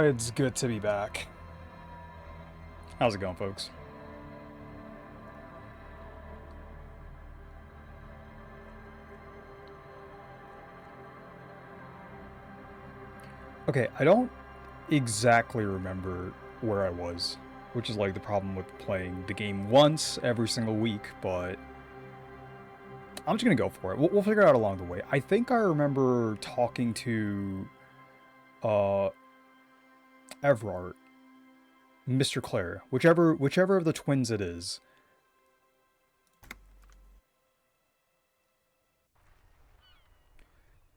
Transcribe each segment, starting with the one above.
It's good to be back. How's it going, folks? Okay, I don't exactly remember where I was, which is like the problem with playing the game once every single week, but I'm just gonna go for it. We'll figure it out along the way. I think I remember talking to uh Everard, Mr. Clare, whichever of the twins it is.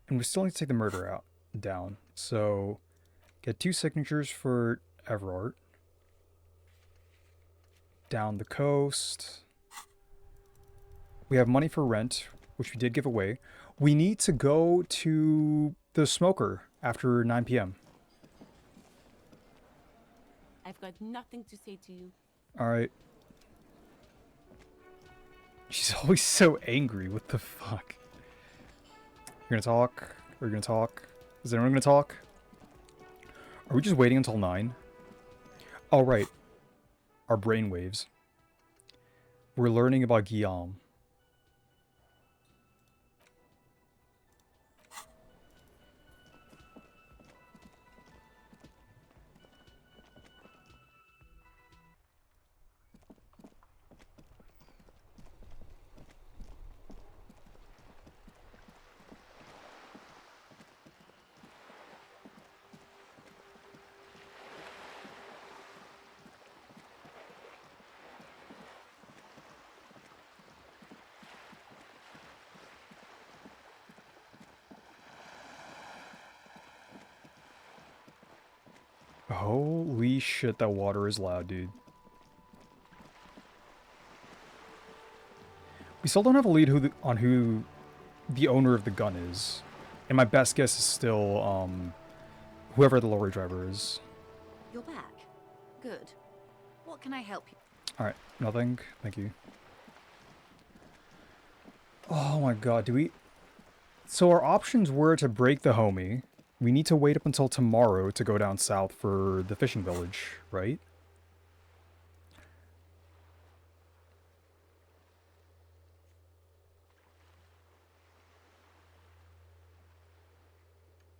And we still need to take the murder out down. So get 2 signatures for Everard. Down the coast. We have money for rent, which we did give away. We need to go to the smoker after 9 p.m. I've got nothing to say to you. Alright. She's always so angry. What the fuck? You're gonna talk? Are you gonna talk? Is anyone gonna talk? Are we just waiting until 9? Oh, right. Our brainwaves. We're learning about Guillaume. Holy shit, that water is loud, dude. We still don't have a lead on who the owner of the gun is. And my best guess is still, whoever the lorry driver is. You're back. Good. What can I help you? Alright, nothing. Thank you. Oh my god, do we... So our options were to break the homie. We need to wait up until tomorrow to go down south for the fishing village, right?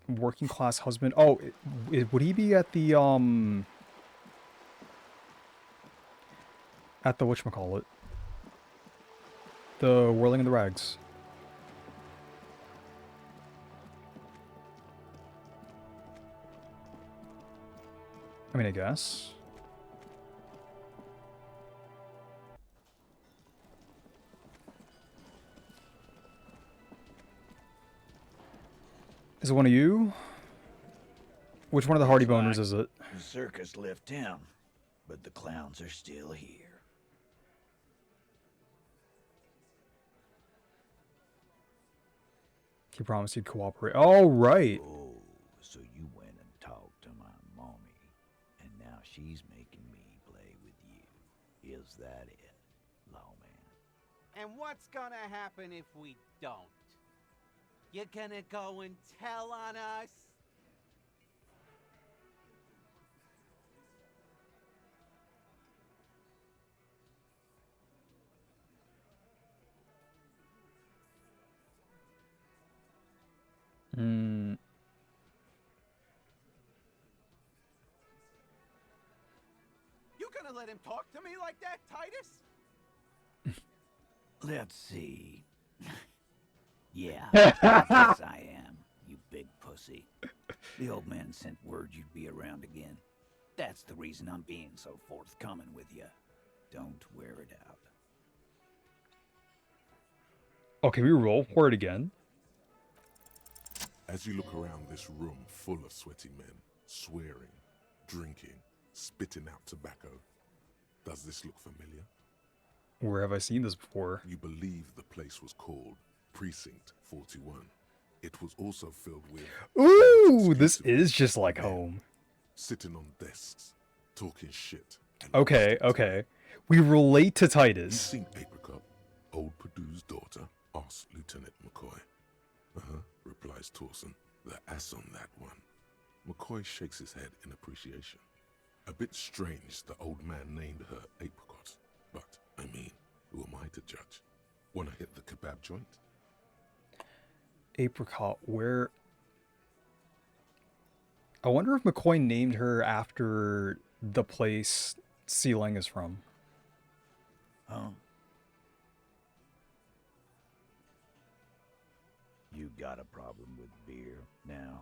Working class husband. Oh, would he be at the, at the whatchamacallit? The whirling in the rags. I mean, I guess. Is it one of you? Which one of the Hardy Boners is it? The circus left town, but the clowns are still here. He promised he'd cooperate. Oh, right. Oh, so you went and talked to my mommy, and now she's making me play with you. Is that it, lawman? And what's gonna happen if we don't? You're gonna go and tell on us? Hmm. You gonna let him talk to me like that, Titus? Let's see. Yeah, yes I am, you big pussy. The old man sent word you'd be around again. That's the reason I'm being so forthcoming with you. Don't wear it out. Oh, can we roll for it again? As you look around this room full of sweaty men, swearing, drinking, spitting out tobacco, does this look familiar? Where have I seen this before? You believe the place was called Precinct 41. It was also filled with... Ooh, this is just like home. Sitting on desks, talking shit. Okay, okay. We relate to You've Titus. seen Apricot, old Purdue's daughter, asked Lieutenant McCoy. Uh-huh, replies Torson. The ass on that one. McCoy shakes his head in appreciation. A bit strange the old man named her Apricot, but, I mean, who am I to judge? Wanna hit the kebab joint? Apricot, where... I wonder if McCoy named her after the place Sealing is from. Huh? You got a problem with beer now?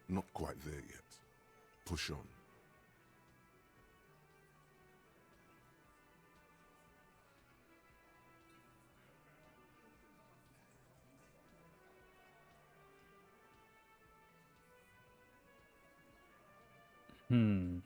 Not quite there yet. Push on. Hmm.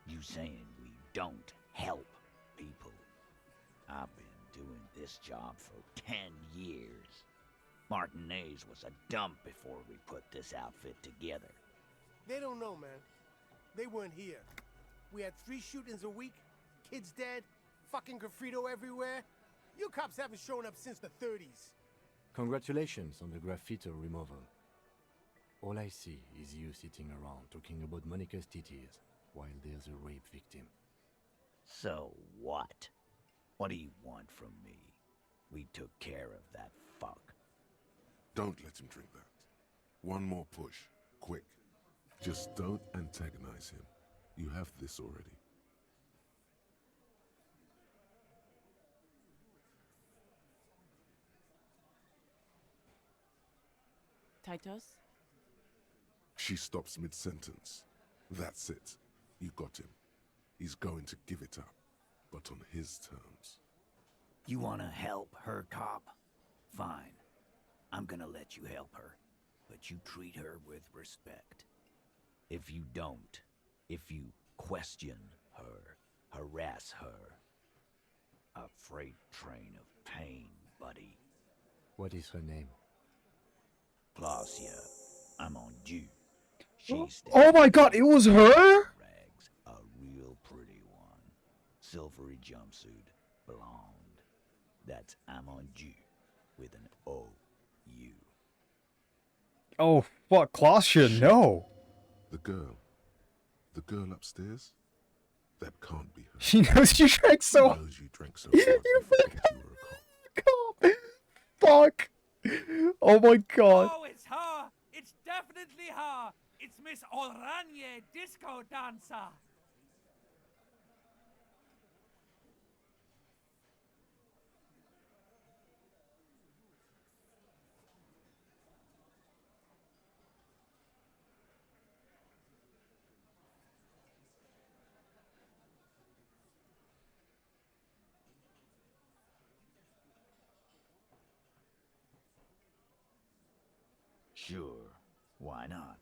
You saying we don't help people? I've been doing this job for 10 years. Martinez was a dump before we put this outfit together. They don't know, man. They weren't here. We had 3 shootings a week, kids dead, fucking graffito everywhere. You cops haven't shown up since the 30s. Congratulations on the graffiti removal. All I see is you sitting around talking about Monica's titties while there's a rape victim. So what? What do you want from me? We took care of that fuck. Don't let him drink that. One more push. Quick. Just don't antagonize him. You have this already. Titus? She stops mid-sentence. That's it. You got him. He's going to give it up, but on his terms. You wanna help her, cop? Fine. I'm gonna let you help her, but you treat her with respect. If you don't, if you question her, harass her, a freight train of pain, buddy. What is her name? Clausia, I'm on you. She's Oh my god, it was her? rags, a real pretty one. Silvery jumpsuit, blonde. That's I'm on you with an O-U. Oh, fuck, Clausia, no. The girl upstairs? That can't be her. She knows you drank She so... knows you drank so hard you forgot you were a cop. Fuck. Oh my god. Oh, it's her! It's definitely her! It's Miss Oranje, disco dancer! Sure, why not?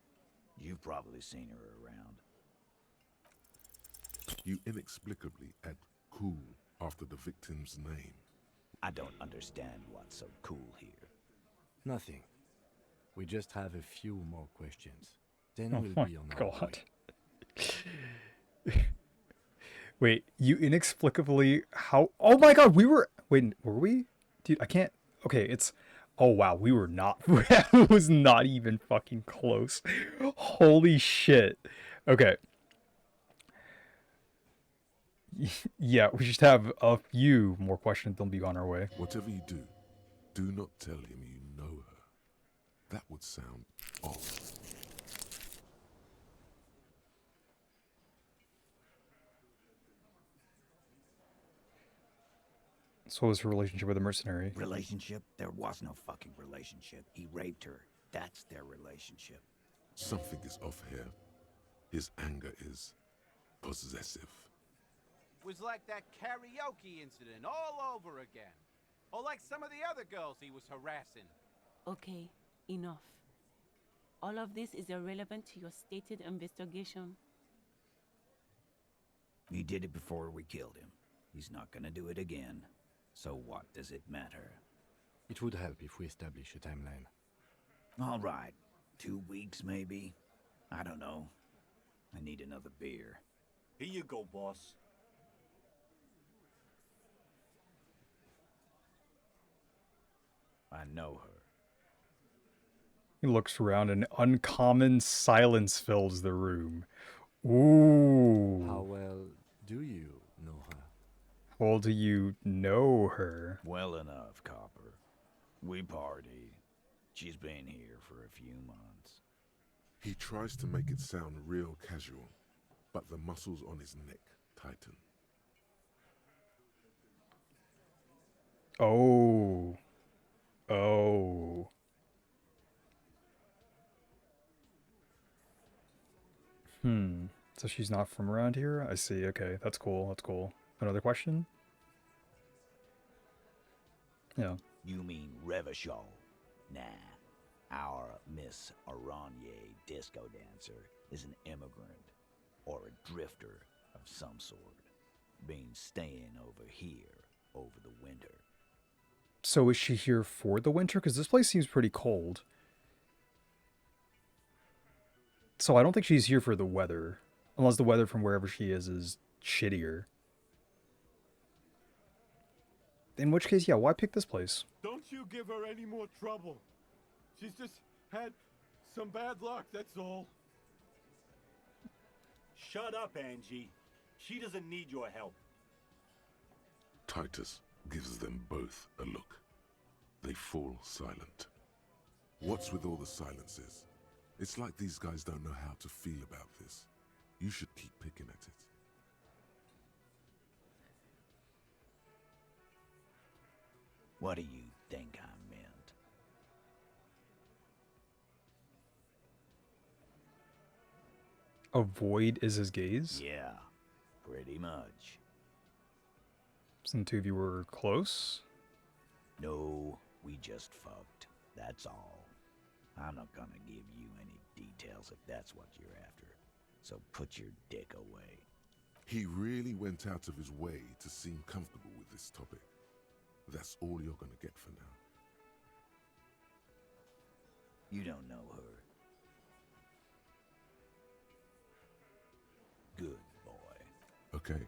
You've probably seen her around. You inexplicably add cool after the victim's name. I don't understand what's so cool here. Nothing. We just have a few more questions. Then Oh we'll my be on our god. way. Wait, you inexplicably... How... Oh my god, we were... Wait, were we? Dude, I can't... Okay, it's... Oh wow, we were not... It was not even fucking close. Holy shit. Okay. Yeah, we just have a few more questions, then we'll be on our way. Whatever you do not tell him you know her. That would sound off. So what was her relationship with a mercenary? Relationship? There was no fucking relationship. He raped her. That's their relationship. Something is off here. His anger is possessive. Was like that karaoke incident all over again. Or like some of the other girls he was harassing. Okay, enough. all of this is irrelevant to your stated investigation. He did it before we killed him. He's not gonna do it again. So what does it matter? It would help if we establish a timeline. All right. 2 weeks, maybe? I don't know. I need another beer. Here you go, boss. I know her. He looks around and uncommon silence fills the room. Ooh. How well do you know her? How well do you know her? Well enough, Copper. We party. She's been here for a few months. He tries to make it sound real casual, but the muscles on his neck tighten. Oh. Oh. So she's not from around here? I see. Okay, that's cool. That's cool. Another question? Yeah. You mean Revachol? Nah. Our Miss Aranye disco dancer is an immigrant or a drifter of some sort. Been staying over here over the winter. So is she here for the winter? Because this place seems pretty cold. So I don't think she's here for the weather. Unless the weather from wherever she is shittier. In which case, yeah, why pick this place? Don't you give her any more trouble. She's just had some bad luck, that's all. Shut up, Angie. She doesn't need your help. Titus gives them both a look. They fall silent. What's with all the silences? It's like these guys don't know how to feel about this. You should keep picking at it. What do you think I meant? Avoid is his gaze? Yeah, pretty much. So the two of you were close? No, we just fucked. That's all. I'm not gonna give you any details if that's what you're after. So put your dick away. He really went out of his way to seem comfortable with this topic. That's all you're gonna get for now. You don't know her. Good boy. Okay,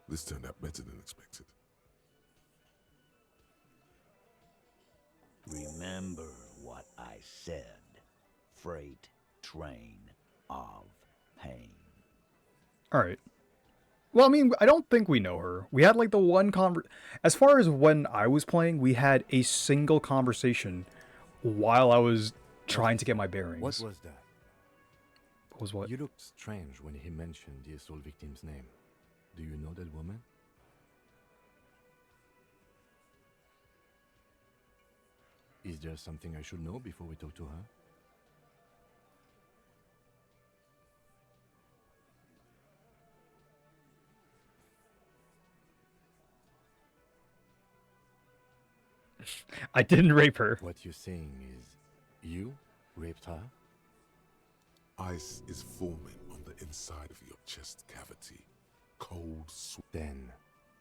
this turned out better than expected. Remember what I said. Freight train of pain. Alright. Well, I mean, I don't think we know her. We had like the one as far as when I was playing, we had a single conversation while I was trying to get my bearings. What was that? What was what? You looked strange when he mentioned the assault victim's name. Do you know that woman? Is there something I should know before we talk to her? I didn't rape her. What you're saying is, you raped her? Ice is forming on the inside of your chest cavity. Cold sweat. Then,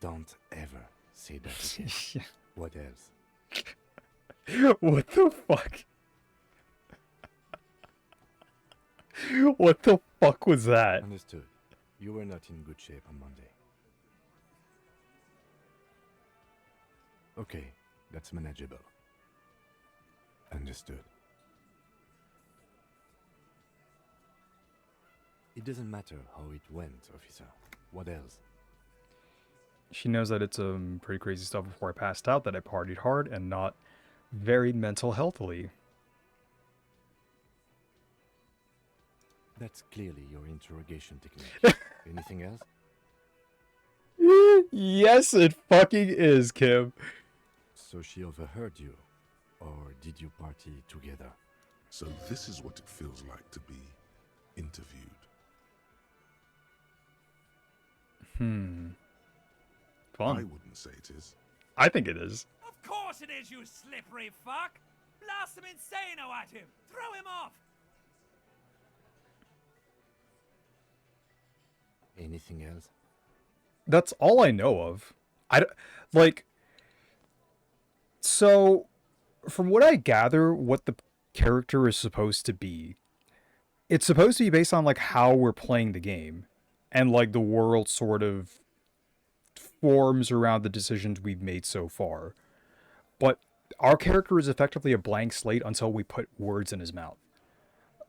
don't ever say that again. What else? What the fuck? What the fuck was that? Understood. You were not in good shape on Monday. Okay, that's manageable. Understood. It doesn't matter how it went, officer. What else? She knows that it's pretty crazy stuff before I passed out, that I partied hard and not very mental healthily. That's clearly your interrogation technique. Anything else? Yes, it fucking is, Kim. So she overheard you, or did you party together? So this is what it feels like to be interviewed. Fun. I wouldn't say it is. I think it is. Of course it is, you slippery fuck! Blast some insano at him! Throw him off! Anything else? That's all I know of. Like, so from what I gather, what the character is supposed to be, it's supposed to be based on like how we're playing the game, and like the world sort of forms around the decisions we've made so far. But our character is effectively a blank slate until we put words in his mouth.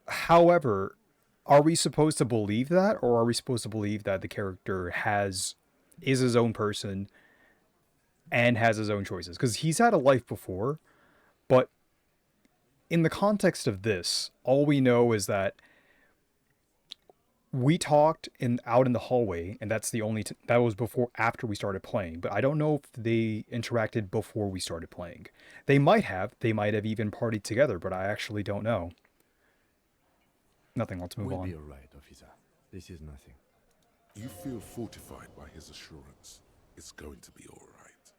However, are we supposed to believe that, or are we supposed to believe that the character is his own person and has his own choices? Because he's had a life before, but in the context of this, all we know is that we talked out in the hallway, and that's the only that was after we started playing. But I don't know if they interacted before we started playing. They might have even partied together, but I actually don't know. Nothing. Let's move on. We'll be alright, officer. This is nothing. You feel fortified by his assurance. It's going to be all right.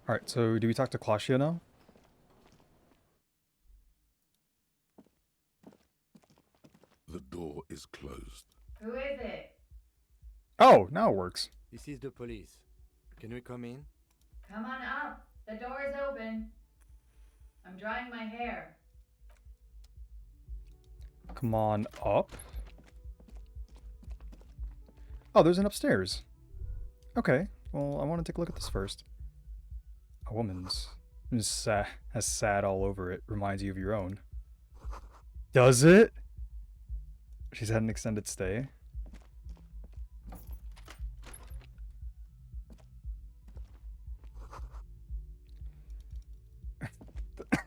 All right. So do we talk to Claudia now? The door is closed. Who is it? Oh, now it works. This is the police. Can we come in? Come on up. The door is open. I'm drying my hair. Come on up. Oh, there's an upstairs. Okay. Well, I want to take a look at this first. A woman's has sad all over it. Reminds you of your own. Does it? She's had an extended stay.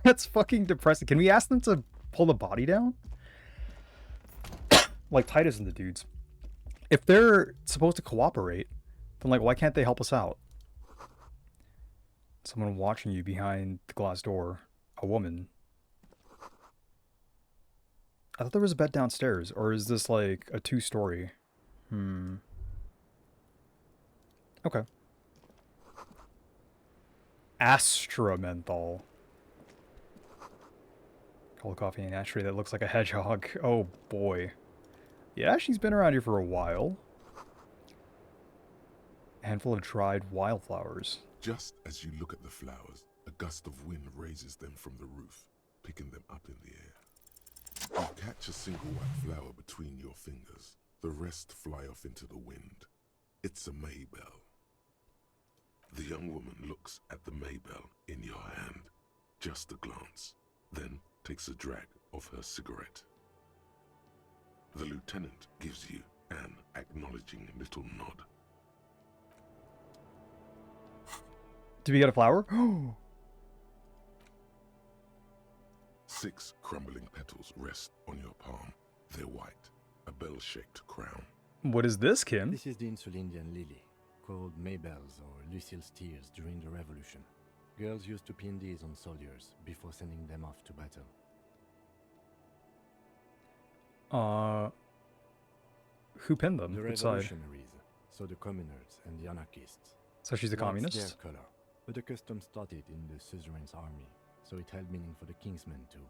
That's fucking depressing. Can we ask them to pull the body down? Like Titus and the dudes. If they're supposed to cooperate, then like why can't they help us out? Someone watching you behind the glass door. A woman. I thought there was a bed downstairs, or is this like a 2-story? Okay. Astra menthol. Cold coffee and ashtray that looks like a hedgehog. Oh boy. Yeah, she's been around here for a while. A handful of dried wildflowers. Just as you look at the flowers, a gust of wind raises them from the roof, picking them up in the air. You catch a single white flower between your fingers. The rest fly off into the wind. It's a Maybell. The young woman looks at the Maybell in your hand. Just a glance. Then takes a drag of her cigarette. The lieutenant gives you an acknowledging little nod. Did we get a flower? 6 crumbling petals rest on your palm. They're white, a bell-shaped crown. What is this, Kim? This is the Insulindian lily, called Maybells or Lucille's tears during the Revolution. Girls used to pin these on soldiers before sending them off to battle. Who pinned them? The Which side? revolutionaries, so the communards and the anarchists. So she's a White's communist? their color, but the custom started in the suzerain's army, so it held meaning for the kingsmen too.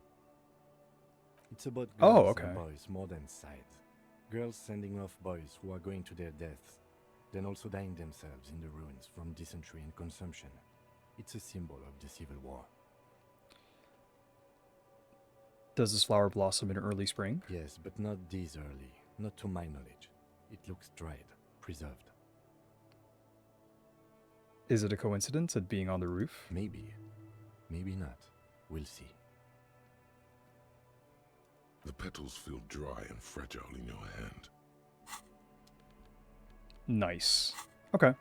It's about girls and boys more than sides. Girls sending off boys who are going to their deaths, then also dying themselves in the ruins from dysentery and consumption. It's a symbol of the Civil War. Does this flower blossom in early spring? Yes, but not this early. Not to my knowledge. It looks dried, preserved. Is it a coincidence at being on the roof? Maybe. Maybe not. We'll see. The petals feel dry and fragile in your hand. Nice. Okay.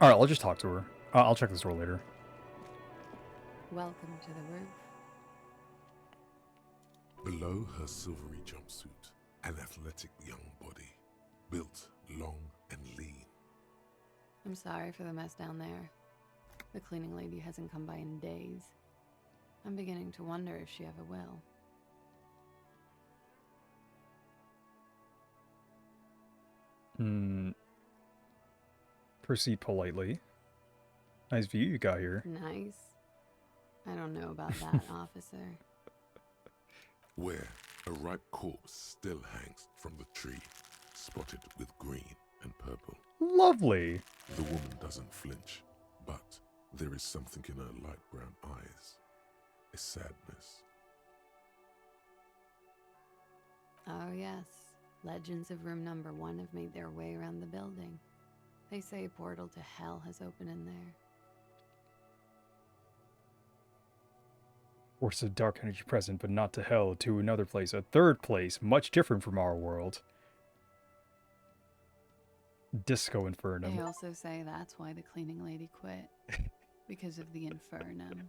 Alright, I'll just talk to her. I'll check this door later. Welcome to the roof. Below her silvery jumpsuit, an athletic young body, built long and lean. I'm sorry for the mess down there. The cleaning lady hasn't come by in days. I'm beginning to wonder if she ever will. Proceed politely. Nice view you got here. Nice. I don't know about that, officer. Where a ripe corpse still hangs from the tree, spotted with green and purple. Lovely. The woman doesn't flinch, but there is something in her light brown eyes. A sadness. Oh, yes. Legends of room number 1 have made their way around the building. They say a portal to hell has opened in there. Force of dark energy present, but not to hell, to another place. A third place, much different from our world. Disco Infernum. They also say that's why the cleaning lady quit. Because of the Infernum.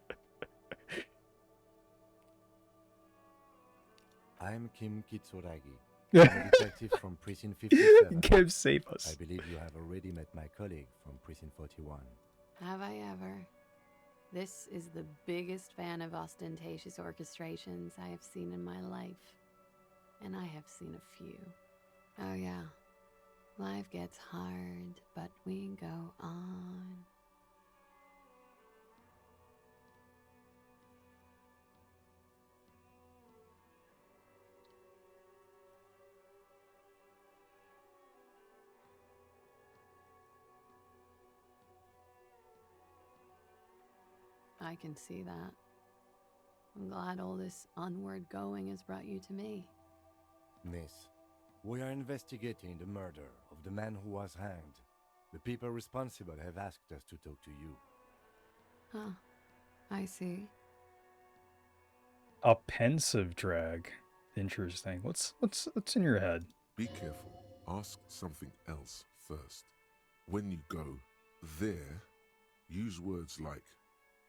I'm Kim Kitsuragi. I'm a detective from Precinct 57. Kim, save us. I believe you have already met my colleague from Precinct 41. Have I ever? This is the biggest fan of ostentatious orchestrations I have seen in my life. And I have seen a few. Oh yeah. Life gets hard, but we go on. I can see that. I'm glad all this onward going has brought you to me. Miss, we are investigating the murder of the man who was hanged. The people responsible have asked us to talk to you. Huh. I see. A pensive drag. Interesting. What's in your head? Be careful. Ask something else first. When you go there, use words like,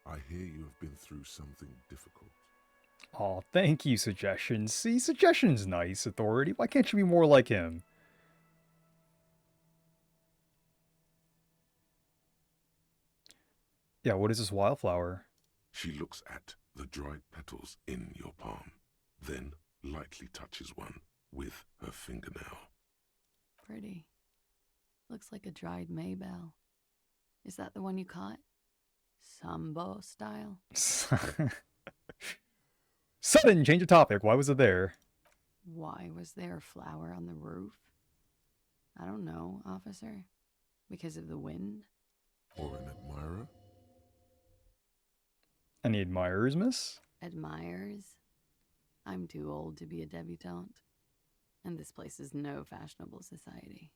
I hear you have been through something difficult. Aw, thank you, Suggestions. See, Suggestions nice, Authority. Why can't you be more like him? Yeah, what is this wildflower? She looks at the dried petals in your palm, then lightly touches one with her fingernail. Pretty. Looks like a dried maybell. Is that the one you caught? Sambo style? Sudden change of topic. Why was it there? Why was there a flower on the roof? I don't know, officer. Because of the wind? Or an admirer? Any admirers, miss? Admirers? I'm too old to be a debutante. And this place is no fashionable society.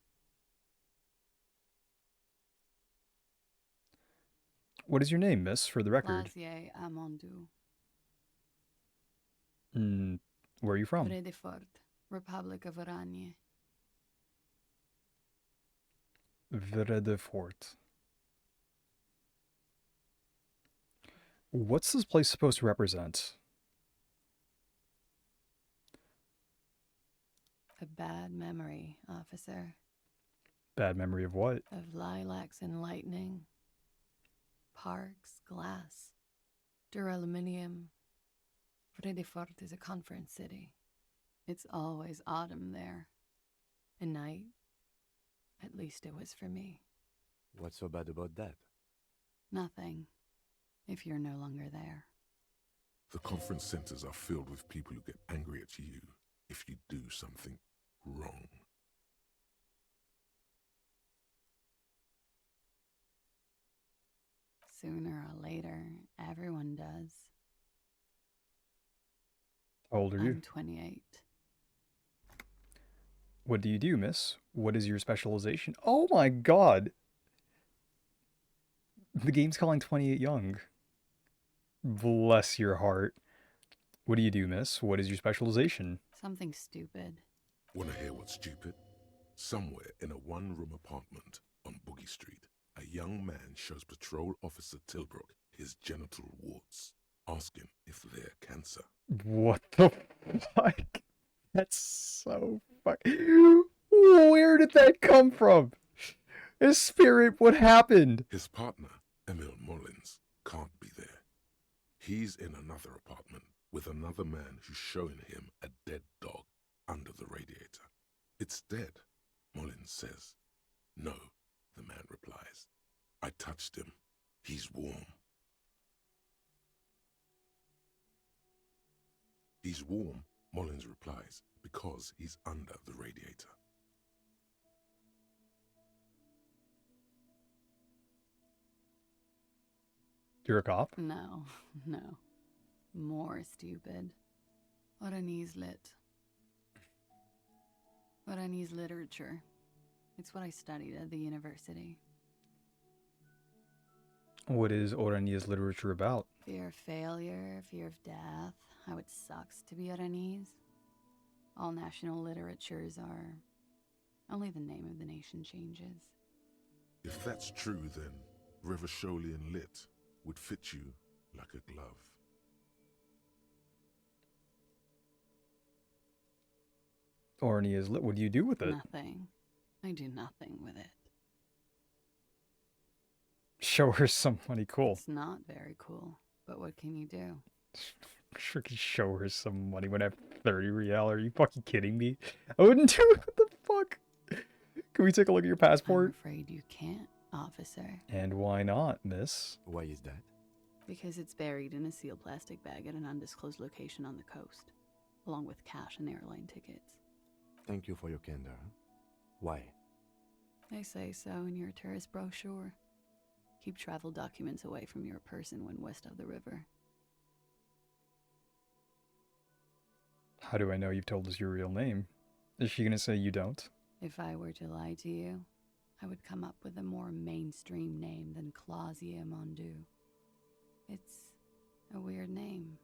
What is your name, miss, for the record? Lazier Amondou. Where are you from? Vredefort, Republic of Oranje. Vredefort. What's this place supposed to represent? A bad memory, officer. Bad memory of what? Of lilacs and lightning. Parks, glass, duraluminium. Vredefort is a conference city. It's always autumn there. A night. At least it was for me. What's so bad about that? Nothing. If you're no longer there. The conference centers are filled with people who get angry at you if you do something wrong. Sooner or later, everyone does. How old are you? I'm 28. What do you do, miss? What is your specialization? Oh my god! The game's calling 28 young. Bless your heart. What do you do, miss? What is your specialization? Something stupid. Wanna hear what's stupid? Somewhere in a one-room apartment on Boogie Street, a young man shows Patrol Officer Tilbrook his genital warts. Ask him if they're cancer. What the fuck? That's so fuck. Where did that come from? His spirit, what happened? His partner, Emil Mullins, can't be there. He's in another apartment with another man who's showing him a dead dog under the radiator. It's dead, Mullins says. No, the man replies. I touched him. He's warm. He's warm, Mullins replies, because he's under the radiator. You're a cop? No, no. More stupid. Oranese lit. Oranese literature. It's what I studied at the university. What is Orania's literature about? Fear of failure, fear of death, how it sucks to be Oranese. All national literatures are. Only the name of the nation changes. If that's true, then Revacholian lit would fit you like a glove. Orania's lit. What do you do with it? Nothing. I do nothing with it. Show her some money. Cool. It's not very cool, but what can you do? Sure can show her some money when I have 30 real. Are you fucking kidding me? I wouldn't do it. What the fuck? Can we take a look at your passport? I'm afraid you can't, officer. And why not, miss? Why is that? Because it's buried in a sealed plastic bag at an undisclosed location on the coast, along with cash and airline tickets. Thank you for your candor. Why? They say so in your tourist brochure. Keep travel documents away from your person when west of the river. How do I know you've told us your real name? Is she gonna say you don't? If I were to lie to you, I would come up with a more mainstream name than Clausia Mondu. It's a weird name.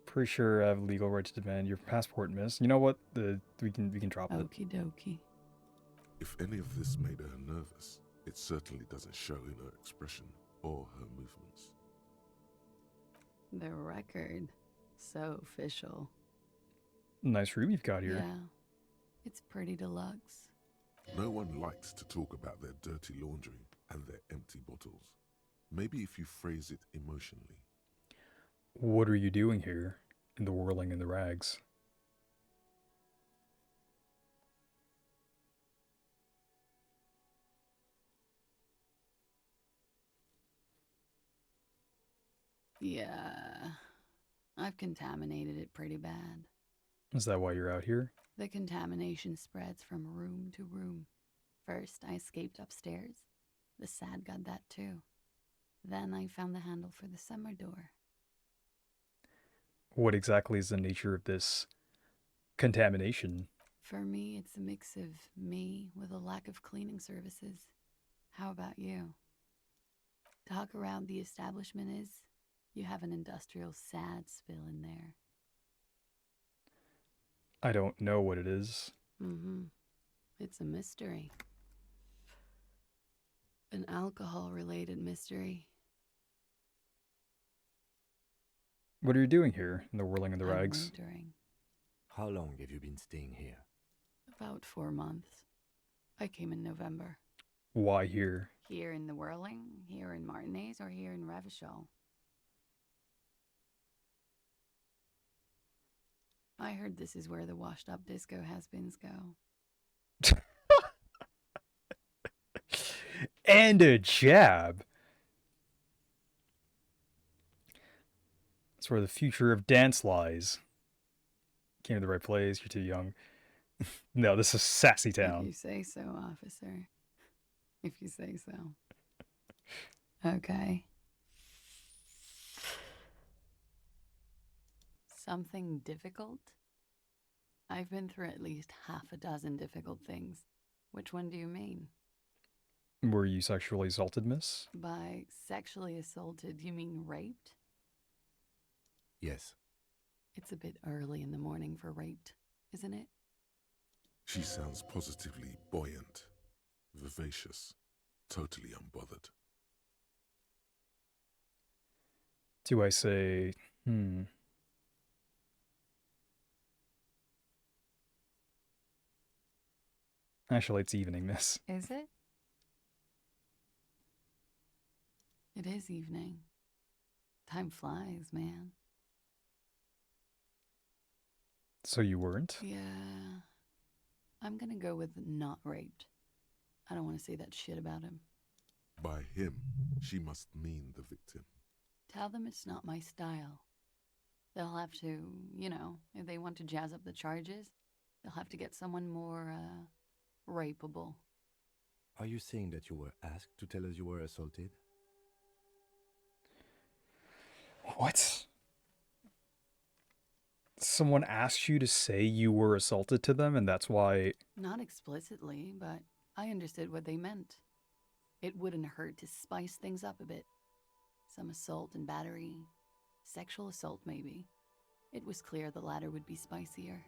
Pretty sure I have legal right to demand your passport, miss. You know what? We can drop it. Okie dokie. If any of this made her nervous, it certainly doesn't show in her expression or her movements. The record. So official. Nice room you've got here. Yeah. It's pretty deluxe. No one likes to talk about their dirty laundry and their empty bottles. Maybe if you phrase it emotionally. What are you doing here in the whirling in the rags? Yeah. I've contaminated it pretty bad. Is that why you're out here? The contamination spreads from room to room. First, I escaped upstairs. The SAD got that too. Then I found the handle for the summer door. What exactly is the nature of this contamination? For me, it's a mix of me with a lack of cleaning services. How about you? Talk around the establishment is, you have an industrial SAD spill in there. I don't know what it is. Mm-hmm. It's a mystery. An alcohol-related mystery. What are you doing here in the whirling in the I'm rags? wintering. How long have you been staying here? About 4 months. I came in November. Why here? Here in the Whirling, here in Martinez, or here in Revachol? I heard this is where the washed-up disco has-beens go. And a jab. That's where the future of dance lies. Came to the right place. You're too young. No, this is Sassy Town. If you say so, officer. If you say so. Okay. Something difficult? I've been through at least half a dozen difficult things. Which one do you mean? Were you sexually assaulted, miss? By sexually assaulted, you mean raped? Yes. It's a bit early in the morning for raped, isn't it? She sounds positively buoyant, vivacious, totally unbothered. Do I say, Actually, it's evening, miss. Is it? It is evening. Time flies, man. So you weren't? Yeah. I'm gonna go with not raped. I don't want to say that shit about him. By him, she must mean the victim. Tell them it's not my style. They'll have to, if they want to jazz up the charges, they'll have to get someone more, rapeable. Are you saying that you were asked to tell us you were assaulted? What? Someone asked you to say you were assaulted to them, and that's why... Not explicitly, but I understood what they meant. It wouldn't hurt to spice things up a bit. Some assault and battery. Sexual assault, maybe. It was clear the latter would be spicier.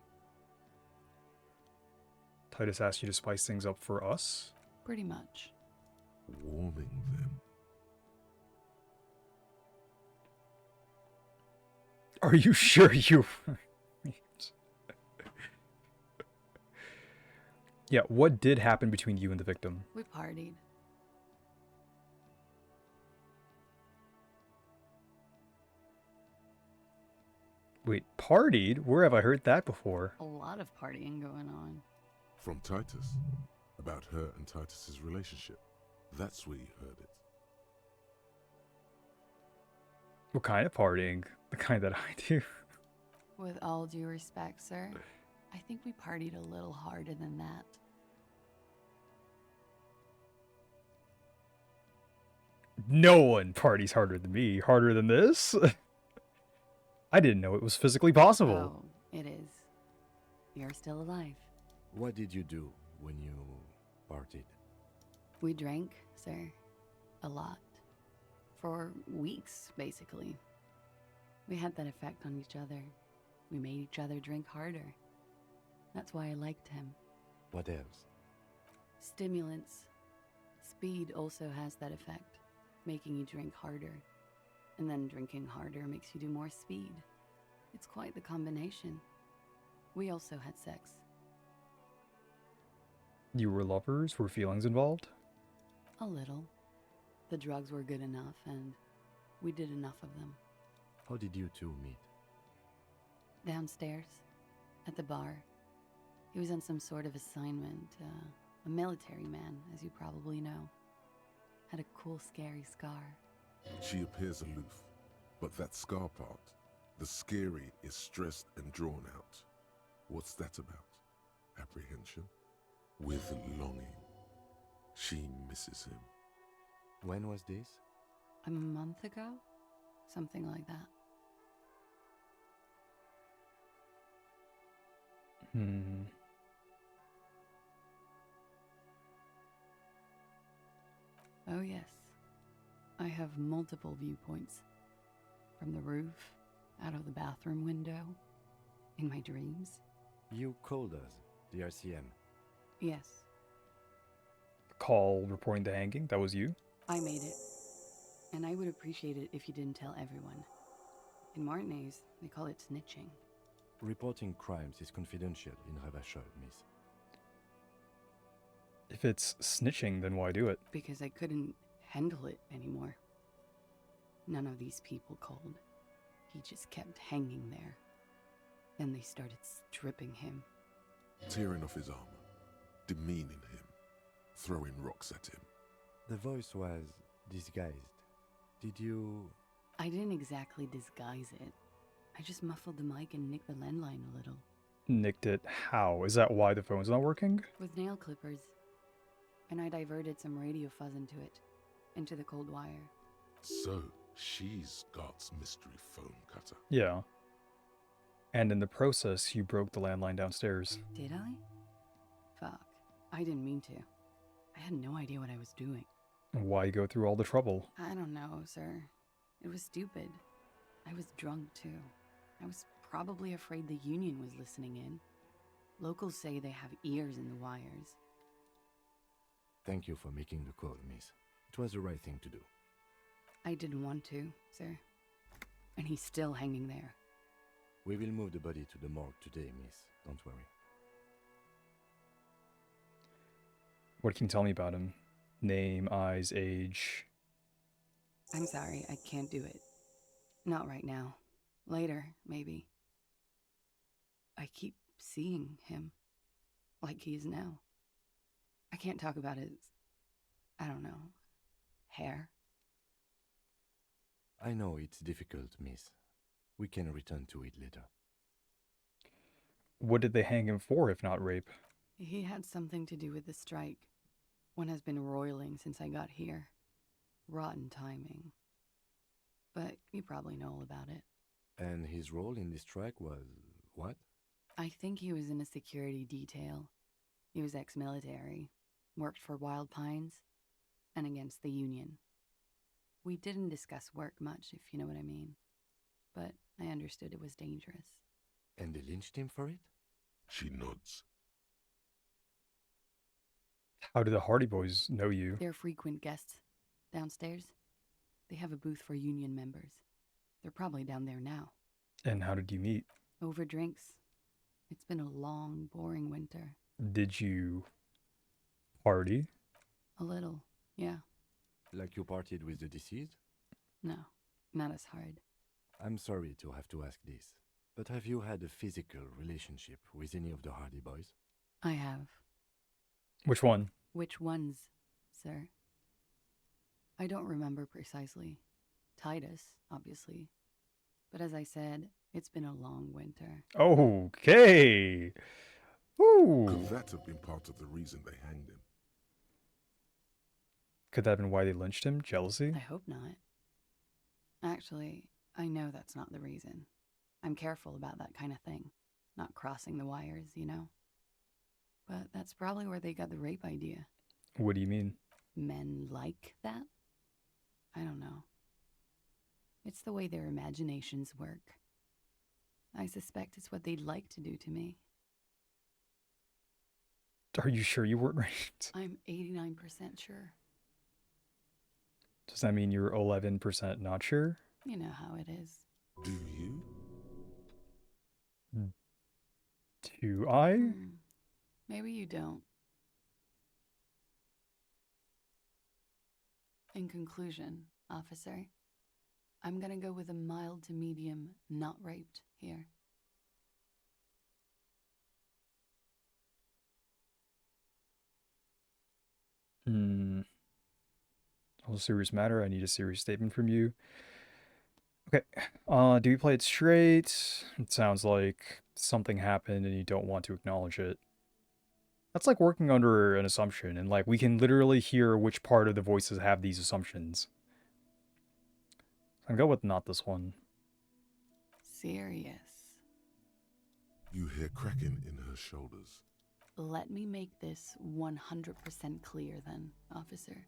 Titus asked you to spice things up for us? Pretty much. Warming them. Are you sure you... Yeah, what did happen between you and the victim? We partied. Wait, partied? Where have I heard that before? A lot of partying going on. From Titus? About her and Titus's relationship. That's where you heard it. What kind of partying? The kind that I do. With all due respect, sir, I think we partied a little harder than that. No one parties harder than me. Harder than this? I didn't know it was physically possible. Oh, it is. You're still alive. What did you do when you partied? We drank, sir. A lot. For weeks, basically. We had that effect on each other. We made each other drink harder. That's why I liked him. What else? Stimulants. Speed also has that effect, making you drink harder. And then drinking harder makes you do more speed. It's quite the combination. We also had sex. You were lovers? Were feelings involved? A little. The drugs were good enough, and we did enough of them. How did you two meet? Downstairs, at the bar. He was on some sort of assignment, a military man, as you probably know. Had a cool, scary scar. She appears aloof, but that scar part, the scary, is stressed and drawn out. What's that about? Apprehension? With longing. She misses him. When was this? A month ago? Something like that. Oh yes. I have multiple viewpoints. From the roof, out of the bathroom window, in my dreams. You called us, the RCM. Yes, Call reporting the hanging? That was you? I made it. And I would appreciate it if you didn't tell everyone. In Martinez, they call it snitching. Reporting crimes is confidential in Ravachol, miss. If it's snitching, then why do it? Because I couldn't handle it anymore. None of these people called. He just kept hanging there. Then they started stripping him. Tearing off his armor, demeaning him, throwing rocks at him. The voice was disguised. Did you... I didn't exactly disguise it. I just muffled the mic and nicked the landline a little. Nicked it how? Is that why the phone's not working? With nail clippers. And I diverted some radio fuzz into it. Into the cold wire. So, she's God's mystery phone cutter. Yeah. And in the process, you broke the landline downstairs. Did I? Fuck. I didn't mean to. I had no idea what I was doing. Why go through all the trouble? I don't know, sir. It was stupid. I was drunk, too. I was probably afraid the Union was listening in. Locals say they have ears in the wires. Thank you for making the call, miss. It was the right thing to do. I didn't want to, sir. And he's still hanging there. We will move the body to the morgue today, miss. Don't worry. What can you tell me about him? Name, eyes, age. I'm sorry, I can't do it. Not right now. Later, maybe. I keep seeing him. Like he is now. I can't talk about his... I don't know. Hair. I know it's difficult, miss. We can return to it later. What did they hang him for if not rape? He had something to do with the strike. One has been roiling since I got here. Rotten timing. But you probably know all about it. And his role in this strike was what? I think he was in a security detail. He was ex-military, worked for Wild Pines, and against the Union. We didn't discuss work much, if you know what I mean. But I understood it was dangerous. And they lynched him for it? She nods. How do the Hardy Boys know you? They're frequent guests. Downstairs, they have a booth for Union members. They're probably down there now. And how did you meet? Over drinks. It's been a long, boring winter. Did you party? A little, yeah. Like you partied with the deceased? No, not as hard. I'm sorry to have to ask this, but have you had a physical relationship with any of the Hardy Boys? I have. Which one? Which ones, sir? I don't remember precisely. Titus, obviously. But as I said, it's been a long winter. Okay. Ooh. Could that have been part of the reason they hanged him? Could that have been why they lynched him? Jealousy? I hope not. Actually, I know that's not the reason. I'm careful about that kind of thing. Not crossing the wires, you know? But that's probably where they got the rape idea. What do you mean? Men like that? I don't know. It's the way their imaginations work. I suspect it's what they'd like to do to me. Are you sure you weren't raped? I'm 89% sure. Does that mean you're 11% not sure? You know how it is. Do you? Do I? Maybe you don't. In conclusion, officer, I'm gonna go with a mild to medium not raped here. All serious matter. I need a serious statement from you. Okay. Do we play it straight? It sounds like something happened and you don't want to acknowledge it. That's like working under an assumption, and like we can literally hear which part of the voices have these assumptions. I'll go with not this one. Serious. You hear cracking in her shoulders. Let me make this 100% clear then, officer.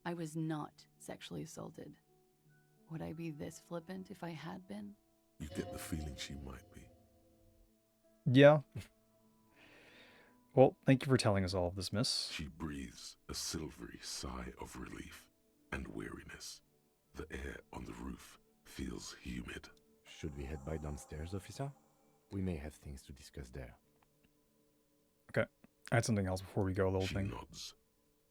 I was not sexually assaulted. Would I be this flippant if I had been? You get the feeling she might be. Yeah. Well, thank you for telling us all of this, miss. She breathes a silvery sigh of relief and weariness. The air on the roof feels humid. Should we head by downstairs, officer? We may have things to discuss there. Okay. I had something else before we go, little She thing. nods.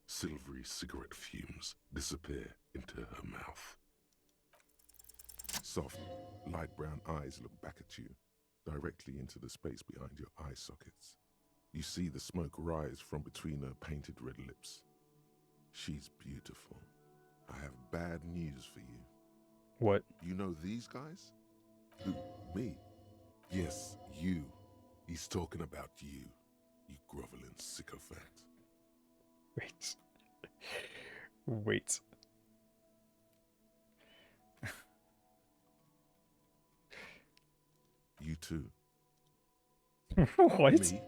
Silvery cigarette fumes disappear into her mouth. Soft, light brown eyes look back at you, directly into the space behind your eye sockets. You see the smoke rise from between her painted red lips. She's beautiful. I have bad news for you. What? You know these guys? Who? Me? Yes, you. He's talking about you, you groveling sycophant. Wait. Wait. You too. What? Me?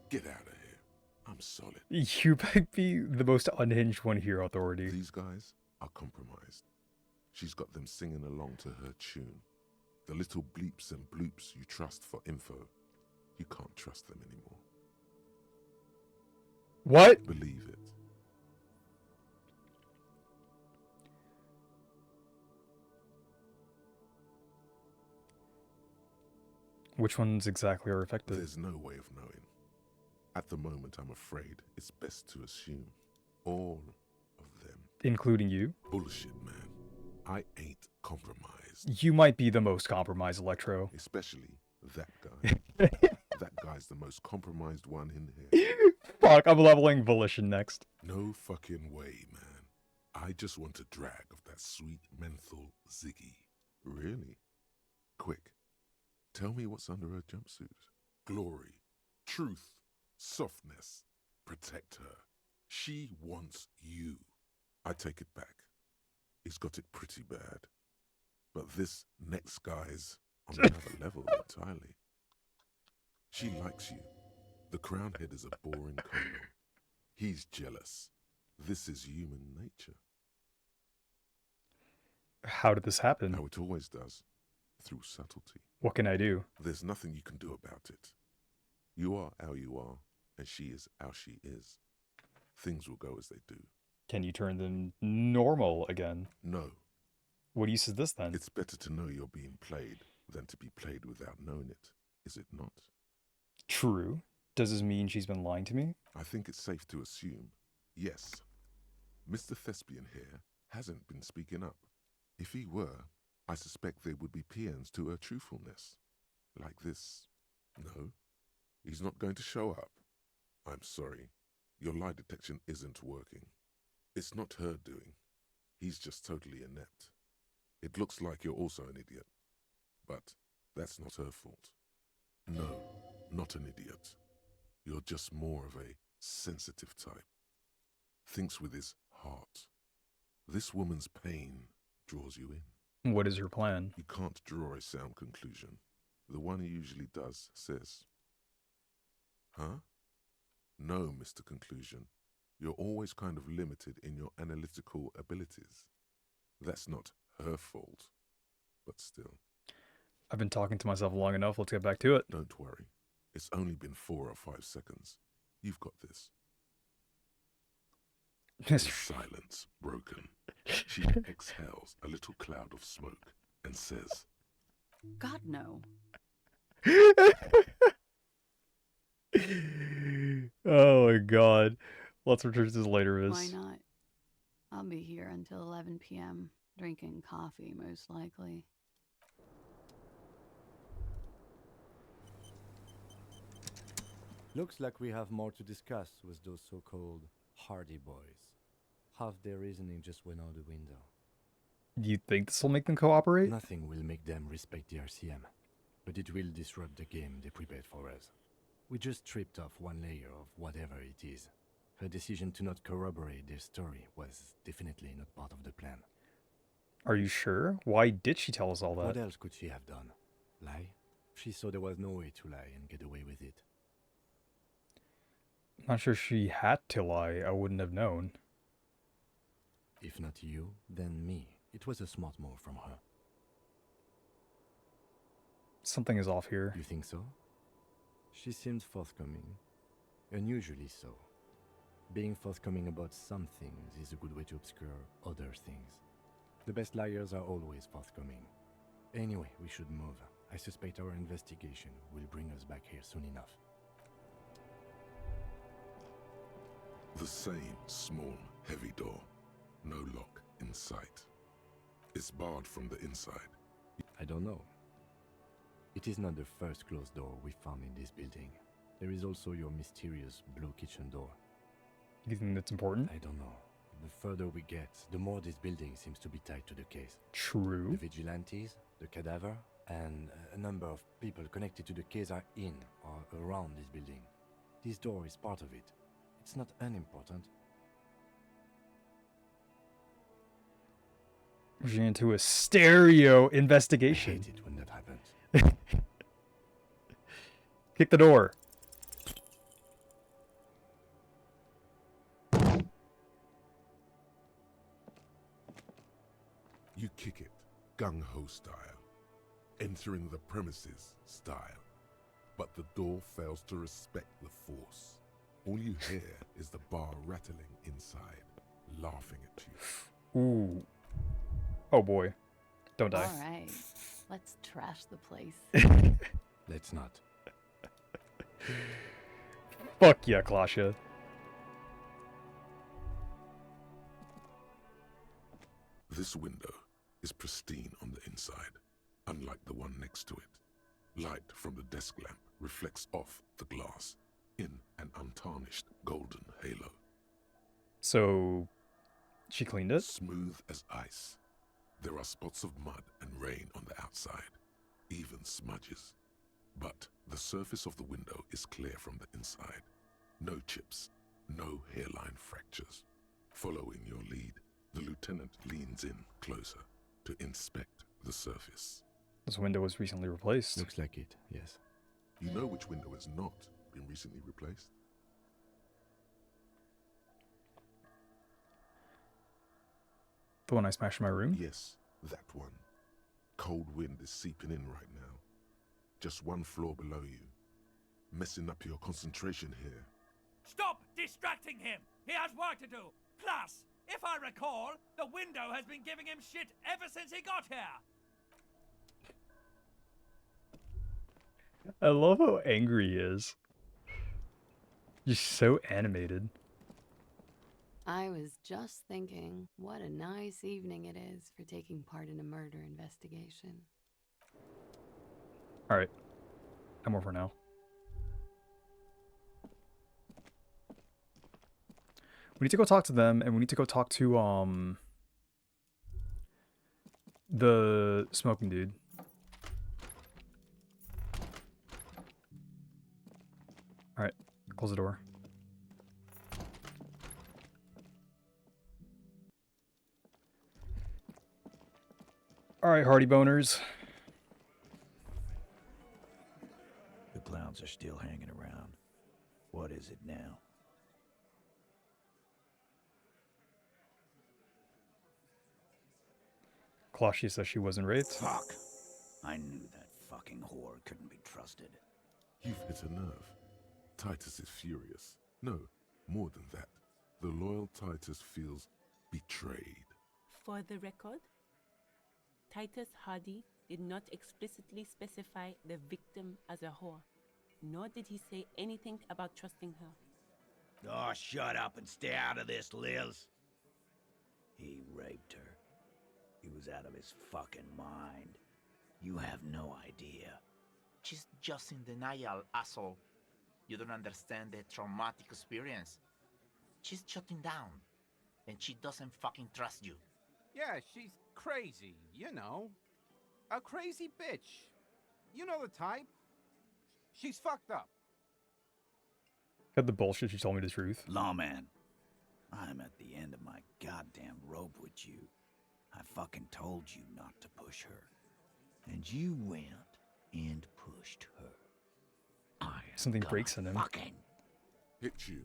Get out of here. I'm solid. You might be the most unhinged one here, Authority. These guys are compromised. She's got them singing along to her tune. The little bleeps and bloops you trust for info. You can't trust them anymore. What? Believe it. Which ones exactly are affected? There's no way of knowing. At the moment, I'm afraid it's best to assume all of them. Including you? Bullshit, man. I ain't compromised. You might be the most compromised, Electro. Especially that guy. That guy's the most compromised one in here. Fuck, I'm leveling Volition next. No fucking way, man. I just want a drag of that sweet menthol Ziggy. Really? Quick, tell me what's under her jumpsuit. Glory, truth, softness. Protect her. She wants you. I take it back. He's got it pretty bad. But this next guy's on another level entirely. She likes you. The crowned head is a boring condom. He's jealous. This is human nature. How did this happen? How it always does. Through subtlety. What can I do? There's nothing you can do about it. You are how you are, and she is how she is. Things will go as they do. Can you turn them normal again? No. What use is this then? It's better to know you're being played than to be played without knowing it, is it not? True. Does this mean she's been lying to me? I think it's safe to assume, yes. Mr. Thespian here hasn't been speaking up. If he were, I suspect there would be paeans to her truthfulness. Like this. No, he's not going to show up. I'm sorry. Your lie detection isn't working. It's not her doing. He's just totally inept. It looks like you're also an idiot. But that's not her fault. No, not an idiot. You're just more of a sensitive type. Thinks with his heart. This woman's pain draws you in. What is your plan? You can't draw a sound conclusion. The one who usually does says, huh? No, Mr. Conclusion. You're always kind of limited in your analytical abilities. That's not her fault, but still. I've been talking to myself long enough. Let's get back to it. Don't worry. It's only been 4 or 5 seconds. You've got this. Silence broken. She exhales a little cloud of smoke and says, God, no. Oh my god. Let's return to this later, Miss. Why not? I'll be here until 11 p.m. drinking coffee, most likely. Looks like we have more to discuss with those so-called Hardy Boys. Half their reasoning just went out the window. Do you think this will make them cooperate? Nothing will make them respect the RCM, but it will disrupt the game they prepared for us. We just stripped off one layer of whatever it is. Her decision to not corroborate their story was definitely not part of the plan. Are you sure? Why did she tell us all that? What else could she have done? Lie? She saw there was no way to lie and get away with it. I'm not sure she had to lie. I wouldn't have known. If not you, then me. It was a smart move from her. Something is off here. You think so? She seemed forthcoming. Unusually so. Being forthcoming about some things is a good way to obscure other things. The best liars are always forthcoming. Anyway, we should move. I suspect our investigation will bring us back here soon enough. the same small, heavy door. No lock in sight. It's barred from the inside. I don't know. It is not the first closed door we found in this building. There is also your mysterious blue kitchen door. You think that's important? I don't know. The further we get, the more this building seems to be tied to the case. True. The vigilantes, the cadaver, and a number of people connected to the case are in or around this building. This door is part of it. It's not unimportant. We're getting into a stereo I investigation. hate it when that happens. Kick the door. You kick it, gung-ho style, entering the premises style. But the door fails to respect the force. All you hear is the bar rattling inside, laughing at you. Ooh. Oh boy. Don't die. All right, let's trash the place. Let's not. Fuck yeah, Klasha. This window is pristine on the inside, unlike the one next to it. Light from the desk lamp reflects off the glass in an untarnished golden halo. So, She cleaned it? Smooth as ice. There are spots of mud and rain on the outside, even smudges. But the surface of the window is clear from the inside. No chips, no hairline fractures. Following your lead, the lieutenant leans in closer to inspect the surface. This window was recently replaced. Looks like it, yes. You know which window has not been recently replaced? The one I smashed in my room? Yes, that one. Cold wind is seeping in right now. Just one floor below you. Messing up your concentration here. Stop distracting him! He has work to do! Plus, if I recall, the window has been giving him shit ever since he got here! I love how angry he is. Just so animated. I was just thinking, what a nice evening it is for taking part in a murder investigation. Alright. I'm over now. We need to go talk to them, and we need to go talk to, the smoking dude. Alright, close the door. Alright, Hardy Boners. The clowns are still hanging around. What is it now? Closhie says she wasn't raped. Fuck! I knew that fucking whore couldn't be trusted. You've hit a nerve. Titus is furious. No, more than that. The loyal Titus feels betrayed. For the record, Titus Hardy did not explicitly specify the victim as a whore, nor did he say anything about trusting her. Oh, shut up and stay out of this, Liz. He raped her. He was out of his fucking mind. You have no idea. She's just in denial, asshole. You don't understand the traumatic experience. She's shutting down, and she doesn't fucking trust you. Yeah, she's crazy, you know. A crazy bitch. You know the type. She's fucked up. Got the bullshit, she told me the truth. Lawman, I'm at the end of my goddamn rope with you. I fucking told you not to push her. And you went and pushed her. Something breaks in him. Fucking Hit you.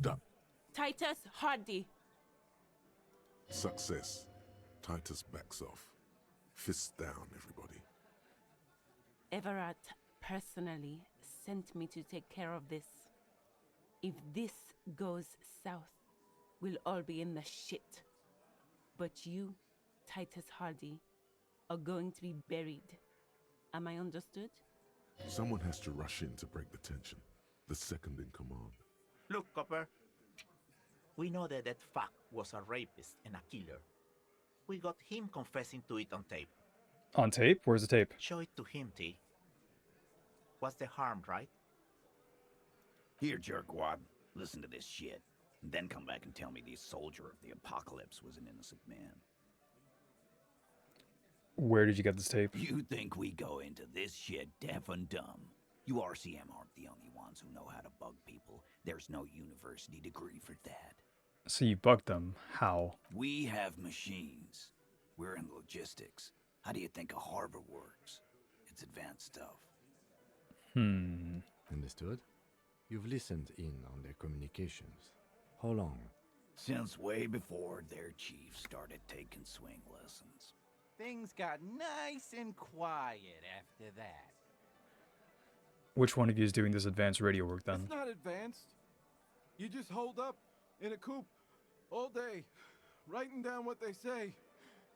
Duck. Titus Hardy. Success. Titus backs off. Fists down, everybody. Everett personally sent me to take care of this. If this goes south, we'll all be in the shit. But you, Titus Hardy, are going to be buried. Am I understood? Someone has to rush in to break the tension. The second in command. Look, Copper. We know that fuck was a rapist and a killer. We got him confessing to it on tape. On tape? Where's the tape? Show it to him, T. What's the harm, right? Here, jerkwad. Listen to this shit. And then come back and tell me the soldier of the apocalypse was an innocent man. Where did you get this tape? You think we go into this shit deaf and dumb? You RCM aren't the only ones who know how to bug people. There's no university degree for that. So you bugged them. How? We have machines. We're in logistics. How do you think a harbor works? It's advanced stuff. Understood? You've listened in on their communications. How long? Since way before their chief started taking swing lessons. Things got nice and quiet after that. Which one of you is doing this advanced radio work then? It's not advanced. You just hold up in a coop all day, writing down what they say.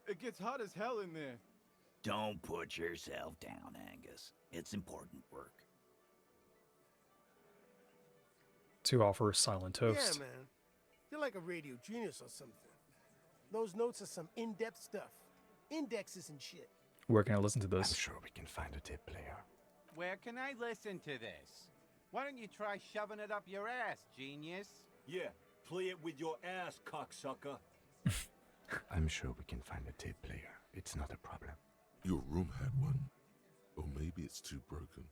It gets hot as hell in there. Don't put yourself down, Angus. It's important work. To offer silent toast. Yeah, man. You're like a radio genius or something. Those notes are some in-depth stuff. Indexes and shit. Where can I listen to this? I'm sure we can find a tape player. Where can I listen to this? Why don't you try shoving it up your ass, genius? Yeah, play it with your ass, cocksucker. I'm sure we can find a tape player. It's not a problem. Your room had one. Or maybe it's too broken.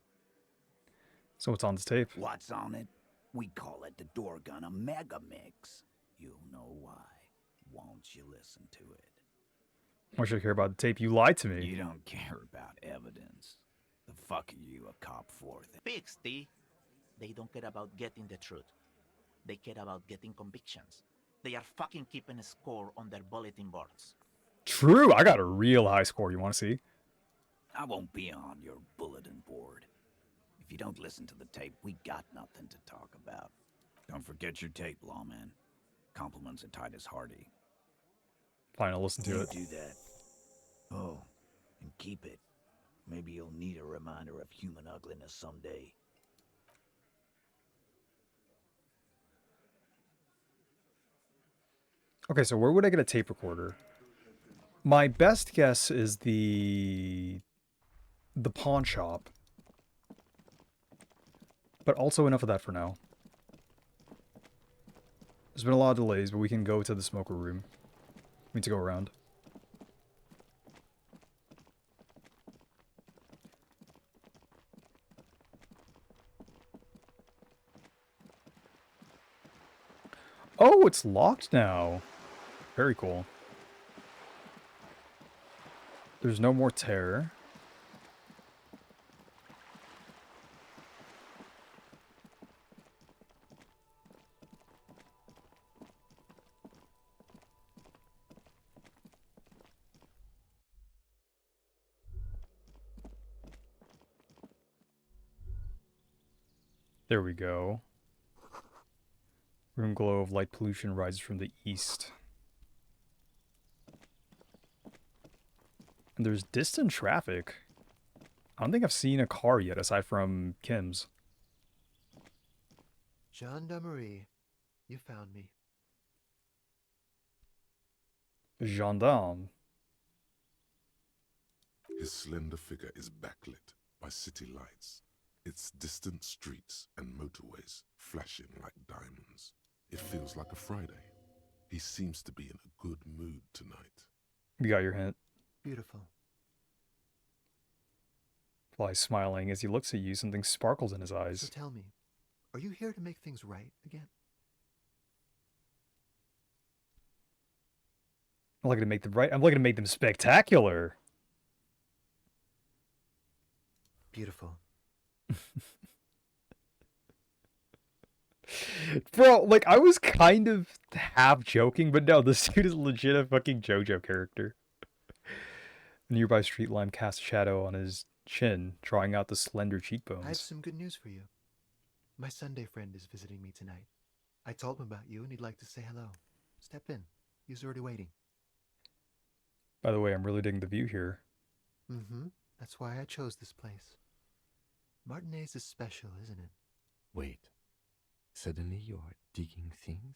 So what's on this tape? What's on it? We call it the Dorgun a mega mix. You'll know why. Won't you listen to it? Why should I care about the tape? You lied to me. You don't care about evidence. The fuck are you a cop for? Pigs, T. They don't care about getting the truth. They care about getting convictions. They are fucking keeping a score on their bulletin boards. True, I got a real high score. You want to see? I won't be on your bulletin board. If you don't listen to the tape, we got nothing to talk about. Don't forget your tape, lawman. Compliments of Titus Hardy. Fine, I'll listen to it. Do that. Oh, and keep it. Maybe you'll need a reminder of human ugliness someday. Okay, so where would I get a tape recorder? My best guess is the pawn shop. But also enough of that for now. There's been a lot of delays, but we can go to the smoker room. We need to go around. Oh, it's locked now. Very cool. There's no more terror. There we go. Room glow of light pollution rises from the east. And there's distant traffic. I don't think I've seen a car yet, aside from Kim's. Gendarmerie, you found me. Gendarme. His slender figure is backlit by city lights, its distant streets and motorways flashing like diamonds. It feels like a Friday. He seems to be in a good mood tonight. You got your hint. Beautiful. Fly's smiling as he looks at you. Something sparkles in his eyes. So tell me, are you here to make things right again? I'm looking to make them right. I'm looking to make them spectacular. Beautiful. Bro, like, I was kind of half joking, but no, this dude is legit a fucking JoJo character. A nearby street lamp casts a shadow on his chin, drawing out the slender cheekbones. I have some good news for you. My Sunday friend is visiting me tonight. I told him about you and he'd like to say hello. Step in. He's already waiting. By the way, I'm really digging the view here. Mm-hmm. That's why I chose this place. Martinez is special, isn't it? Wait. Suddenly you're digging things?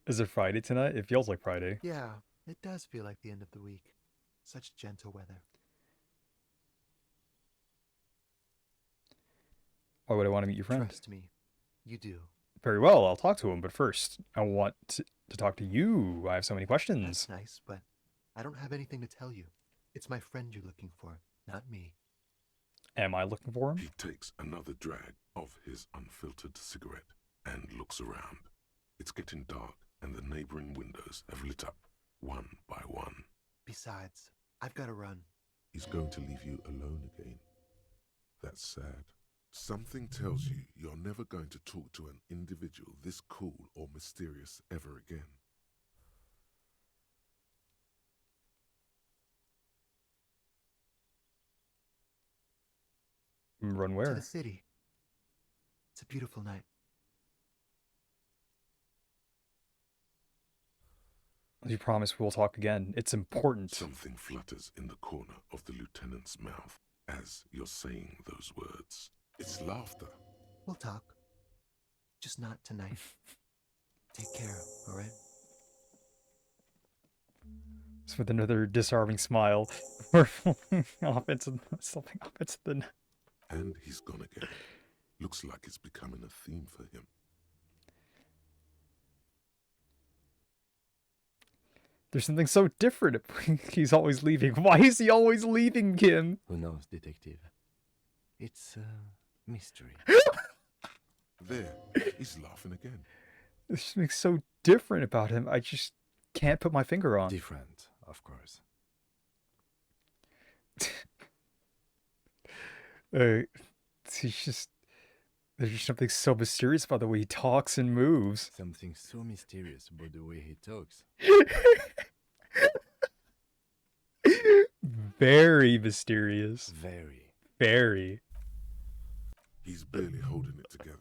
Is it Friday tonight? It feels like Friday. Yeah, it does feel like the end of the week. Such gentle weather. Why would I want to meet your friend? Trust me, you do. Very well, I'll talk to him, but first, I want to talk to you. I have so many questions. That's nice, but I don't have anything to tell you. It's my friend you're looking for, not me. Am I looking for him? He takes another drag of his unfiltered cigarette and looks around. It's getting dark, and the neighboring windows have lit up, one by one. Besides, I've got to run. He's going to leave you alone again. That's sad. Something tells you you're never going to talk to an individual this cool or mysterious ever again. Run where? To the city. It's a beautiful night. As you promise, we'll talk again. It's important. Something flutters in the corner of the lieutenant's mouth as you're saying those words. It's laughter. We'll talk. Just not tonight. Take care, all right? Just with another disarming smile, we're slipping off into the night. And he's gone again. Looks like it's becoming a theme for him. There's something so different. He's always leaving. Why is he always leaving, Kim? Who knows, detective? It's a mystery. There, he's laughing again. There's something so different about him. I just can't put my finger on. Different, of course. He's just... There's just something so mysterious about the way he talks and moves. Something so mysterious about the way he talks. Very mysterious. Very. Very. He's barely holding it together.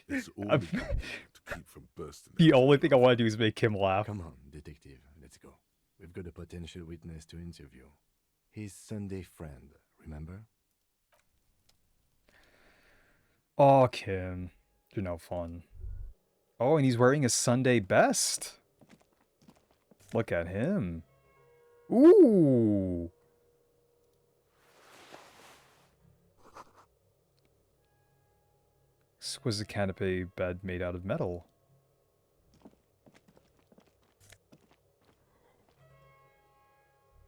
It's all he can do to keep from bursting. The only thing I want to do is make him laugh. Come on, detective. Let's go. We've got a potential witness to interview. His Sunday friend, remember? Oh, Kim. You're no fun. Oh, and he's wearing a Sunday best. Look at him. Ooh. Exquisite canopy bed made out of metal.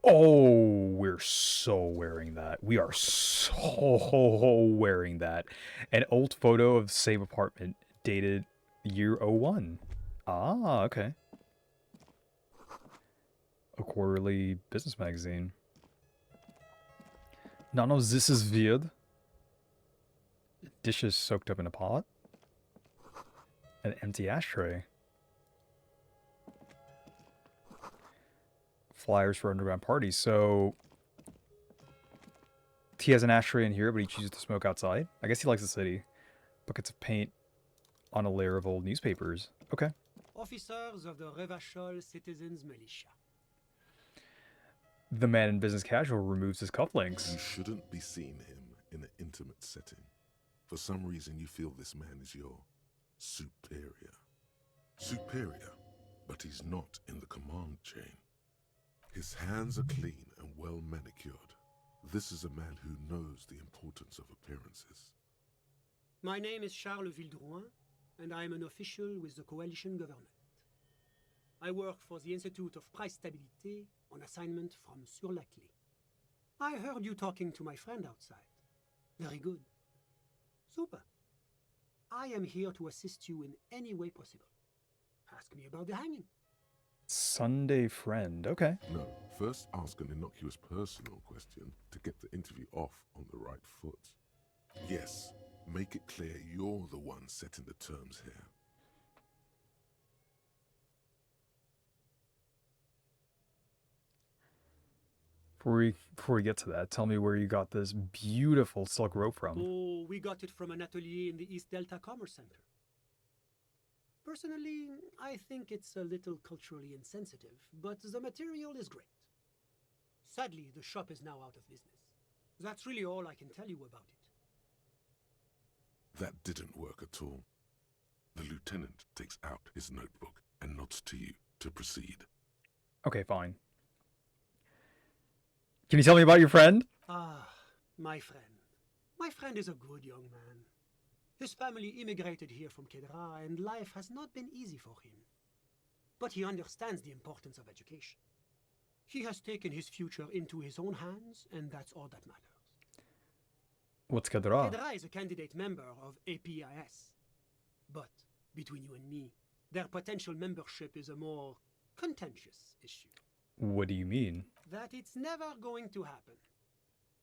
Oh, we're so wearing that. We are so wearing that. An old photo of the same apartment dated year 01. Ah, okay. A quarterly business magazine. None of this is weird. Dishes soaked up in a pot. An empty ashtray. Flyers for underground parties. So he has an ashtray in here, but he chooses to smoke outside. I guess he likes the city. Buckets of paint on a layer of old newspapers. Okay. Officers of the Revachol Citizens Militia. The man in business casual removes his cufflinks. You shouldn't be seeing him in an intimate setting. For some reason, you feel this man is your superior. Superior, but he's not in the command chain. His hands are clean and well manicured. This is a man who knows the importance of appearances. My name is Charles Vildrouin, and I am an official with the coalition government. I work for the Institute of Price Stabilité on assignment from Sur-la-Clé. I heard you talking to my friend outside. Very good. Super. I am here to assist you in any way possible. Ask me about the hanging. Sunday friend. Okay. No, first ask an innocuous personal question to get the interview off on the right foot. Yes, make it clear you're the one setting the terms here. Before we get to that, tell me where you got this beautiful silk rope from. Oh, we got it from an atelier in the East Delta Commerce Center. Personally, I think it's a little culturally insensitive, but the material is great. Sadly, the shop is now out of business. That's really all I can tell you about it. That didn't work at all. The lieutenant takes out his notebook and nods to you to proceed. Okay, fine. Can you tell me about your friend? Ah, my friend. My friend is a good young man. His family immigrated here from Kedra, and life has not been easy for him. But he understands the importance of education. He has taken his future into his own hands, and that's all that matters. What's Kedra? Kedra is a candidate member of APIS. But, between you and me, their potential membership is a more contentious issue. What do you mean? That it's never going to happen.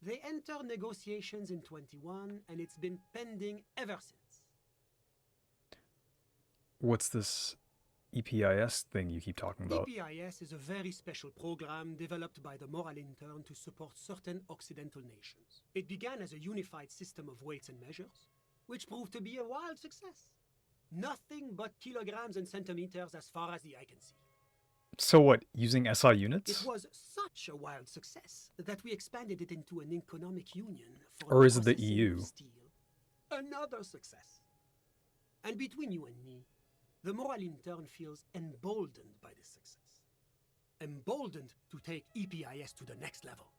They entered negotiations in 21, and it's been pending ever since. What's this EPIS thing you keep talking about? EPIS is a very special program developed by the Moral Intern to support certain Occidental nations. It began as a unified system of weights and measures, which proved to be a wild success. Nothing but kilograms and centimeters as far as the eye can see. So what, using SI units? It was such a wild success that we expanded it into an economic union for Or is it the processing EU? of steel. Another success. And between you and me, the Moral Intern feels emboldened by this success. Emboldened to take EPIS to the next level.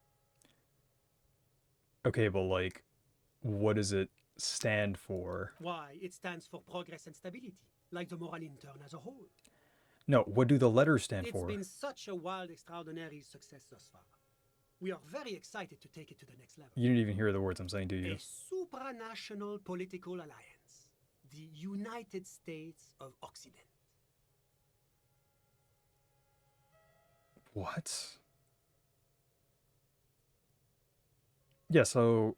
Okay, but like, what is it stand for? Why, it stands for progress and stability, like the moral intern as a whole. No, what do the letters stand It's for? been such a wild, extraordinary success thus far. We are very excited to take it to the next level. You didn't even hear the words I'm saying, do you? A supranational political alliance. The United States of Occident. What? Yeah, so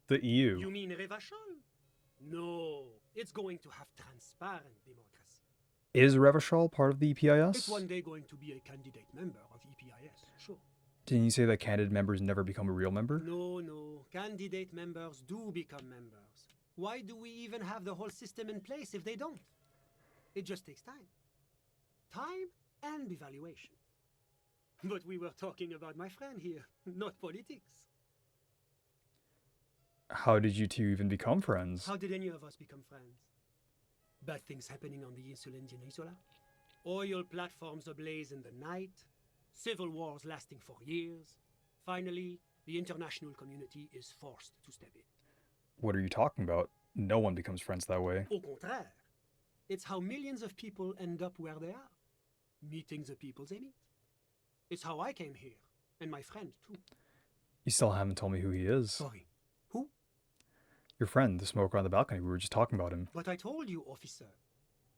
the EU. You mean Revachol? No, it's going to have transparent democracy. Is Revachol part of the It's EPIS? one day going to be a candidate member of EPIS, sure. Didn't you say that candidate members never become a real member? No. Candidate members do become members. Why do we even have the whole system in place if they don't? It just takes time. Time and evaluation. But we were talking about my friend here, not politics. How did you two even become friends? How did any of us become friends? Bad things happening on the Insulindian Peninsula? Oil platforms ablaze in the night? Civil wars lasting for years? Finally, the international community is forced to step in. What are you talking about? No one becomes friends that way. Au contraire. It's how millions of people end up where they are. Meeting the people they meet. It's how I came here, and my friend too. You still haven't told me who he is. Sorry. Who? Your friend, the smoker on the balcony. We were just talking about him. But I told you, officer.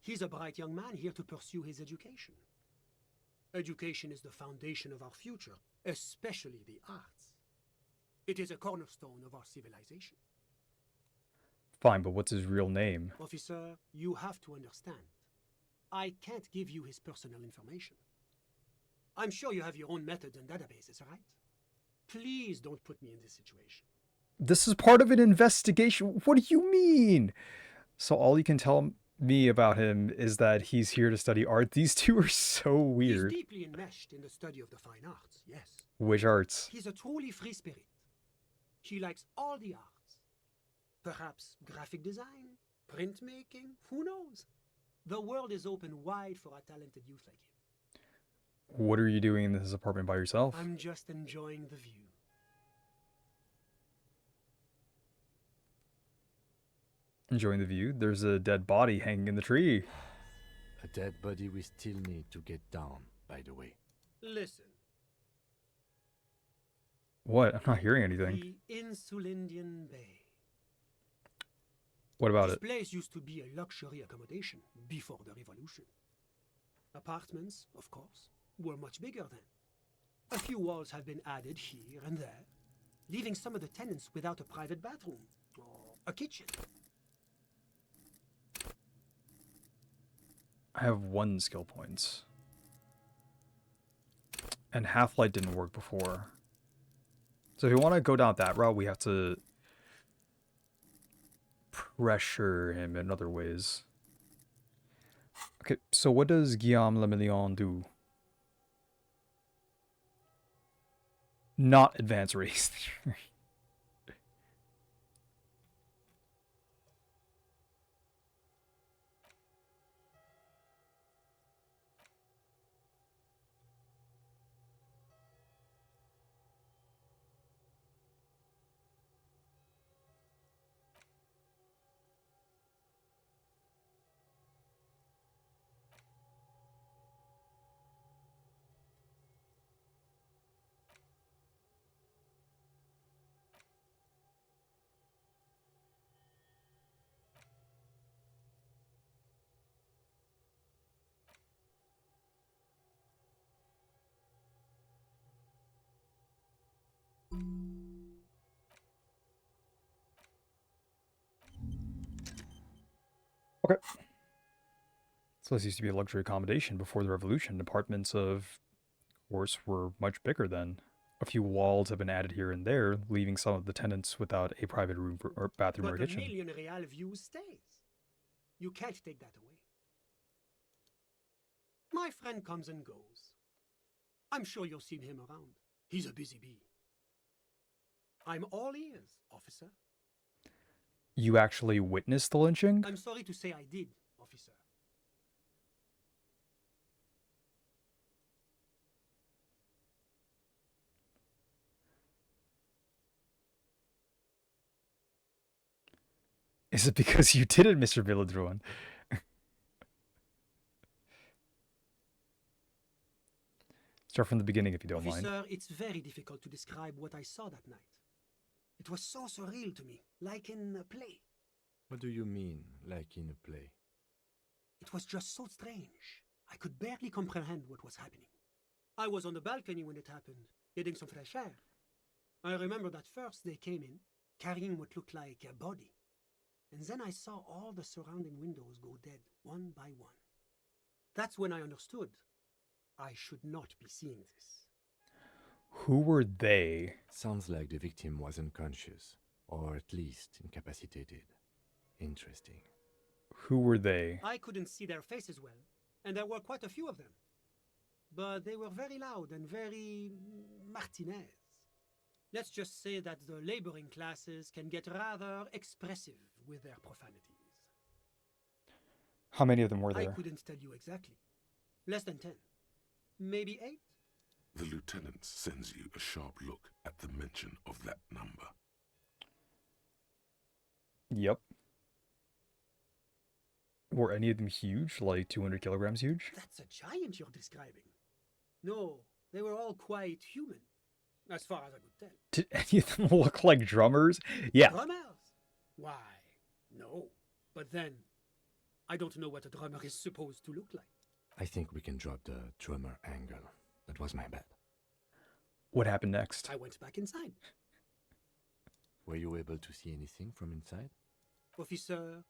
He's a bright young man here to pursue his education. Education is the foundation of our future, especially the arts. It is a cornerstone of our civilization. Fine, but what's his real name? Officer, you have to understand. I can't give you his personal information. I'm sure you have your own methods and databases, right? Please don't put me in this situation. This is part of an investigation. What do you mean? So all you can tell me about him is that he's here to study art. These two are so weird. He's deeply enmeshed in the study of the fine arts, yes. Which arts? He's a truly free spirit. He likes all the arts. Perhaps graphic design, printmaking, who knows? The world is open wide for a talented youth like him. What are you doing in this apartment by yourself? I'm just enjoying the view. Enjoying the view? There's a dead body hanging in the tree. A dead body we still need to get down, by the way. Listen. What? I'm not hearing anything. The Insulindian Bay. What about This it? place used to be a luxury accommodation before the revolution. Apartments, of course, were much bigger then. A few walls have been added here and there, leaving some of the tenants without a private bathroom or a kitchen. I have 1 skill points. And Half-Light didn't work before. So if you want to go down that route, we have to pressure him in other ways. Okay, so what does Guillaume Le Million do? Not advance race. Okay. So this used to be a luxury accommodation before the revolution. Apartments, of course, were much bigger then. A few walls have been added here and there, leaving some of the tenants without a private room or bathroom or But the kitchen. million real view stays. You can't take that away. My friend comes and goes. I'm sure you'll see him around. He's a busy bee. I'm all ears, officer. You actually witnessed the lynching? I'm sorry to say I did, officer. Is it because you did it, Mr. Villadruan? Start from the beginning if you don't mind. Officer, it's very difficult to describe what I saw that night. It was so surreal to me, like in a play. What do you mean, like in a play? It was just so strange. I could barely comprehend what was happening. I was on the balcony when it happened, getting some fresh air. I remember that first they came in, carrying what looked like a body. And then I saw all the surrounding windows go dead, one by one. That's when I understood. I should not be seeing this. Who were they? Sounds like the victim was unconscious, or at least incapacitated. Interesting. Who were they? I couldn't see their faces well, and there were quite a few of them. But they were very loud and very Martinez. Let's just say that the laboring classes can get rather expressive with their profanities. How many of them were there? I couldn't tell you exactly. Less than 10. Maybe 8? The lieutenant sends you a sharp look at the mention of that number. Yep. Were any of them huge? Like 200 kilograms huge? That's a giant you're describing. No, they were all quite human, as far as I could tell. Did any of them look like drummers? Yeah. Drummers? Why, no. But then, I don't know what a drummer is supposed to look like. I think we can drop the drummer angle. That was my bad. What happened next? I went back inside. Were you able to see anything from inside? Officer,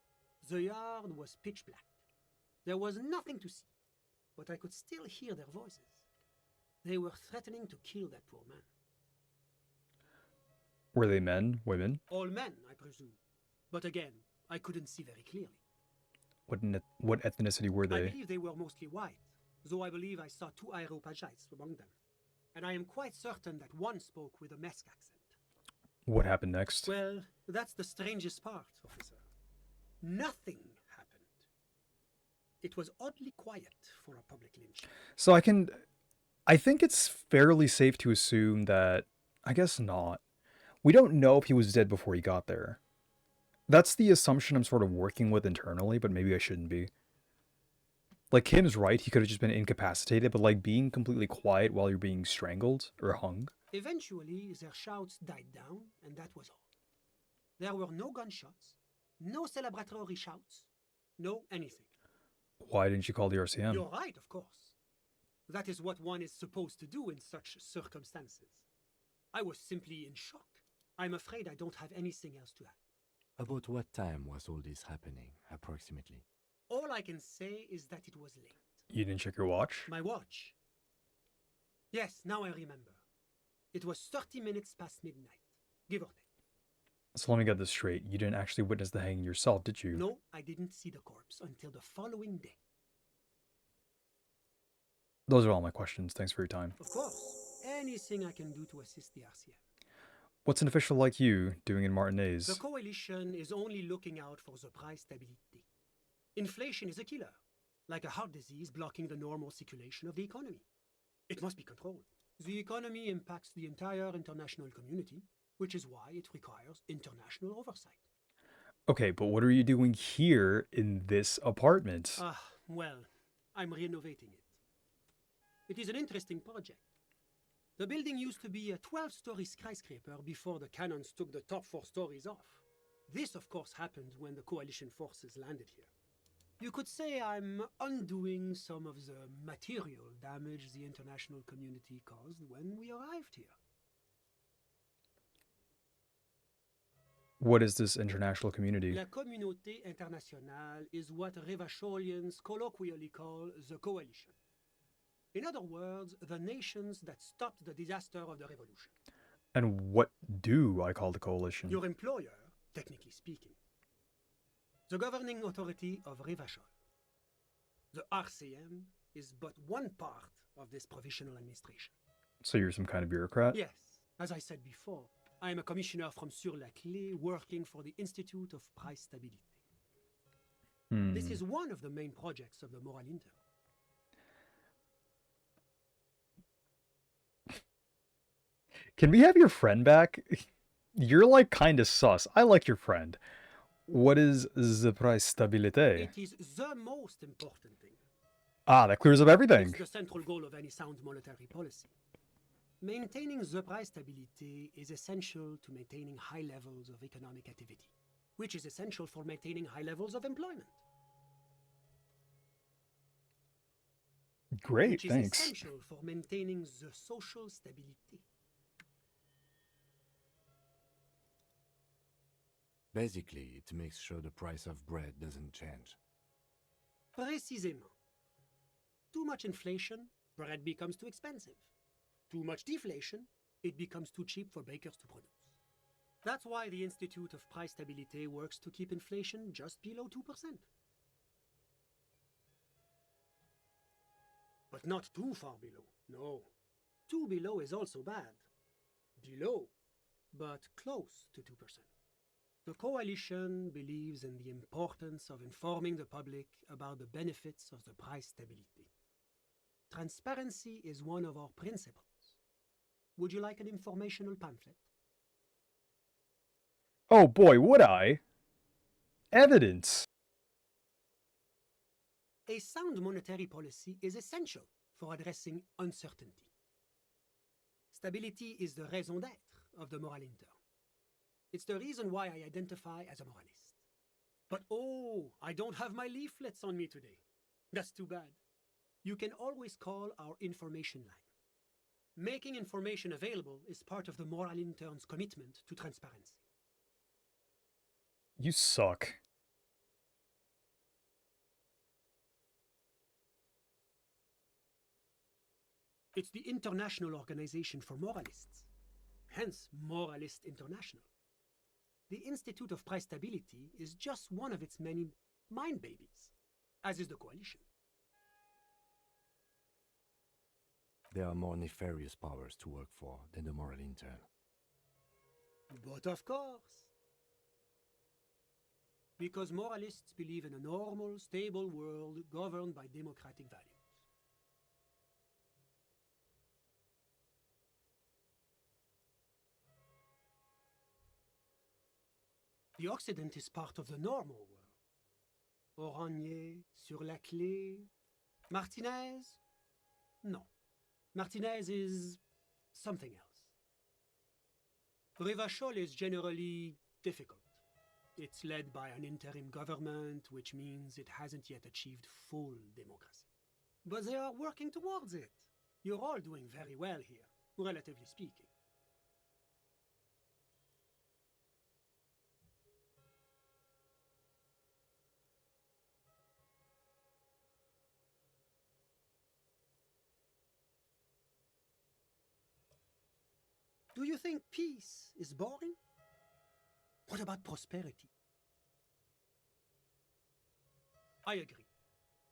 the yard was pitch black. There was nothing to see, but I could still hear their voices. They were threatening to kill that poor man. Were they men, women? All men, I presume. But again, I couldn't see very clearly. What ethnicity were I they? believe they were mostly white, though I believe I saw 2 Areopagites among them. And I am quite certain that one spoke with a Mesk accent. What happened next? Well, that's the strangest part, officer. Nothing happened. It was oddly quiet for a public lynch. So I think it's fairly safe to assume that, I guess not. We don't know if he was dead before he got there. That's the assumption I'm sort of working with internally, but maybe I shouldn't be. Like, Kim's right, he could have just been incapacitated, but like being completely quiet while you're being strangled or hung. Eventually, their shouts died down, and that was all. There were no gunshots, no celebratory shouts, no anything. Why didn't you call the RCM? You're right, of course. That is what one is supposed to do in such circumstances. I was simply in shock. I'm afraid I don't have anything else to add. About what time was all this happening, approximately? All I can say is that it was late. You didn't check your watch? My watch? Yes, now I remember. It was 30 minutes past midnight, give or take. So let me get this straight. You didn't actually witness the hanging yourself, did you? No, I didn't see the corpse until the following day. Those are all my questions. Thanks for your time. Of course. Anything I can do to assist the RCM. What's an official like you doing in Martinez? The coalition is only looking out for the price stability. Inflation is a killer, like a heart disease blocking the normal circulation of the economy. It must be controlled. The economy impacts the entire international community, which is why it requires international oversight. Okay, but what are you doing here in this apartment? Well, I'm renovating it. It is an interesting project. The building used to be a 12-story skyscraper before the cannons took the top 4 stories off. This, of course, happened when the coalition forces landed here. You could say I'm undoing some of the material damage the international community caused when we arrived here. What is this international community? La communauté internationale is what Revacholians colloquially call the coalition. In other words, the nations that stopped the disaster of the revolution. And what do I call the coalition? Your employer, technically speaking. The governing authority of Revachol. The RCM is but one part of this provisional administration. So you're some kind of bureaucrat? Yes. As I said before, I am a commissioner from Sur-la-Clé working for the Institute of Price Stability. This is one of the main projects of the Moral Inter. Can we have your friend back? You're like kind of sus. I like your friend. What is the price stabilité? It is the most important thing. Ah, that clears up everything. It's the central goal of any sound monetary policy. Maintaining the price stability is essential to maintaining high levels of economic activity, which is essential for maintaining high levels of employment. Great, which is thanks. essential for maintaining the social stability. Basically, it makes sure the price of bread doesn't change. Précisément. Too much inflation, bread becomes too expensive. Too much deflation, it becomes too cheap for bakers to produce. That's why the Institute of Price Stability works to keep inflation just below 2%. But not too far below, no. Too below is also bad. Below, but close to 2%. The coalition believes in the importance of informing the public about the benefits of the price stability. Transparency is one of our principles. Would you like an informational pamphlet? Oh boy, would I? Evidence. A sound monetary policy is essential for addressing uncertainty. Stability is the raison d'être of the moral intern. It's the reason why I identify as a moralist. But oh, I don't have my leaflets on me today. That's too bad. You can always call our information line. Making information available is part of the moral intern's commitment to transparency. You suck. It's the International Organization for Moralists, hence Moralist International. The Institute of Price Stability is just one of its many mind babies, as is the coalition. There are more nefarious powers to work for than the moral intern. But of course. Because moralists believe in a normal, stable world governed by democratic values. The Occident is part of the normal world. Oranier, sur la clé. Martinez? No. Martinez is something else. Revachol is generally difficult. It's led by an interim government, which means it hasn't yet achieved full democracy. But they are working towards it. You're all doing very well here, relatively speaking. Do you think peace is boring? What about prosperity? I agree.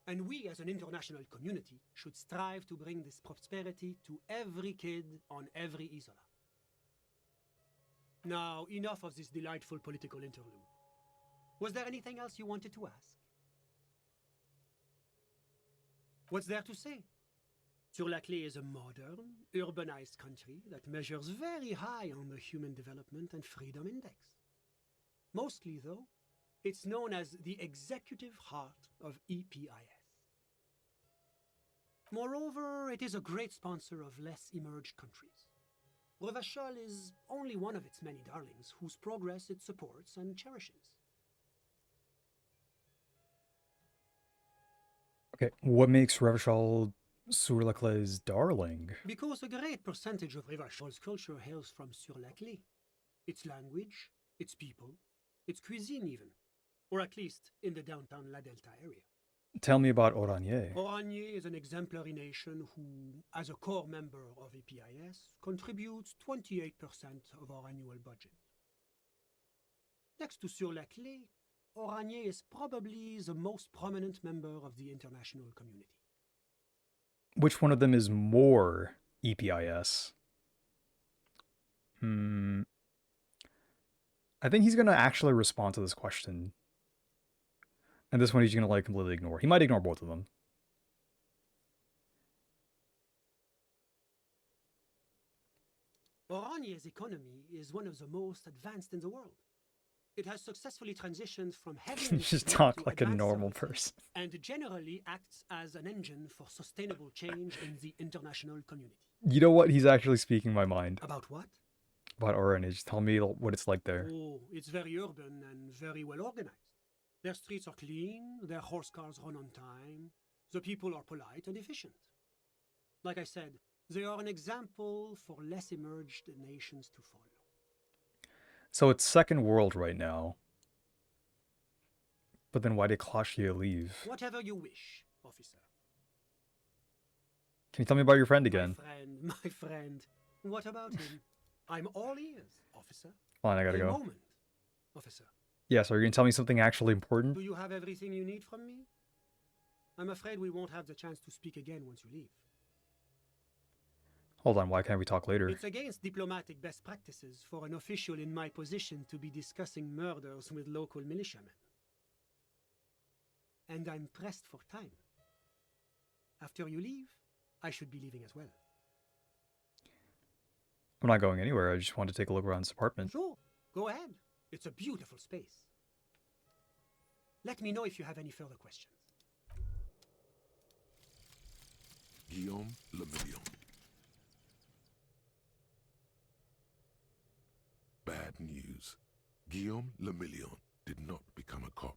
And we as an international community should strive to bring this prosperity to every kid on every isola. Now, enough of this delightful political interlude. Was there anything else you wanted to ask? What's there to say? Sur-la-Clé is a modern, urbanized country that measures very high on the Human Development and Freedom Index. Mostly, though, it's known as the executive heart of EPIS. Moreover, it is a great sponsor of less emerged countries. Revachol is only one of its many darlings whose progress it supports and cherishes. Okay, what makes Revachol Sur-la-Clé's darling? Because a great percentage of Revachol's culture hails from Sur-la-Clé. Its language, its people, its cuisine even. Or at least in the downtown La Delta area. Tell me about Oranier. Oranier is an exemplary nation who, as a core member of EPIS, contributes 28% of our annual budget. Next to Sur-la-Clé, Oranier is probably the most prominent member of the international community. Which one of them is more EPIS? I think he's going to actually respond to this question. And this one he's going to, like, completely ignore. He might ignore both of them. Oranier's economy is one of the most advanced in the world. It has successfully transitioned from heavy Just industry talk to like a advanced normal services, person. and generally acts as an engine for sustainable change in the international community. You know what? He's actually speaking my mind. About what? About Orange. Tell me what it's like there. Oh, it's very urban and very well organized. Their streets are clean, their horse cars run on time, the people are polite and efficient. Like I said, they are an example for less emerged nations to follow. So it's second world right now. But then why did Claudia leave? Whatever you wish, officer. Can you tell me about your friend again? My friend. What about him? I'm all ears, officer. Fine, I gotta A go. moment, officer. Yes, are you gonna tell me something actually important? Do you have everything you need from me? I'm afraid we won't have the chance to speak again once you leave. Hold on, why can't we talk later? It's against diplomatic best practices for an official in my position to be discussing murders with local militiamen. And I'm pressed for time. After you leave, I should be leaving as well. I'm not going anywhere, I just want to take a look around this apartment. Sure, go ahead. It's a beautiful space. Let me know if you have any further questions. Guillaume Le Million. Bad news. Guillaume Le Million did not become a cop.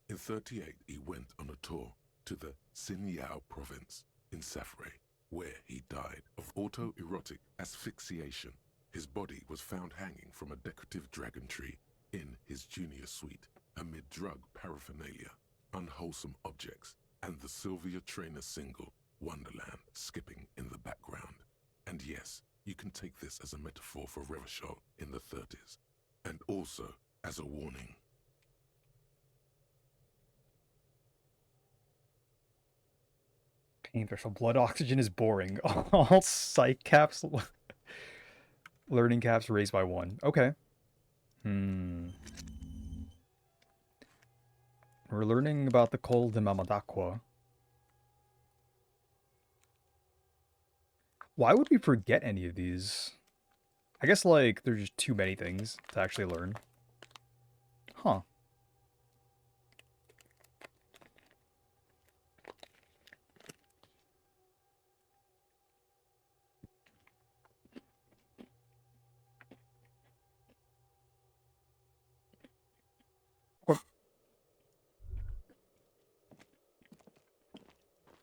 In 38, he went on a tour to the Sinyao province in Safre, where he died of autoerotic asphyxiation. His body was found hanging from a decorative dragon tree in his junior suite, amid drug paraphernalia, unwholesome objects, and the Sylvia Trainer single, Wonderland, skipping in the background. And yes, you can take this as a metaphor for Revachol in the 30s, and also as a warning. Pain threshold. Blood oxygen is boring. All psych caps, learning caps raised by 1. Okay. We're learning about the Col de Mamadakwa. Why would we forget any of these? I guess, like, there's just too many things to actually learn. Huh.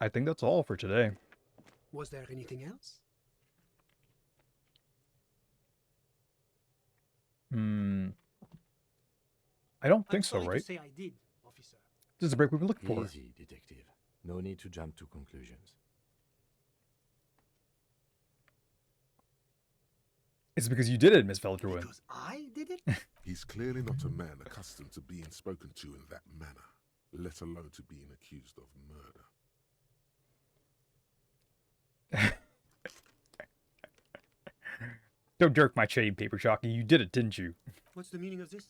I think that's all for today. Was there anything else? I don't think so, I'm sorry right? to say I did, officer. This is the break we've been looking for. Easy, detective. No need to jump to conclusions. It's because you did it, Miss Veldruin. Because I did it? He's clearly not a man accustomed to being spoken to in that manner, let alone to being accused of murder. Don't jerk my chain, Paper Jockey. You did it, didn't you? What's the meaning of this?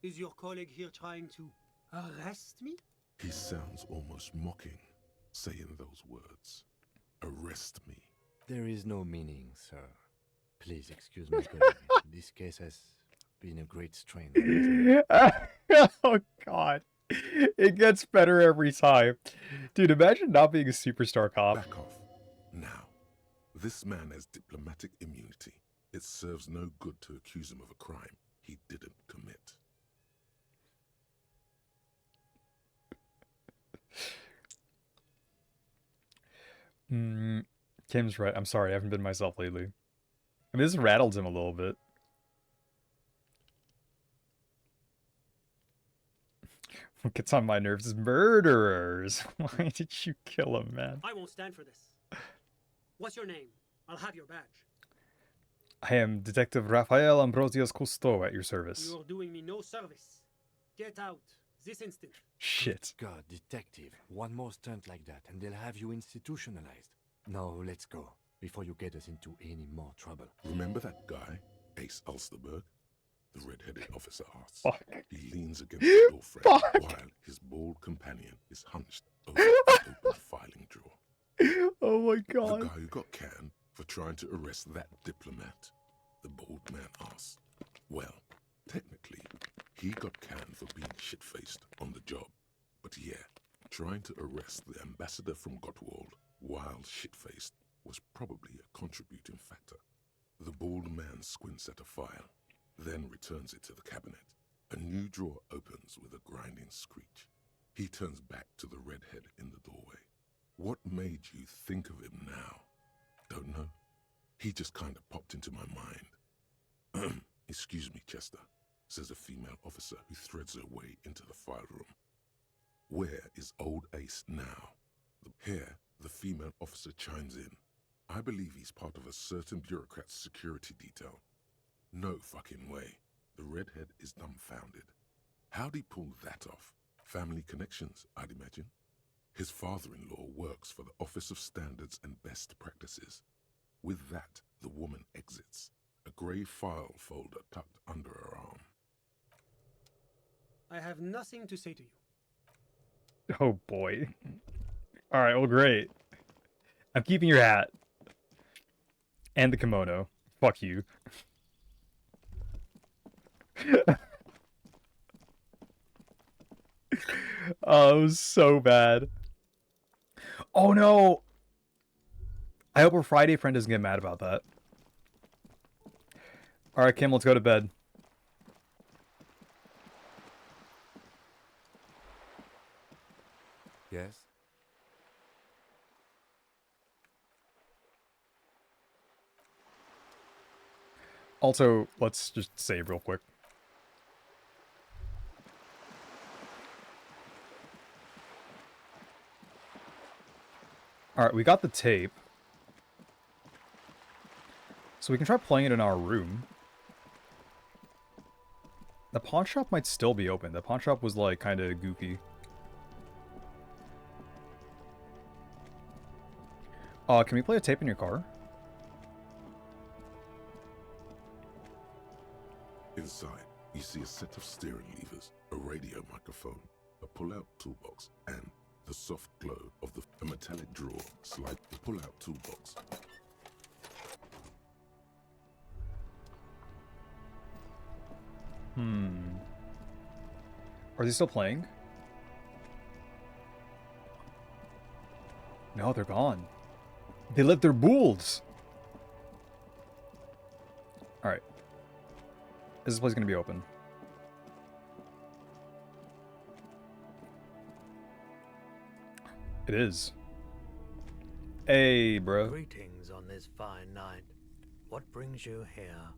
Is your colleague here trying to arrest me? He sounds almost mocking, saying those words. Arrest me. There is no meaning, sir. Please excuse my colleague. This case has been a great strain. Oh, God. It gets better every time. Dude, imagine not being a superstar cop. Back off. Now, this man has diplomatic immunity. It serves no good to accuse him of a crime he didn't commit. Tim's right. I'm sorry, I haven't been myself lately. I mean, this rattles him a little bit. What gets on my nerves is murderers. Why did you kill him, man? I won't stand for this. What's your name? I'll have your badge. I am Detective Rafael Ambrosios Cousteau at your service. You're doing me no service. Get out. This instant. Shit. God, detective. One more stunt like that and they'll have you institutionalized. Now, let's go, before you get us into any more trouble. Remember that guy, Ace Ulsterberg? The red-headed officer asks. Fuck. He leans against the door frame while his bald companion is hunched over the open filing drawer. Oh my God. The guy who got canned for trying to arrest that diplomat, the bald man asks. Well, technically, He got canned for being shit-faced on the job. But yeah, trying to arrest the ambassador from Gottwald while shit-faced was probably a contributing factor. The bald man squints at a file, then returns it to the cabinet. A new drawer opens with a grinding screech. He turns back to the redhead in the doorway. What made you think of him now? Don't know. He just kind of popped into my mind. Excuse me, Chester, says a female officer who threads her way into the file room. Where is old Ace now? Here, the female officer chimes in. I believe he's part of a certain bureaucrat's security detail. No fucking way. The redhead is dumbfounded. How'd he pull that off? Family connections, I'd imagine. His father-in-law works for the Office of Standards and Best Practices. With that, the woman exits, a grey file folder tucked under her arm. I have nothing to say to you. Oh boy. Alright, well great. I'm keeping your hat. And the kimono. Fuck you. Oh, it was so bad. Oh no! I hope our Friday friend doesn't get mad about that. Alright, Kim, let's go to bed. Yes? Also, let's just save real quick. Alright, we got the tape. So we can try playing it in our room. The pawn shop might still be open. The pawn shop was like kind of goofy. Can we play a tape in your car? Inside, you see a set of steering levers, a radio microphone, a pull-out toolbox, and the soft glow of a metallic drawer slide the pull-out toolbox. Are they still playing? No, they're gone. They left their bulls. Alright. Is this place gonna be open? It is. Hey, bro. Greetings on this fine night. What brings you here?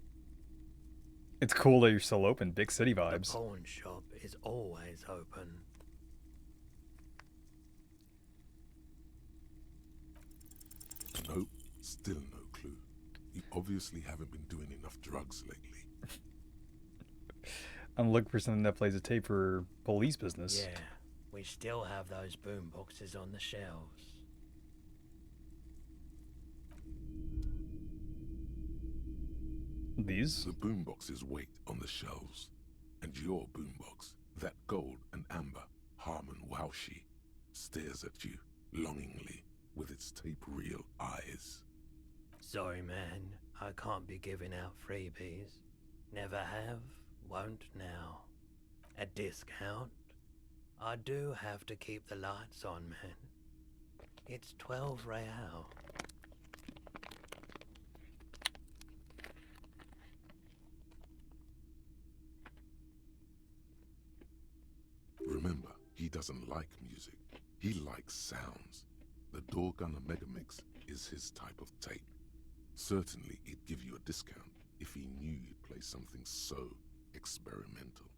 It's cool that you're still open. Big city vibes. The pawn shop is always open. Nope, still no clue. You obviously haven't been doing enough drugs lately. I'm looking for something that plays a tape for police business. Yeah, we still have those boom boxes on the shelves. These? The boomboxes wait on the shelves. And your boombox, that gold and amber Harmon Waushi, stares at you longingly with its tape reel eyes. Sorry, man, I can't be giving out freebies. Never have, won't now. A discount? I do have to keep the lights on, man. It's 12 real. Remember, he doesn't like music. He likes sounds. The Doorgunner Megamix is his type of tape. Certainly, he'd give you a discount if he knew you'd play something so experimental.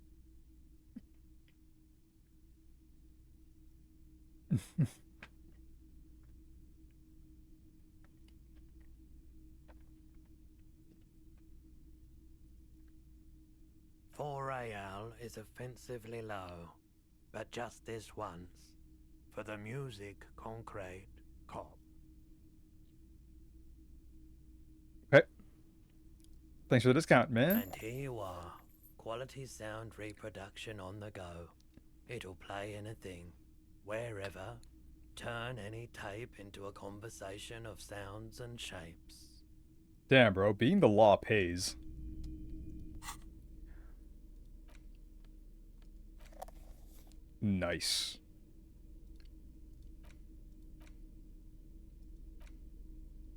$4 is offensively low, but just this once. For the music, concrete, cop. Okay. Thanks for the discount, man. And here you are. Quality sound reproduction on the go. It'll play anything, wherever. Turn any tape into a conversation of sounds and shapes. Damn, bro. Being the law pays. Nice.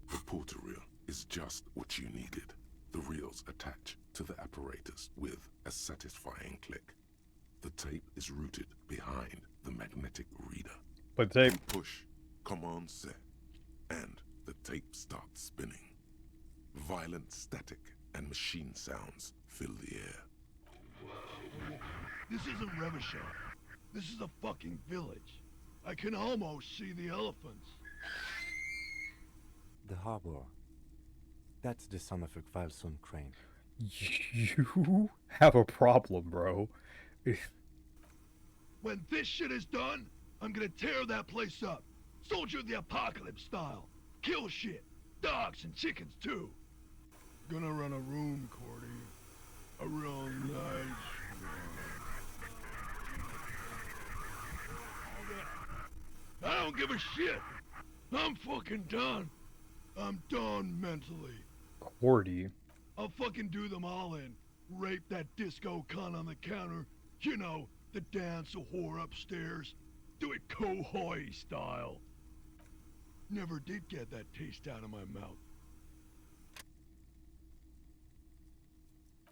The porter reel is just what you needed. The reels attach to the apparatus with a satisfying click. The tape is routed behind the magnetic reader. But tape. You push command set, and the tape starts spinning. Violent static and machine sounds fill the air. This isn't Revachol. This is a fucking village. I can almost see the elephants. The harbor. That's the son of a Kvalson crane. You have a problem, bro. When this shit is done, I'm gonna tear that place up. Soldier of the apocalypse style. Kill shit. Dogs and chickens too. Gonna run a room, Cordy. A real nice room. I don't give a shit. I'm fucking done. I'm done mentally. Cordy. I'll fucking do them all in. Rape that disco cunt on the counter. You know, the dance a whore upstairs. Do it Kohoi style. Never did get that taste out of my mouth.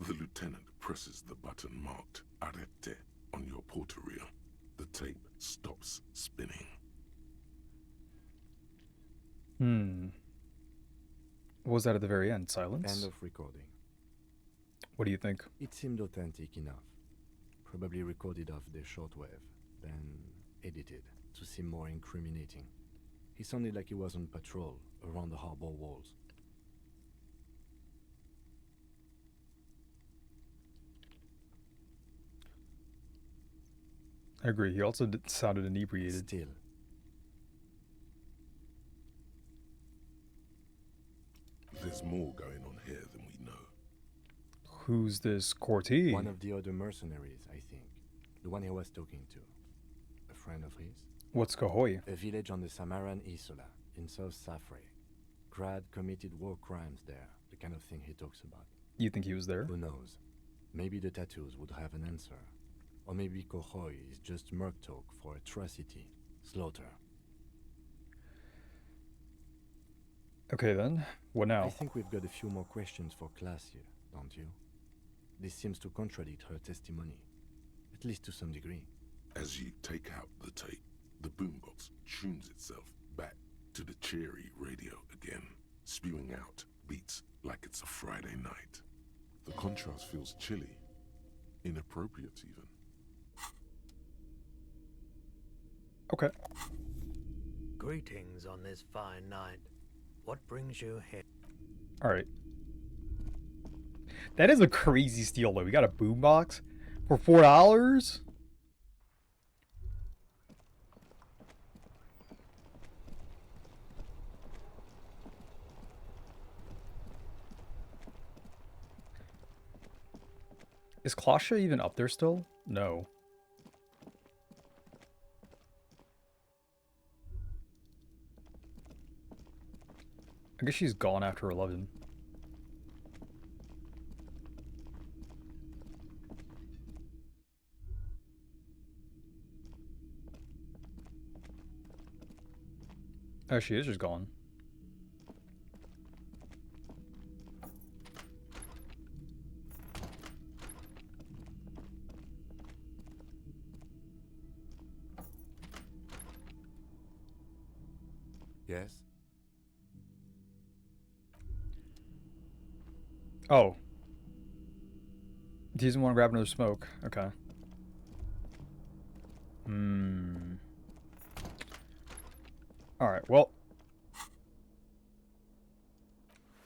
The lieutenant presses the button marked Arete on your porter reel. The tape stops spinning. What was that at the very end? Silence? End of recording. What do you think? It seemed authentic enough. Probably recorded off the shortwave, then edited to seem more incriminating. He sounded like he was on patrol around the harbor walls. I agree. He also sounded inebriated. Still. There's more going on here than we know. Who's this Corty? One of the other mercenaries, I think. The one he was talking to. A friend of his. What's Kohoi? A village on the Samaran Isola, in South Safre. Grad committed war crimes there, the kind of thing he talks about. You think he was there? Who knows? Maybe the tattoos would have an answer. Or maybe Kohoi is just merc talk for atrocity, slaughter. Okay then, what now? I think we've got a few more questions for class here, don't you? This seems to contradict her testimony, at least to some degree. As you take out the tape, the boombox tunes itself back to the cheery radio again, spewing out beats like it's a Friday night. The contrast feels chilly, inappropriate even. Okay. Greetings on this fine night. What brings you here? Alright. That is a crazy steal though. We got a boombox for $4? Is Klasha even up there still? No. I guess she's gone after 11. Oh, she is just gone. Yes? Oh. He doesn't want to grab another smoke. Okay. Alright, well.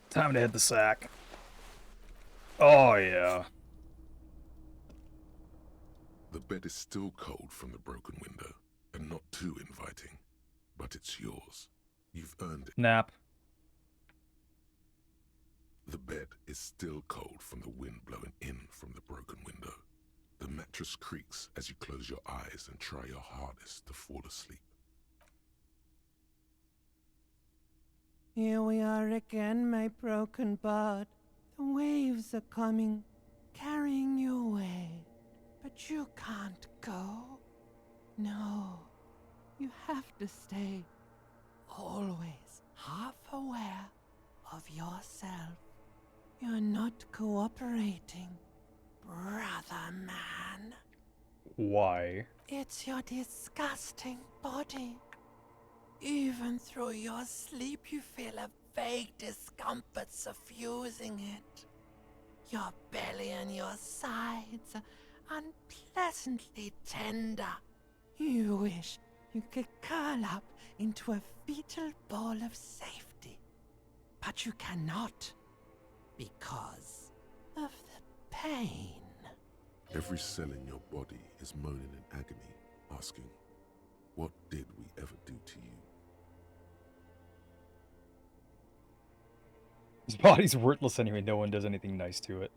Time to hit the sack. Oh, yeah. The bed is still cold from the broken window, and not too inviting. But it's yours. You've earned it. Nap. The bed is still cold from the wind blowing in from the broken window. The mattress creaks as you close your eyes and try your hardest to fall asleep. Here we are again, my broken bud. The waves are coming, carrying you away. But you can't go. No, you have to stay always half aware of yourself. You're not cooperating, brother man. Why? It's your disgusting body. Even through your sleep, you feel a vague discomfort suffusing it. Your belly and your sides are unpleasantly tender. You wish you could curl up into a fetal ball of safety. But you cannot, because of the pain. Every cell in your body is moaning in agony, asking, what did we ever do to you? His body's worthless anyway, no one does anything nice to it.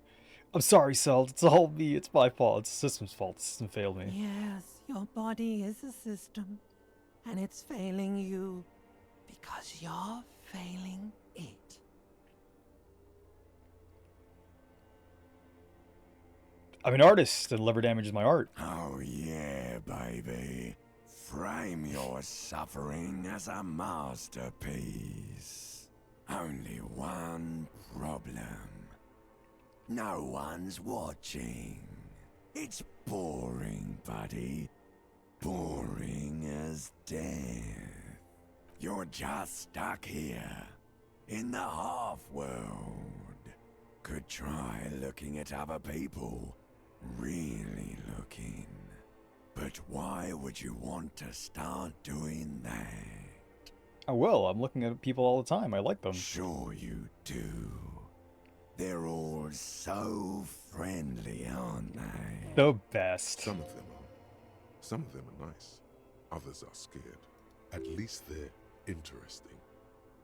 I'm sorry, Celt, it's all me, it's my fault, it's the system's fault, the system failed me. Yes, your body is a system, and it's failing you, because you're failing it. I'm an artist, and liver damage is my art. Oh yeah, baby. Frame your suffering as a masterpiece. Only one problem. No one's watching. It's boring, buddy. Boring as death. You're just stuck here, in the half-world. Could try looking at other people. Really looking. But why would you want to start doing that? I will, I'm looking at people all the time, I like them. Sure you do. They're all so friendly, aren't they? The best. Some of them are. Some of them are nice. Others are scared. At least they're interesting.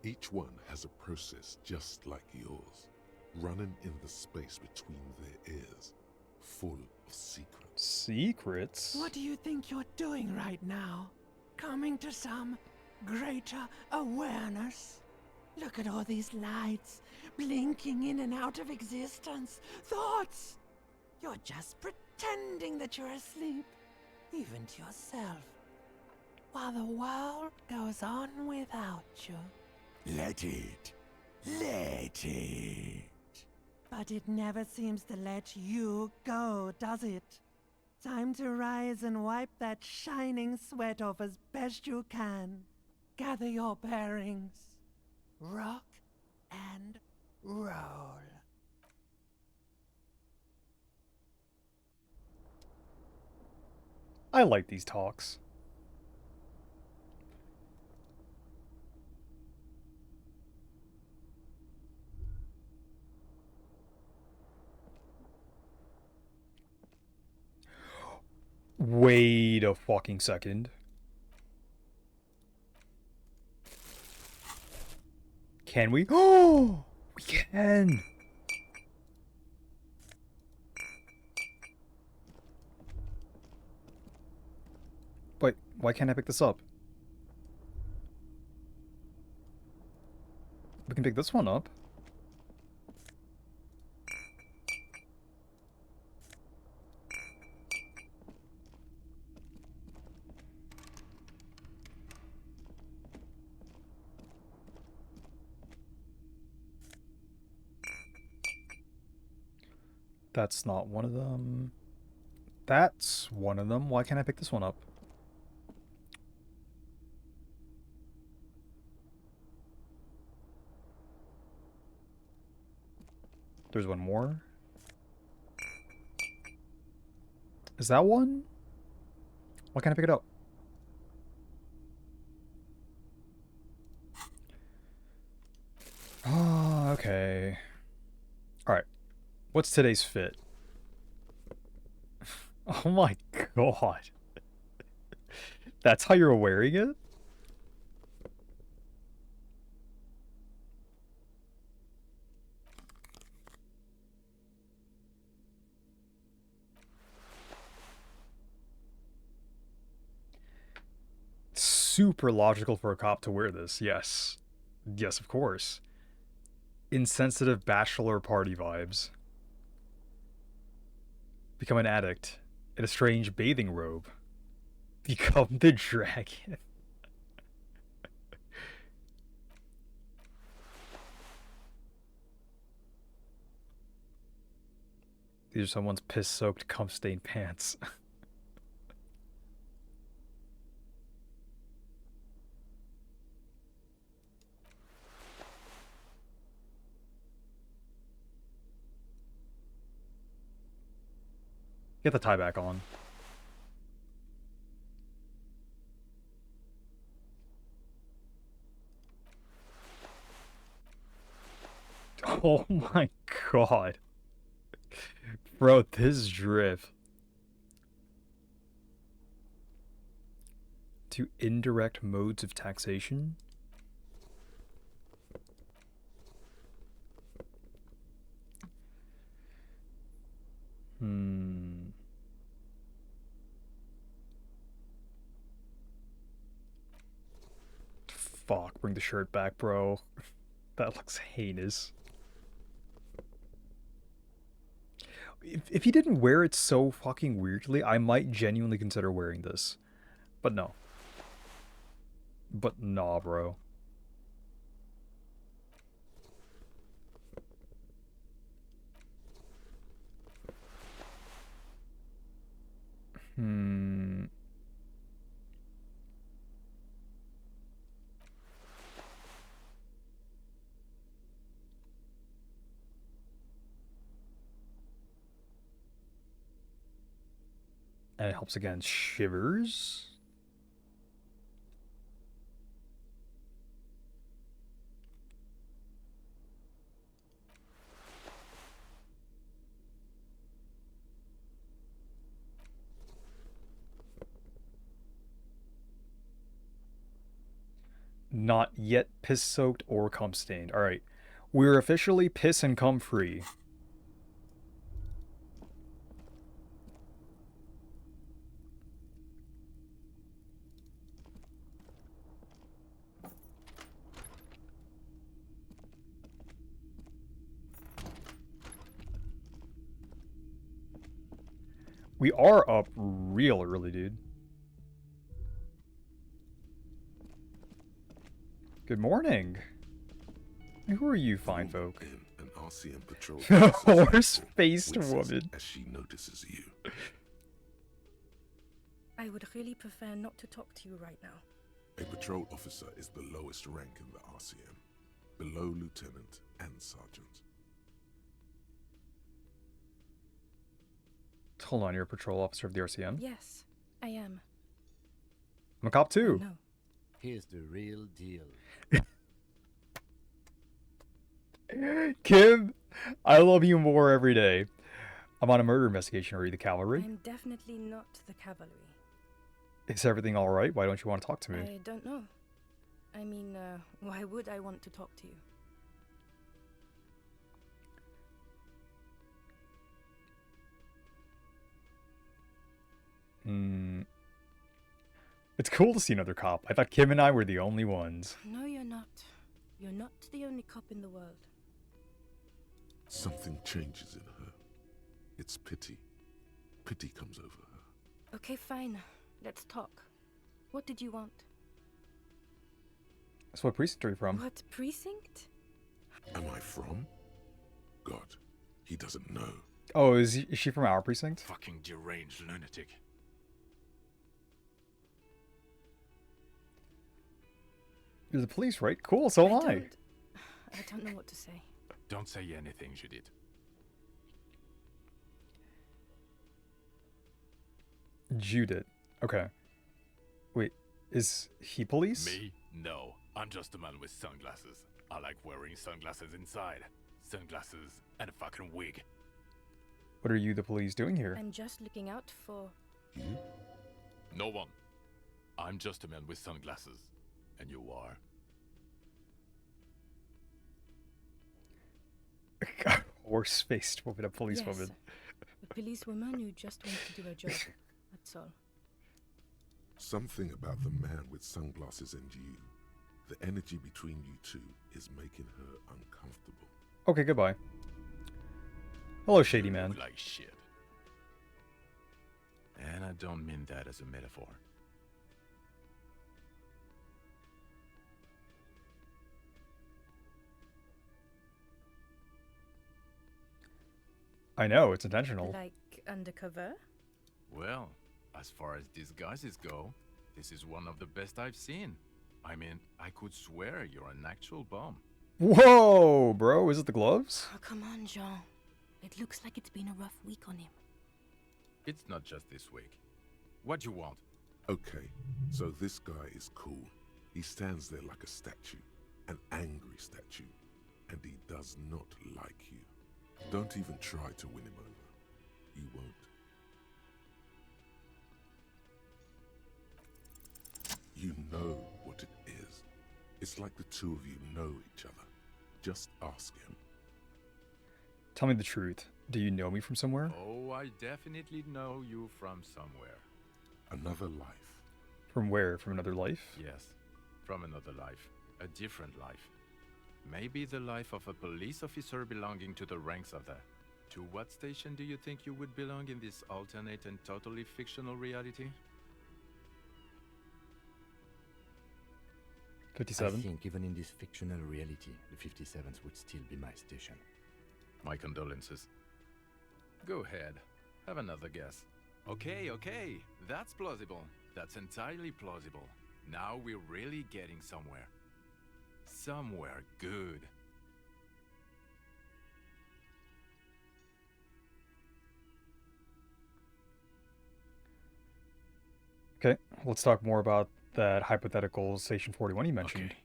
Each one has a process just like yours, running in the space between their ears, full of secrets. Secrets? What do you think you're doing right now? Coming to some greater awareness? Look at all these lights, blinking in and out of existence. Thoughts! You're just pretending that you're asleep, even to yourself, while the world goes on without you. Let it. Let it. But it never seems to let you go, does it? Time to rise and wipe that shining sweat off as best you can. Gather your bearings. Rock and roll. I like these talks. Wait a fucking second. Can we? Oh, we can. But why can't I pick this up? We can pick this one up. That's not one of them. That's one of them. Why can't I pick this one up? There's one more. Is that one? Why can't I pick it up? Oh, okay. Alright. What's today's fit? Oh my god. That's how you're wearing it? Super logical for a cop to wear this, yes. Yes, of course. Insensitive bachelor party vibes. Become an addict in a strange bathing robe. Become the dragon. These are someone's piss-soaked, cum-stained pants. Get the tie back on. Oh my god. Bro, this drift. To indirect modes of taxation? Fuck, bring the shirt back, bro. That looks heinous. If he didn't wear it so fucking weirdly, I might genuinely consider wearing this. But no. But nah, bro. And it helps against shivers. Not yet piss-soaked or cum-stained. Alright. We're officially piss and cum-free. We are up real early, dude. Good morning. Who are you, fine folk? An RCM patrol Horse-faced woman. As she notices you. I would really prefer not to talk to you right now. A patrol officer is the lowest rank in the RCM, below lieutenant and sergeant. Hold on, you're a patrol officer of the RCM? Yes, I am. I'm a cop too. No. Here's the real deal. Kim, I love you more every day. I'm on a murder investigation. Are you the cavalry? I'm definitely not the cavalry. Is everything all right? Why don't you want to talk to me? I don't know. I mean, why would I want to talk to you? It's cool to see another cop. I thought Kim and I were the only ones. No, you're not. You're not the only cop in the world. Something changes in her. It's pity. Pity comes over her. Okay, fine. Let's talk. What did you want? So what precinct are you from? What precinct? Am I from? God, he doesn't know. Oh, is she from our precinct? Fucking deranged lunatic. You're the police, right? Cool, so am I. I don't know what to say. Don't say anything, Judith. Judith. Okay. Wait, is he police? Me? No. I'm just a man with sunglasses. I like wearing sunglasses inside. Sunglasses and a fucking wig. What are you, the police, doing here? I'm just looking out for... You? No one. I'm just a man with sunglasses. And you are? Horse-faced woman, a policewoman. A policewoman who just wants to do her job. That's all. Something about the man with sunglasses and you, the energy between you two, is making her uncomfortable. Okay, goodbye. Hello, shady man. Like shit. And I don't mean that as a metaphor. I know, it's intentional. Like undercover? Well, as far as disguises go, this is one of the best I've seen. I mean, I could swear you're an actual bum. Whoa, bro, is it the gloves? Oh, come on, Jean. It looks like it's been a rough week on him. It's not just this week. What do you want? Okay, so this guy is cool. He stands there like a statue, an angry statue, and he does not like you. Don't even try to win him over. You won't. You know what it is. It's like the two of you know each other. Just ask him. Tell me the truth. Do you know me from somewhere? Oh, I definitely know you from somewhere. Another life. From where? From another life? Yes, from another life. A different life. Maybe the life of a police officer belonging to the ranks of the... To what station do you think you would belong in this alternate and totally fictional reality? 57? I think even in this fictional reality, the 57th would still be my station. My condolences. Go ahead. Have another guess. Okay, that's plausible. That's entirely plausible. Now we're really getting somewhere. Somewhere good. Okay, let's talk more about that hypothetical Station 41 you mentioned. Okay.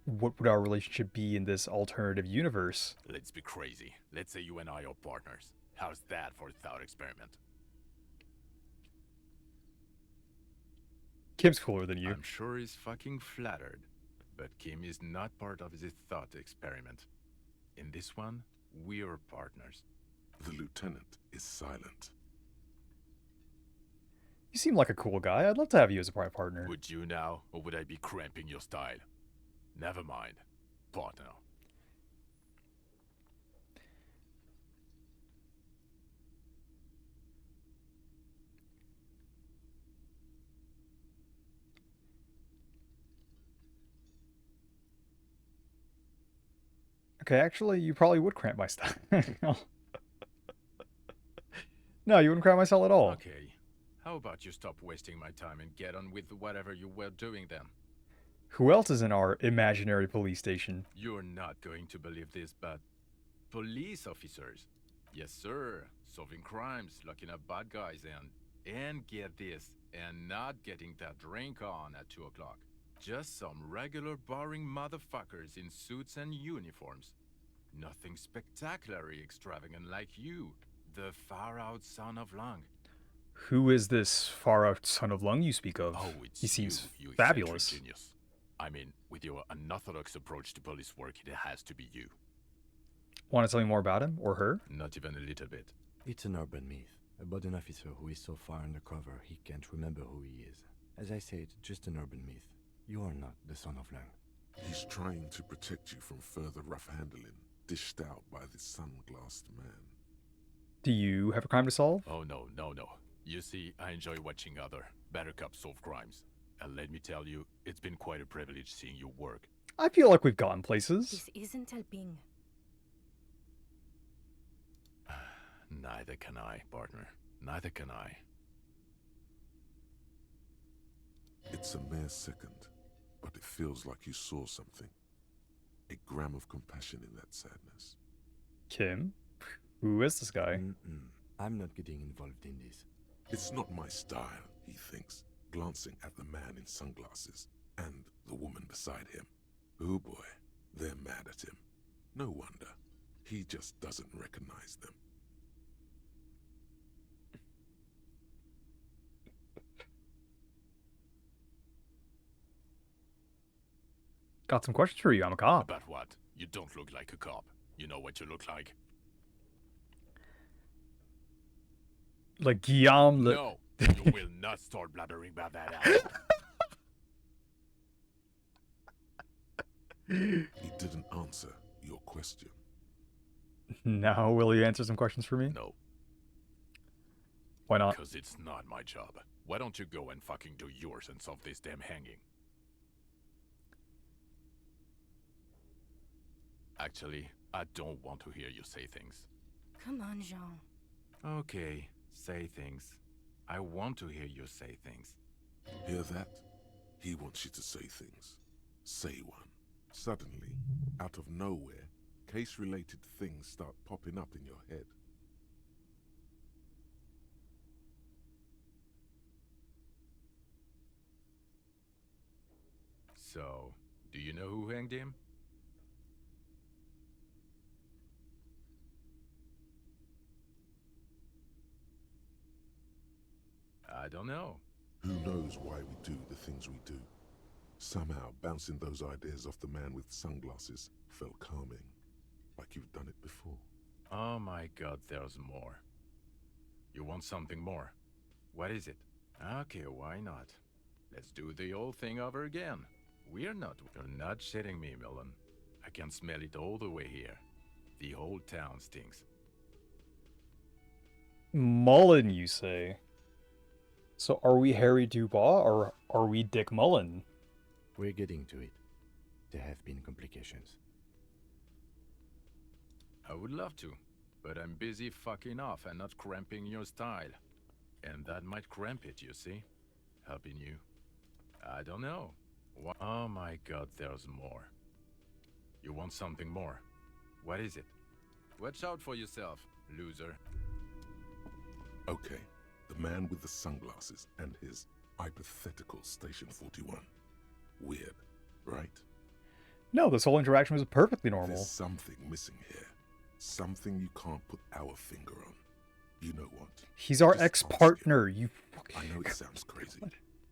What would our relationship be in this alternative universe? Let's be crazy. Let's say you and I are partners. How's that for a thought experiment? Kim's cooler than you. I'm sure he's fucking flattered. But Kim is not part of the thought experiment. In this one, we're partners. The lieutenant is silent. You seem like a cool guy. I'd love to have you as a private partner. Would you now, or would I be cramping your style? Never mind. Partner. Okay, actually, you probably would cramp my style. No, you wouldn't cramp my style at all. Okay. How about you stop wasting my time and get on with whatever you were doing then? Who else is in our imaginary police station? You're not going to believe this, but police officers. Yes, sir. Solving crimes, locking up bad guys, and get this, and not getting that drink on at 2 o'clock. Just some regular boring motherfuckers in suits and uniforms. Nothing spectacularly extravagant like you, the far-out son of Lung. Who is this far-out son of Lung you speak of? Oh, it's he seems you fabulous. Genius. I mean, with your unorthodox approach to police work, it has to be you. Want to tell me more about him or her? Not even a little bit. It's an urban myth about an officer who is so far undercover he can't remember who he is. As I said, just an urban myth. You are not the son of Lang. He's trying to protect you from further rough handling, dished out by this sunglassed man. Do you have a crime to solve? Oh, no. You see, I enjoy watching other better cops solve crimes. And let me tell you, it's been quite a privilege seeing you work. I feel like we've gone places. This isn't helping. Neither can I, partner. Neither can I. It's a mere second, but it feels like you saw something. A gram of compassion in that sadness. Kim? Who is this guy? I'm not getting involved in this. It's not my style, he thinks, glancing at the man in sunglasses and the woman beside him. Oh boy, they're mad at him. No wonder. He just doesn't recognize them. Got some questions for you. I'm a cop. About what? You don't look like a cop. You know what you look like? Like Guillaume le... No, you will not start blabbering about that out. He didn't answer your question. Now, will you answer some questions for me? No. Why not? Because it's not my job. Why don't you go and fucking do yours and solve this damn hanging? Actually, I don't want to hear you say things. Come on, Jean. Okay, say things. I want to hear you say things. Hear that? He wants you to say things. Say one. Suddenly, out of nowhere, case-related things start popping up in your head. So, do you know who hanged him? I don't know. Who knows why we do the things we do? Somehow, bouncing those ideas off the man with sunglasses felt calming, like you've done it before. Oh my god, there's more. You want something more? What is it? Okay, why not? Let's do the old thing over again. You're not shitting me, Millen. I can smell it all the way here. The whole town stinks. Mullen, you say? So are we Harry Dubois or are we Dick Mullen? We're getting to it. There have been complications. I would love to, but I'm busy fucking off and not cramping your style. And that might cramp it, you see? Helping you. I don't know. Oh my god, there's more. You want something more? What is it? Watch out for yourself, loser. Okay, the man with the sunglasses and his hypothetical Station 41. Weird, right? No, this whole interaction was perfectly normal. There's something missing here. Something you can't put our finger on. You know what? He's our ex-partner, you fucking... I know it sounds crazy,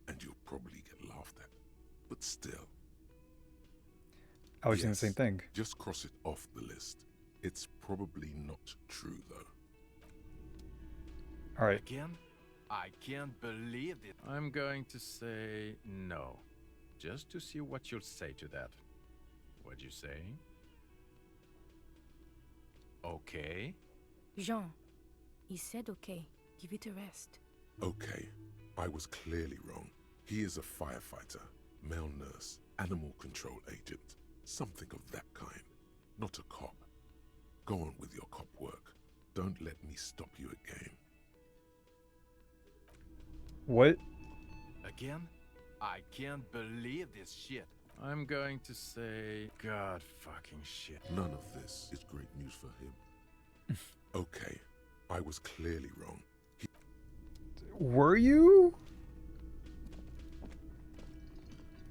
and you'll probably get laughed at. But still. I was saying the same thing. Just cross it off the list. It's probably not true, though. Alright. Again? I can't believe it. I'm going to say no. Just to see what you'll say to that. What'd you say? Okay. Jean, he said okay. Give it a rest. Okay, I was clearly wrong. He is a firefighter, male nurse, animal control agent, something of that kind. Not a cop. Go on with your cop work. Don't let me stop you again. What? Again? I can't believe this shit. I'm going to say, God fucking shit. None of this is great news for him. Okay, I was clearly wrong. Were you?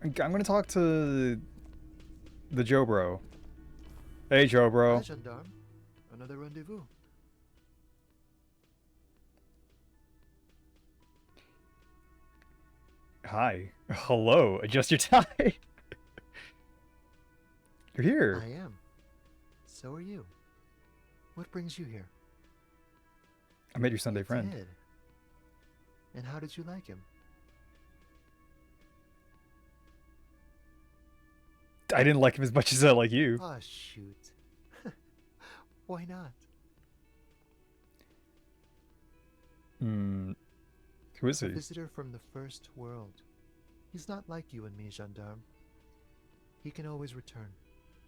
I'm gonna talk to the Joe Bro. Hey, Joe Bro. Hi, gendarme. Another rendezvous. Hi. Hello. Adjust your tie. You're here. I am. So are you. What brings you here? I met your Sunday You friend. did. And how did you like him? I didn't like him as much as I like you. Ah, shoot. Why not? Who is he? A visitor from the first world. He's not like you and me, gendarme. He can always return.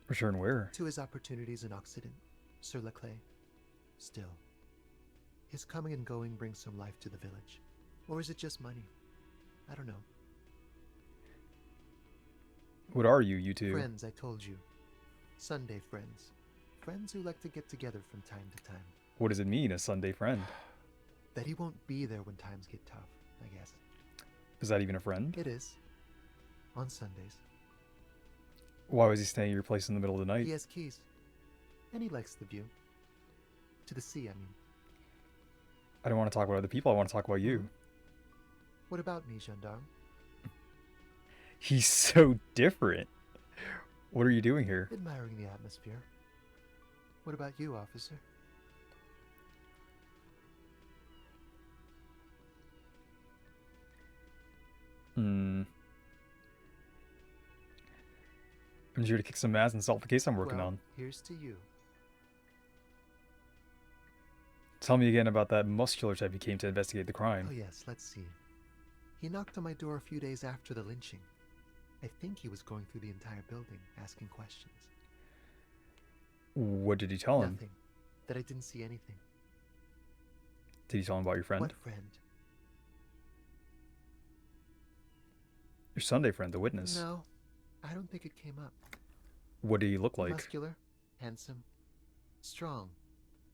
Return where? To his opportunities in Occident, sur la clé. Still, his coming and going brings some life to the village. Or is it just money? I don't know. What are you two? Friends, I told you. Sunday friends. Friends who like to get together from time to time. What does it mean, a Sunday friend? That he won't be there when times get tough, I guess. Is that even a friend? It is. On Sundays. Why was he staying at your place in the middle of the night? He has keys. And he likes the view. To the sea, I mean. I don't want to talk about other people, I want to talk about you. What about me, gendarme? He's so different. What are you doing here? Admiring the atmosphere. What about you, officer? I'm here to kick some ass and solve the case I'm working on. Here's to you. Tell me again about that muscular type you came to investigate the crime. Oh yes, let's see. He knocked on my door a few days after the lynching. I think he was going through the entire building, asking questions. What did he tell him? Nothing. that I didn't see anything. Did you tell him about your friend? What friend? Your Sunday friend, the witness. No, I don't think it came up. What did he look like? Muscular, handsome, strong,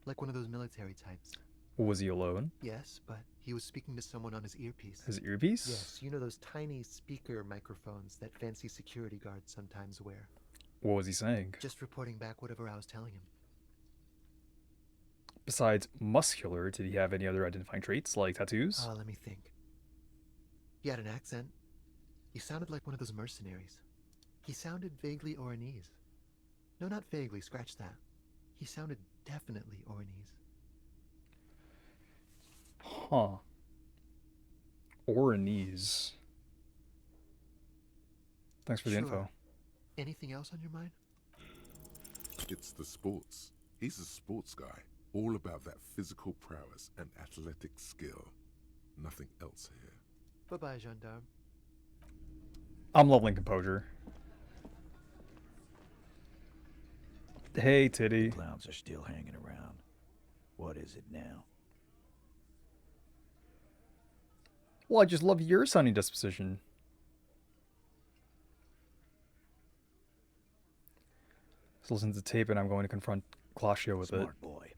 like one of those military types. Was he alone? Yes, but he was speaking to someone on his earpiece. His earpiece? Yes, you know those tiny speaker microphones that fancy security guards sometimes wear. What was he saying? Just reporting back whatever I was telling him. Besides muscular, did he have any other identifying traits, like tattoos? Let me think. He had an accent. He sounded like one of those mercenaries. He sounded vaguely Oranese. No, not vaguely, scratch that. He sounded definitely Oranese. Huh. Oranese. Thanks for the info. Anything else on your mind? It's the sports. He's a sports guy. All about that physical prowess and athletic skill. Nothing else here. Bye-bye, gendarme. I'm leveling composure. Hey, titty. Clowns are still hanging around. What is it now? Well, I just love your sunny disposition. So listen to the tape and I'm going to confront Claudio with it. Smart boy.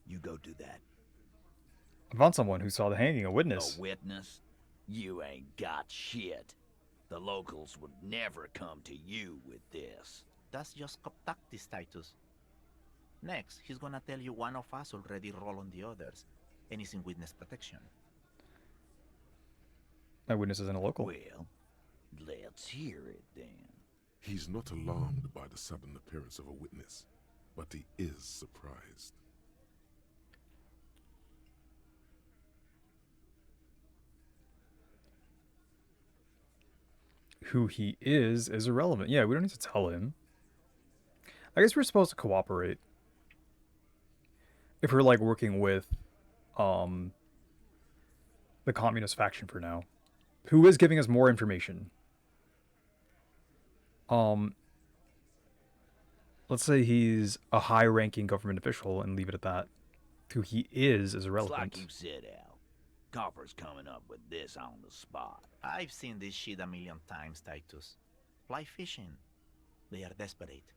You go do that. I found someone who saw the hanging, a witness. A witness? You ain't got shit. The locals would never come to you with this. That's just cop tactics, Titus. Next, he's gonna tell you one of us already roll on the others, and he's in witness protection. My witness isn't a local. Well, let's hear it then. He's not alarmed by the sudden appearance of a witness, but he is surprised. Who he is irrelevant. Yeah, we don't need to tell him. I guess we're supposed to cooperate. If we're like working with the communist faction for now, who is giving us more information. Let's say he's a high-ranking government official and leave it at that. Who he is irrelevant. It's like you said, Al. Copper's coming up with this on the spot. I've seen this shit a million times, Titus. Fly fishing. They are desperate.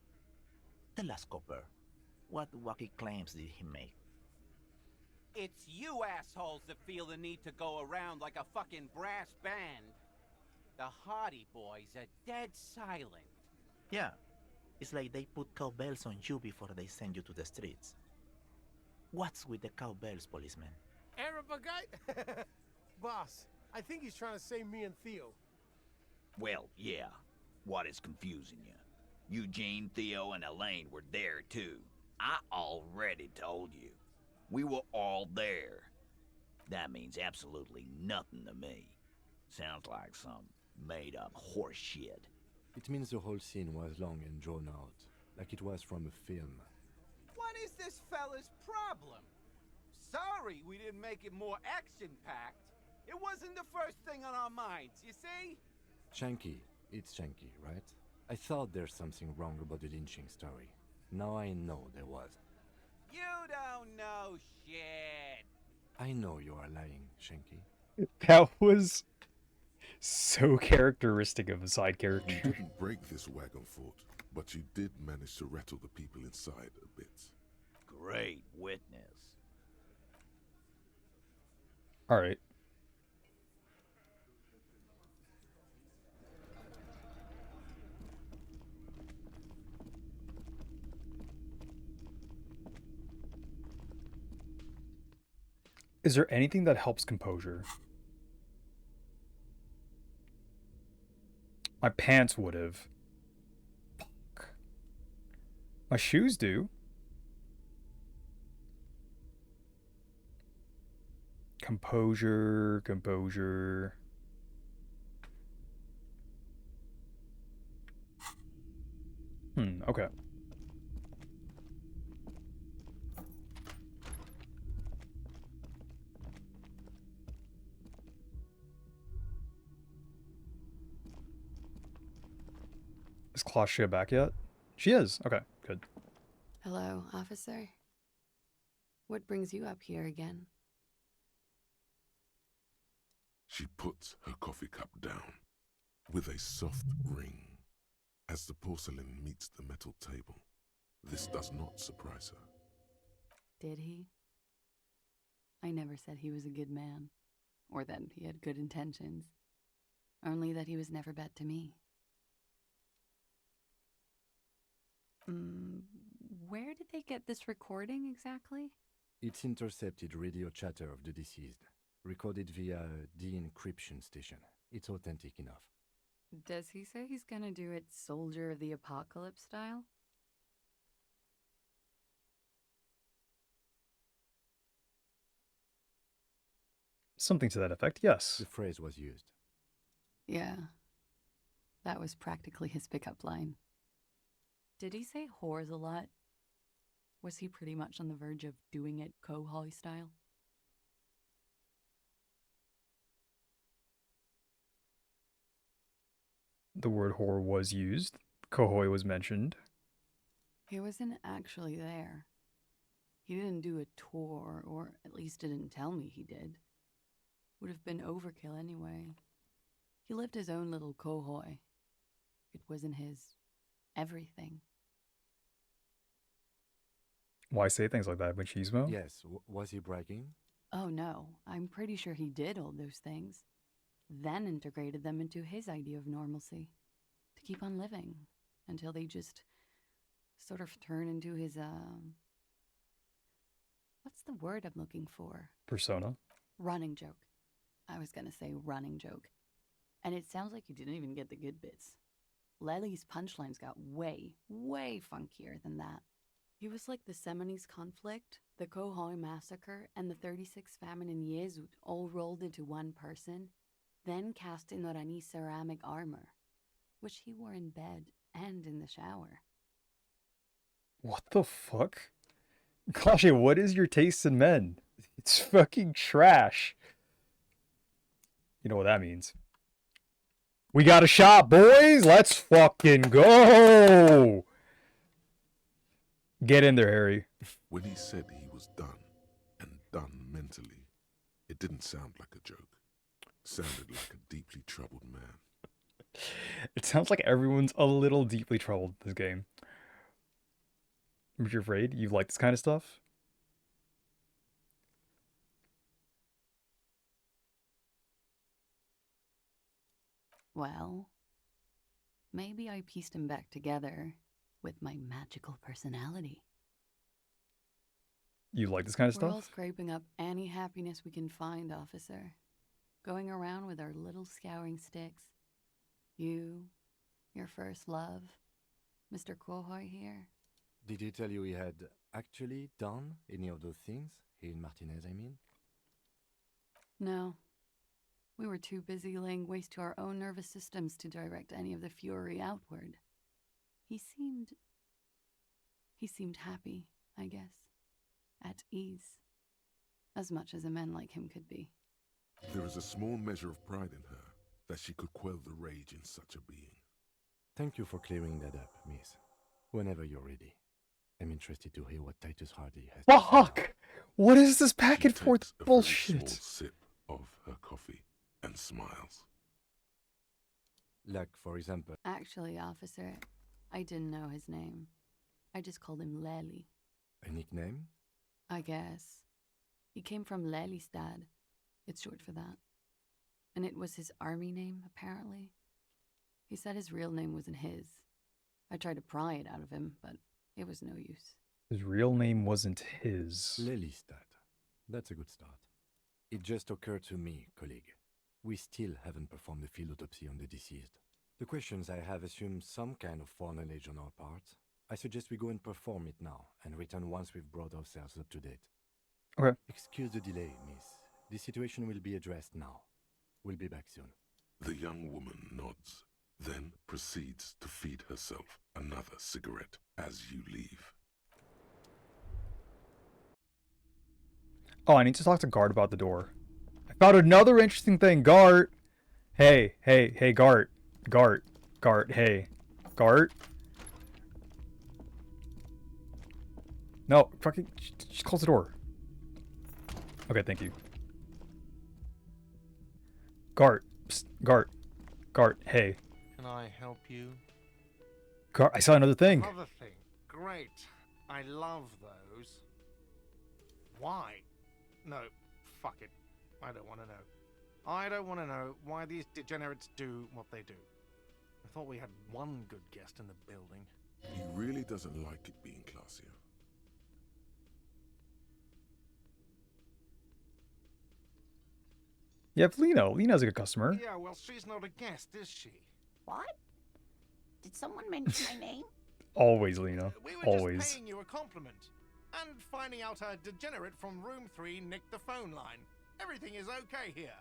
Tell us, Copper, what wacky claims did he make? It's you assholes that feel the need to go around like a fucking brass band. The Hardy Boys are dead silent. Yeah, it's like they put cowbells on you before they send you to the streets. What's with the cowbells, policeman? Arab guy? Boss, I think he's trying to say me and Theo. Well, yeah. What is confusing you? Eugene, Theo, and Elaine were there, too. I already told you. We were all there. That means absolutely nothing to me. Sounds like some made-up horse shit. It means the whole scene was long and drawn out, like it was from a film. What is this fella's problem? Sorry we didn't make it more action-packed. It wasn't the first thing on our minds, you see? Shanky. It's Shanky, right? I thought there's something wrong about the lynching story. Now I know there was. You don't know shit. I know you are lying, Shanky. That was so characteristic of a side character. You didn't break this wagon fort, but you did manage to rattle the people inside a bit. Great witness. All right. Is there anything that helps composure? My pants would have. Fuck. My shoes do. Composure, composure. Okay. Is Claudia back yet? She is. Okay, good. Hello, officer. What brings you up here again? She puts her coffee cup down with a soft ring as the porcelain meets the metal table. This does not surprise her. Did he? I never said he was a good man, or that he had good intentions. Only that he was never bad to me. Where did they get this recording exactly? It's intercepted radio chatter of the deceased, recorded via de-encryption station. It's authentic enough. Does he say he's gonna do it Soldier of the Apocalypse style? Something to that effect, yes. The phrase was used. Yeah. That was practically his pickup line. Did he say whores a lot? Was he pretty much on the verge of doing it Kohoi style? The word whore was used. Kohoi was mentioned. He wasn't actually there. He didn't do a tour, or at least didn't tell me he did. Would have been overkill anyway. He lived his own little Kohoi. It wasn't his everything. Why say things like that, Machismo? Yes, was he bragging? Oh no, I'm pretty sure he did all those things. Then integrated them into his idea of normalcy. To keep on living. Until they just sort of turn into his, what's the word I'm looking for? Persona. Running joke. I was gonna say running joke. And it sounds like you didn't even get the good bits. Lely's punchlines got way, way funkier than that. He was like the Seminoles conflict, the Kohoi massacre, and the 36 famine in Yezut all rolled into one person, then cast in Orani ceramic armor, which he wore in bed and in the shower. What the fuck? Kasha, what is your taste in men? It's fucking trash. You know what that means. We got a shot, boys! Let's fucking go! Get in there, Harry. When he said he was done, and done mentally, it didn't sound like a joke. It sounded like a deeply troubled man. It sounds like everyone's a little deeply troubled in this game. Aren't you afraid? You like this kind of stuff? Well, maybe I pieced him back together with my magical personality. You like this kind of We're all stuff? scraping up any happiness we can find, officer. Going around with our little scouring sticks. You, your first love, Mr. Kohoi here. Did he tell you he had actually done any of those things? He and Martinez, I mean? No. We were too busy laying waste to our own nervous systems to direct any of the fury outward. He seemed happy, I guess. At ease. As much as a man like him could be. There is a small measure of pride in her, that she could quell the rage in such a being. Thank you for clearing that up, miss. Whenever you're ready. I'm interested to hear what Titus Hardy has to say. Fuck! What is this back and forth Takes a very bullshit? small sip of her coffee and smiles. Like, for example... Actually, officer, I didn't know his name. I just called him Lely. A nickname? I guess. He came from Lelystad. It's short for that. And it was his army name, apparently. He said his real name wasn't his. I tried to pry it out of him, but it was no use. His real name wasn't his. Lelystad. That's a good start. It just occurred to me, colleague. We still haven't performed the field autopsy on the deceased. The questions I have assume some kind of foreknowledge on our part. I suggest we go and perform it now, and return once we've brought ourselves up to date. Okay. Excuse the delay, miss. The situation will be addressed now. We'll be back soon. The young woman nods, then proceeds to feed herself another cigarette as you leave. Oh, I need to talk to Gart about the door. I found another interesting thing, Gart! Hey, Gart. Gart, hey. Gart? No, fucking, just close the door. Okay, thank you. Gart. Psst, Gart. Gart, hey. Can I help you? Gart, I saw another thing. Another thing. Great. I love those. Why? No, fuck it. I don't want to know. I don't want to know why these degenerates do what they do. I thought we had one good guest in the building. He really doesn't like it being classier. You have Lino. Lino's a good customer. Yeah, well, she's not a guest, is she? What? Did someone mention my name? Always, Lino. We were Always. just paying you a compliment. And finding out a degenerate from room 3 nicked the phone line. Everything is okay here.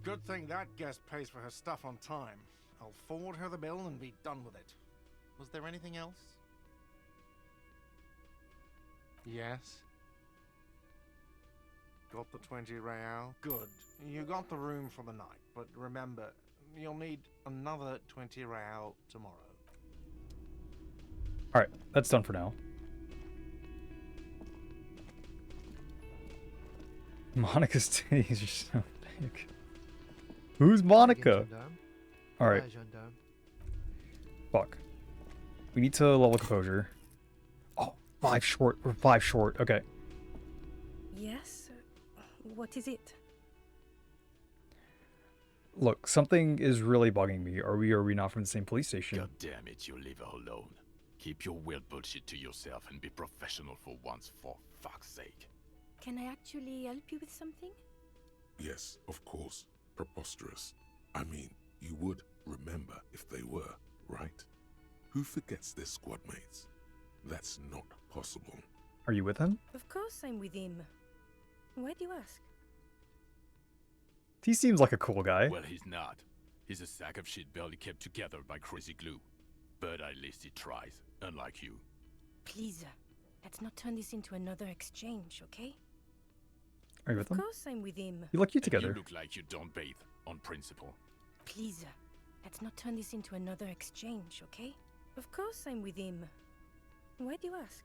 Good thing that guest pays for her stuff on time. I'll forward her the bill and be done with it. Was there anything else? Yes. Got the 20 real? Good. You got the room for the night, but remember, you'll need another 20 real tomorrow. Alright, that's done for now. Monica's titties are so big. Who's Monica? Alright. Fuck. We need to level composure. Oh, 5 short. We're 5 short. Okay. Yes? What is it? Look, something is really bugging me. Are we not from the same police station? God damn it, you leave her alone. Keep your weird bullshit to yourself and be professional for once, for fuck's sake. Can I actually help you with something? Yes, of course. Preposterous. I mean, you would remember if they were, right? Who forgets their squad mates? That's not possible. Are you with him? Of course I'm with him. Why do you ask? He seems like a cool guy. Well, he's not. He's a sack of shit barely kept together by crazy glue. But at least he tries, unlike you. Please, let's not turn this into another exchange, okay? Are you with him? Of course I'm with him. You look cute together. You look like you don't bathe, on principle. Please, let's not turn this into another exchange, okay? Of course I'm with him. Why do you ask?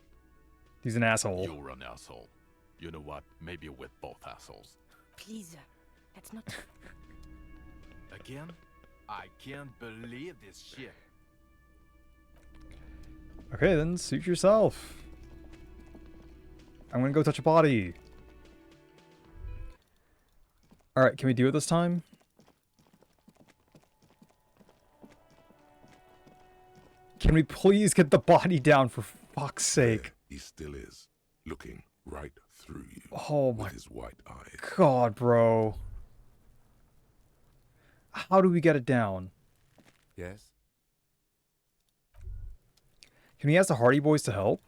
He's an asshole. You're an asshole. You know what? Maybe we're both assholes. Please, let's not... Again? I can't believe this shit. Okay, then suit yourself. I'm gonna go touch a body. Alright, can we do it this time? Can we please get the body down for fuck's sake? There he still is, looking right through you. Oh my with his white eyes. God, bro. How do we get it down? Yes? Can we ask the Hardy Boys to help?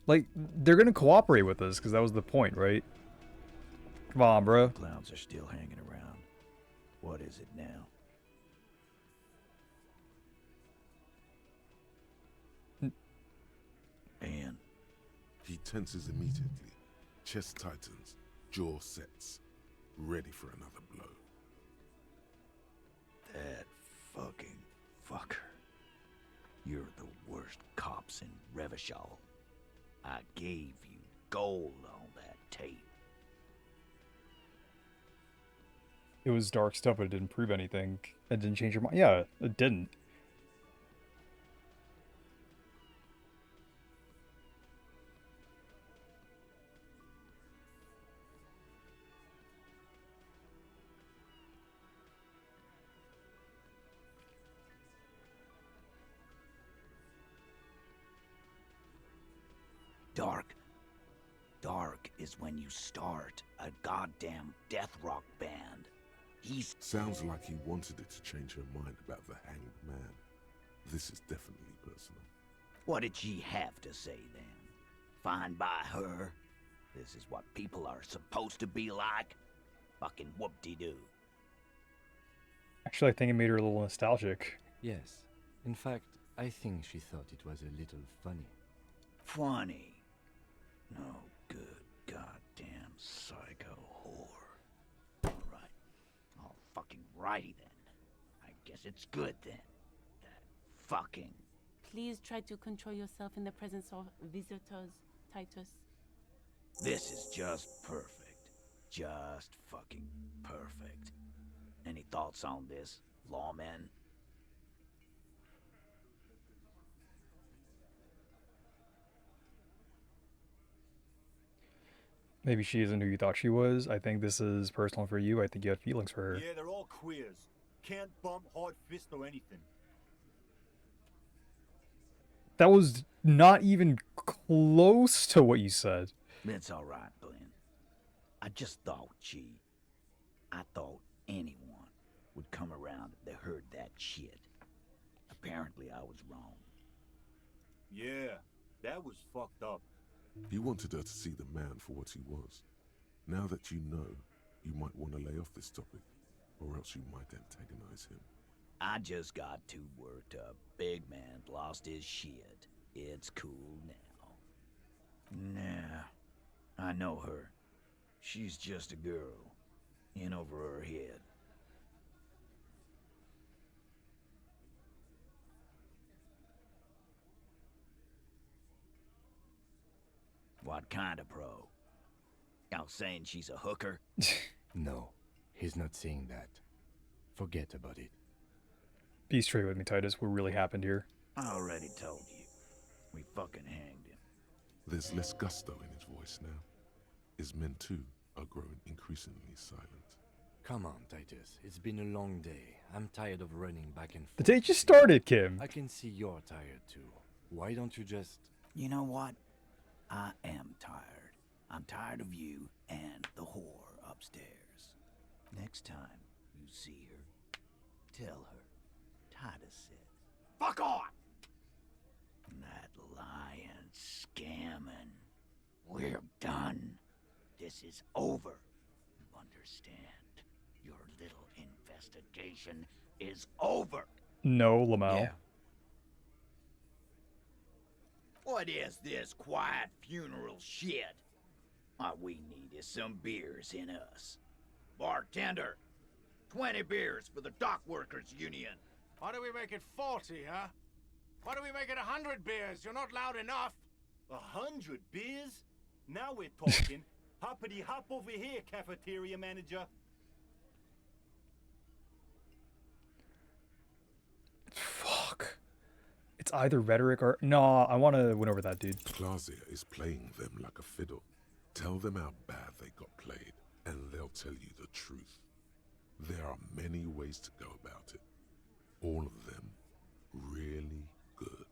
Like, they're gonna cooperate with us, because that was the point, right? Come on, bro. Clowns are still hanging around. What is it now? And he tenses immediately. Chest tightens, jaw sets, ready for another blow. That fucking fucker. You're the worst cops in Revachol. I gave you gold on that tape. It was dark stuff, but it didn't prove anything. It didn't change your mind. Yeah, it didn't. Dark is when you start a goddamn death rock band. Sounds like he wanted it to change her mind about the hanged man. This is definitely personal. What did she have to say then? Fine by her? This is what people are supposed to be like? Fucking whoop-de-doo. Actually, I think it made her a little nostalgic. Yes. In fact, I think she thought it was a little funny. Funny? No good goddamn psycho whore. Alright. All fucking righty then. I Guess it's good then. Fucking. Please try to control yourself in the presence of visitors, Titus. This is just perfect. Just fucking perfect. Any thoughts on this, lawman? Maybe she isn't who you thought she was. I think this is personal for you. I think you had feelings for her. Yeah, they're all queers. Can't bump, hard fist, or anything. That was not even close to what you said. It's all right, Glenn. I just thought I thought anyone would come around if they heard that shit. Apparently I was wrong. Yeah, that was fucked up. He wanted her to see the man for what he was. Now that you know, you might want to lay off this topic, or else you might antagonize him. I just got too worked up. Big man lost his shit. It's cool now. Nah, I know her. She's just a girl. In over her head. What kind of pro? Y'all saying she's a hooker? No, he's not saying that. Forget about it. Be straight with me, Titus. What really happened here? I already told you. We fucking hanged him. There's less gusto in his voice now. His men, too, are growing increasingly silent. Come on, Titus. It's been a long day. I'm tired of running back and forth. The day just started, Kim. I can see you're tired, too. Why don't you just... You know what? I am tired. I'm tired of you and the whore upstairs. Next time you see her, tell her Titus said, "Fuck off!" That lying, scamming. We're done. This is over. You understand? Your little investigation is over. No, Lamau. Yeah. What is this quiet funeral shit? All we need is some beers in us. Bartender, 20 beers for the Dock Workers Union. Why do we make it 40, huh? Why do we make it 100 beers? You're not loud enough. 100 beers? Now we're talking. Hoppity hop over here, cafeteria manager. Fuck. It's either rhetoric or... No, I want to win over that dude. Clausia is playing them like a fiddle. Tell them how bad they got played, and they'll tell you the truth. There are many ways to go about it. All of them really good.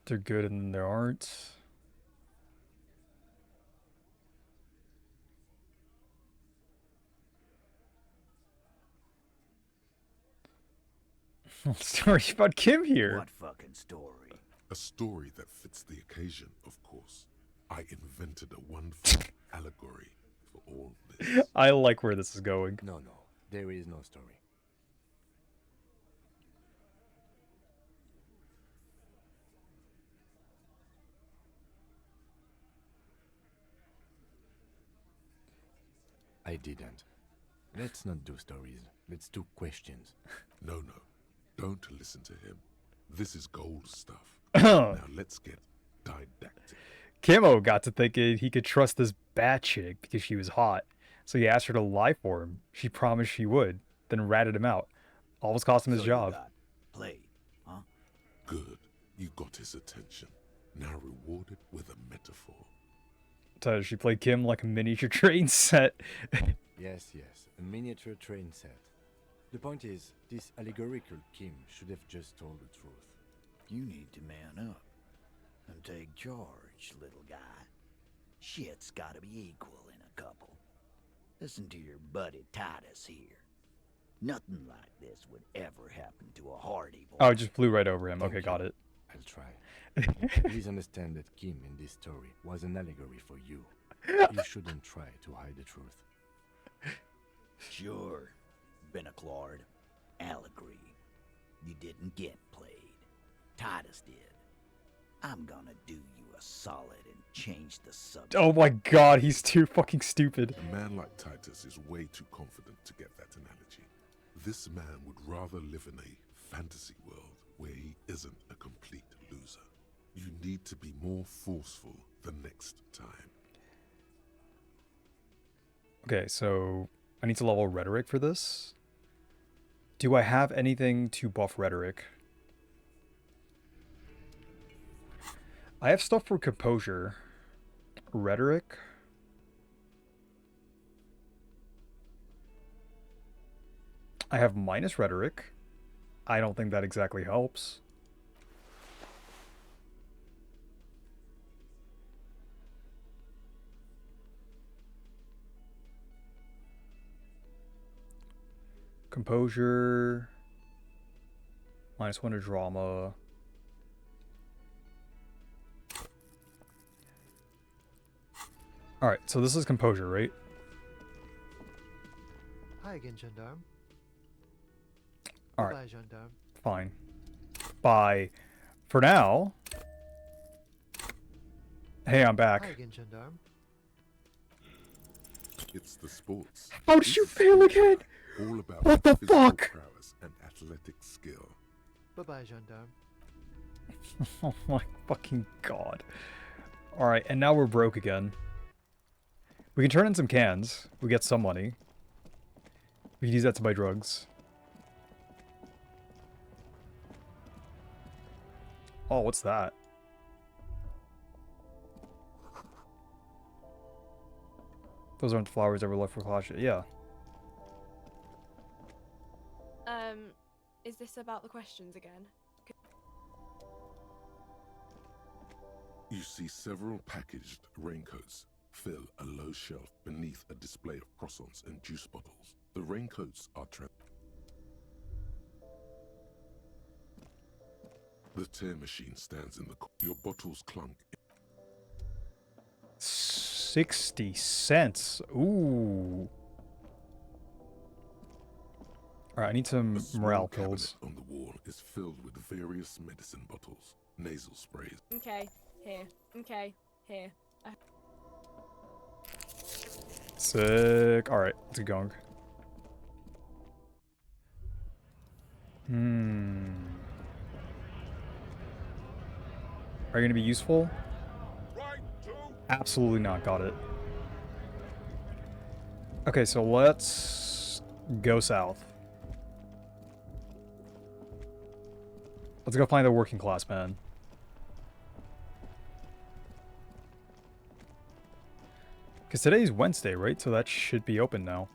They're good and there aren't. Story about Kim here. What fucking story? A story that fits the occasion, of course. I invented a wonderful allegory for all this. I like where this is going. No, there is no story. I didn't. Let's not do stories. Let's do questions. No. Don't listen to him. This is gold stuff. Now let's get didactic. Camo got to thinking he could trust this bat chick because she was hot. So he asked her to lie for him. She promised she would, then ratted him out. Almost cost him his job. Played, huh? Good. You got his attention. Now rewarded with a metaphor. So she played Kim like a miniature train set. Yes, a miniature train set. The point is, this allegorical Kim should have just told the truth. You need to man up and take charge, little guy. Shit's gotta be equal in a couple. Listen to your buddy Titus here. Nothing like this would ever happen to a hardy boy. Oh, it just flew right over him. Thank Okay, you. got it. I'll try. Please understand that Kim in this story was an allegory for you. You shouldn't try to hide the truth. Sure, Benaclard. Allegory. You didn't get played. Titus did. I'm gonna do you a solid and change the subject. Oh my god, he's too fucking stupid. A man like Titus is way too confident to get that analogy. This man would rather live in a fantasy world where he isn't a complete loser. You need to be more forceful the next time. Okay, so I need to level rhetoric for this. Do I have anything to buff rhetoric? I have stuff for composure. Rhetoric. I have minus rhetoric. I don't think that exactly helps. Composure. -1 to drama. Alright, so this is composure, right? Hi again, gendarme. Alright. Bye, gendarme. Fine. Bye. For now. Hey, I'm back. Hi again, gendarme. It's the sports. How did you fail again? All about What the physical fuck? prowess and athletic skill. Bye-bye, gendarme. Oh my fucking god. Alright, and now we're broke again. We can turn in some cans. We get some money. We can use that to buy drugs. Oh, what's that? Those aren't flowers that were left for Clash. Yeah. Is this about the questions again? You see several packaged raincoats fill a low shelf beneath a display of croissants and juice bottles. The raincoats are The tear machine stands in the your bottles clunk. 60 cents. Ooh. Alright, I need some morale pills. On the wall is filled with various medicine bottles, nasal sprays. Okay, here. Okay, here. Sick. Alright, let's get going. Are you gonna be useful? Absolutely not. Got it. Okay, so let's go south. Let's go find the working class man. Because today's Wednesday, right? So that should be open now.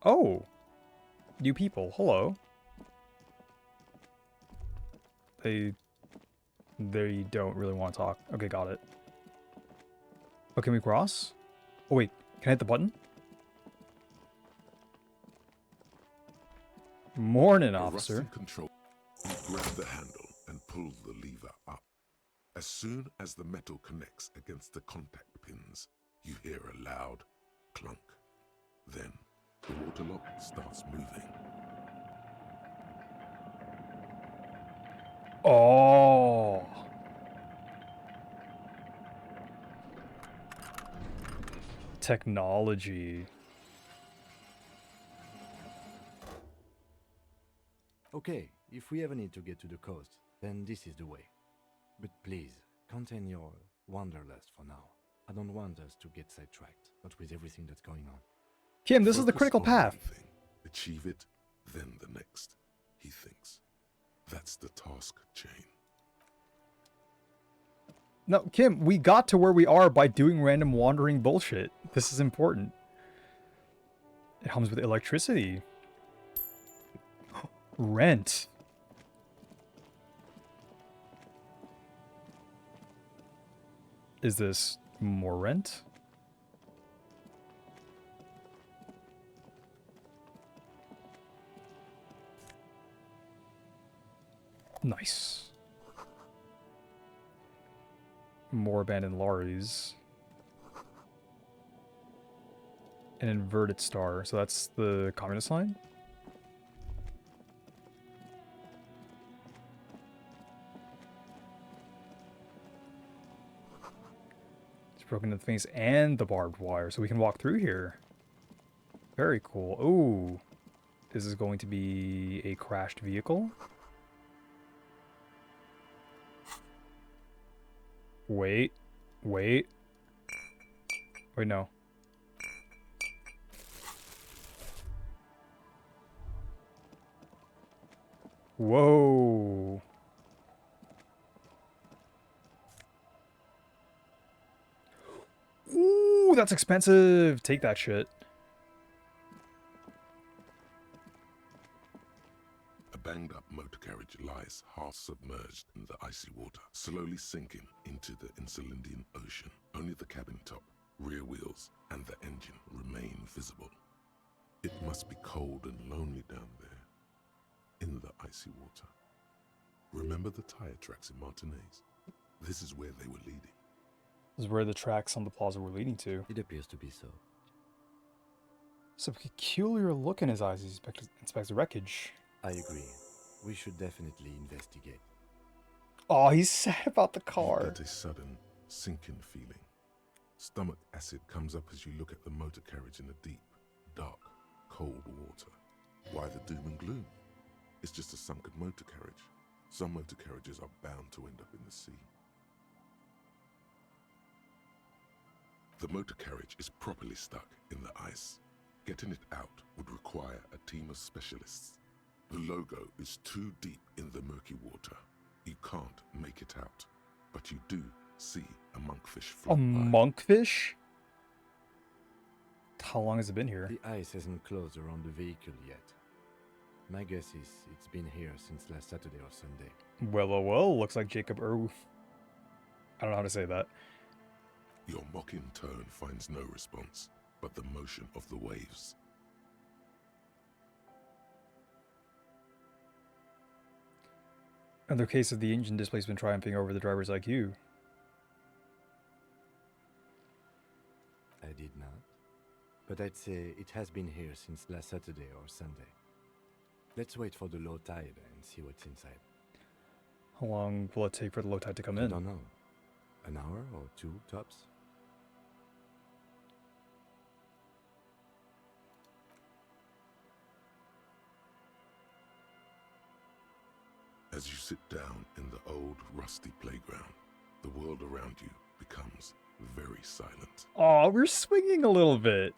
Oh! New people. Hello. They don't really want to talk. Okay, got it. Oh, can we cross? Oh, wait. Can I hit the button? Morning, officer. Rusting control. You grab the handle and pull the lever up. As soon as the metal connects against the contact pins, you hear a loud clunk. Then, the water lock starts moving. Oh. Technology. Okay, if we ever need to get to the coast, then this is the way. But please, contain your wanderlust for now. I don't want us to get sidetracked, not with everything that's going on. Kim, this is the Focus critical on path. one thing, achieve it, then the next, he thinks. That's the task chain. No, Kim, we got to where we are by doing random wandering bullshit. This is important. It comes with electricity. Rent. Is this more rent? Nice. More abandoned lorries. An inverted star. So that's the communist line? broken in the face and the barbed wire, so we can walk through here. Very cool. Ooh. This is going to be a crashed vehicle. Wait. Wait. Wait, no. Whoa. Ooh, that's expensive. Take that shit. A banged-up motor carriage lies half submerged in the icy water, slowly sinking into the Elysium Ocean. Only the cabin top, rear wheels, and the engine remain visible. It must be cold and lonely down there, in the icy water. Remember the tire tracks in Martinez? This is where they were leading. This is where the tracks on the plaza were leading to. It appears to be so. Some peculiar look in his eyes as he inspects the wreckage. I agree. We should definitely investigate. Oh, he's sad about the car. You get a sudden sinking feeling. Stomach acid comes up as you look at the motor carriage in the deep, dark, cold water. Why the doom and gloom? It's just a sunken motor carriage. Some motor carriages are bound to end up in the sea. The motor carriage is properly stuck in the ice. Getting it out would require a team of specialists. The logo is too deep in the murky water. You can't make it out, but you do see a monkfish float by. Monkfish? How long has it been here? The ice hasn't closed around the vehicle yet. My guess is it's been here since last Saturday or Sunday. Well, looks like Jacob I don't know how to say that. Your mocking tone finds no response, but the motion of the waves. Another case of the engine displacement triumphing over the driver's IQ. I did not. But I'd say it has been here since last Saturday or Sunday. Let's wait for the low tide and see what's inside. How long will it take for the low tide to come in? I don't know. An hour or two, tops? As you sit down in the old, rusty playground, the world around you becomes very silent. Oh, we're swinging a little bit.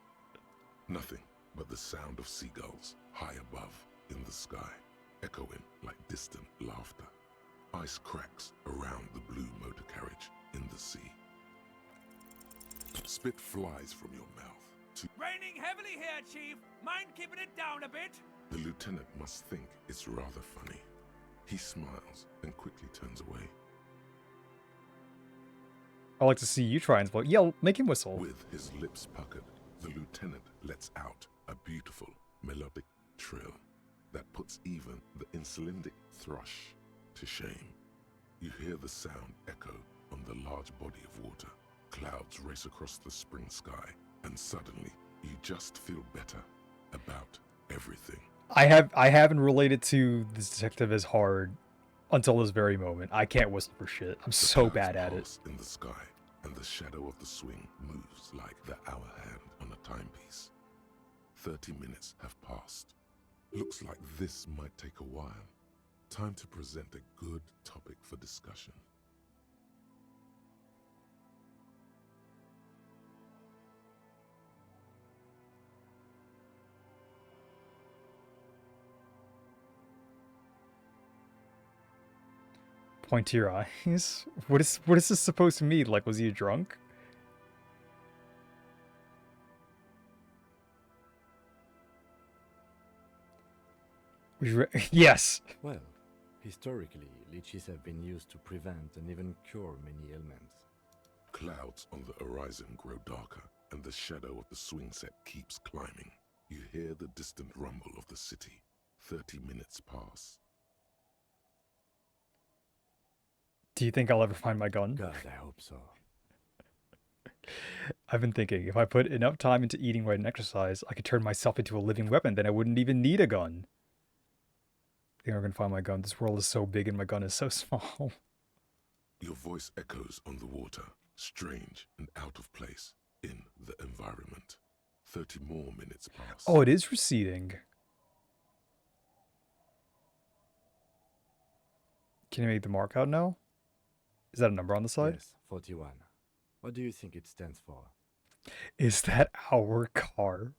Nothing but the sound of seagulls high above in the sky, echoing like distant laughter. Ice cracks around the blue motor carriage in the sea. Spit flies from your mouth. Raining heavily here, Chief. Mind keeping it down a bit? The lieutenant must think it's rather funny. He smiles and quickly turns away. I like to see you try and yell, make him whistle. With his lips puckered, the lieutenant lets out a beautiful melodic trill that puts even the insulindic thrush to shame. You hear the sound echo on the large body of water. Clouds race across the spring sky, and suddenly you just feel better about everything. I haven't related to this detective as hard until this very moment. I can't whistle for shit. I'm so bad at it. In the sky, and the shadow of the swing moves like the hour hand on a timepiece. 30 minutes have passed. Looks like this might take a while. Time to present a good topic for discussion. Point to your eyes? What is this supposed to mean? Like, was he drunk? Yes! Well, historically, leeches have been used to prevent and even cure many ailments. Clouds on the horizon grow darker, and the shadow of the swing set keeps climbing. You hear the distant rumble of the city. 30 minutes pass. Do you think I'll ever find my gun? God, I hope so. I've been thinking, if I put enough time into eating right and exercise, I could turn myself into a living weapon, then I wouldn't even need a gun. I think I'm gonna find my gun. This world is so big and my gun is so small. Your voice echoes on the water. strange and out of place in the environment. 30 more minutes pass. Oh, it is receding. Can you make the mark out now? Is that a number on the side? Yes, 41. What do you think it stands for? Is that our car?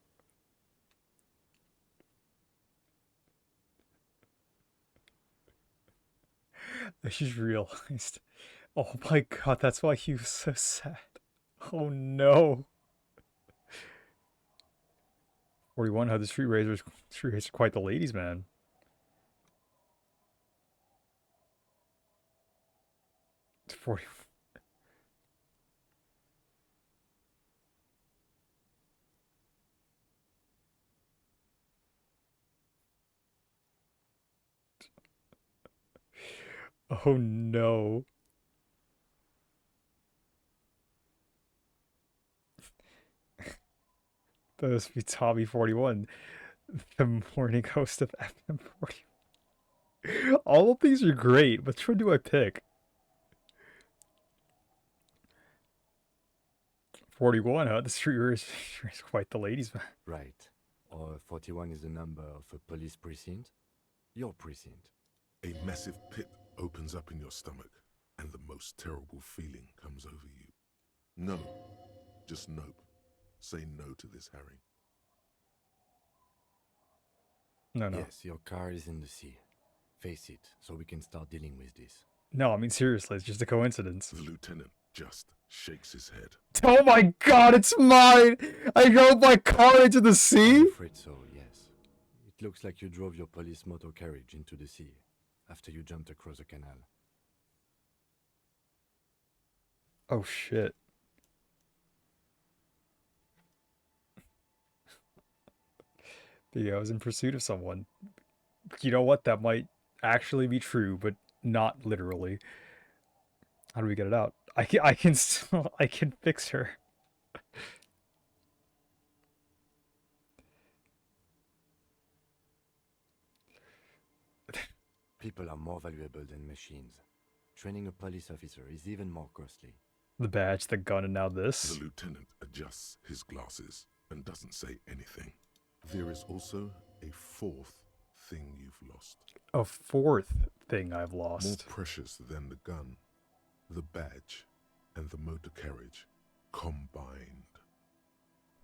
I just realized. Oh my god, that's why he was so sad. Oh no. 41, how the street racers quite the ladies, man. It's 40. Oh no. That must be Tommy 41, the morning host of FM 40. All of these are great. Which one do I pick? 41, huh? The street racer is quite the ladies, man. Right. Or 41 is the number of a police precinct. Your precinct. A massive pit opens up in your stomach, and the most terrible feeling comes over you. No. Just nope. Say no to this, Harry. No. Yes, your car is in the sea. Face it, so we can start dealing with this. No, I mean seriously, it's just a coincidence. The lieutenant just shakes his head. Oh my god, it's mine! I drove my car into the sea? I'm afraid so, yes. It looks like you drove your police motor carriage into the sea after you jumped across the canal. Oh shit. Yeah, I was in pursuit of someone. You know what? That might actually be true, but not literally. How do we get it out? I can still, I can fix her. People are more valuable than machines. Training a police officer is even more costly. The badge, the gun, and now this. The lieutenant adjusts his glasses and doesn't say anything. There is also a fourth thing you've lost. A fourth thing I've lost. More precious than the gun, the badge, and the motor carriage combined.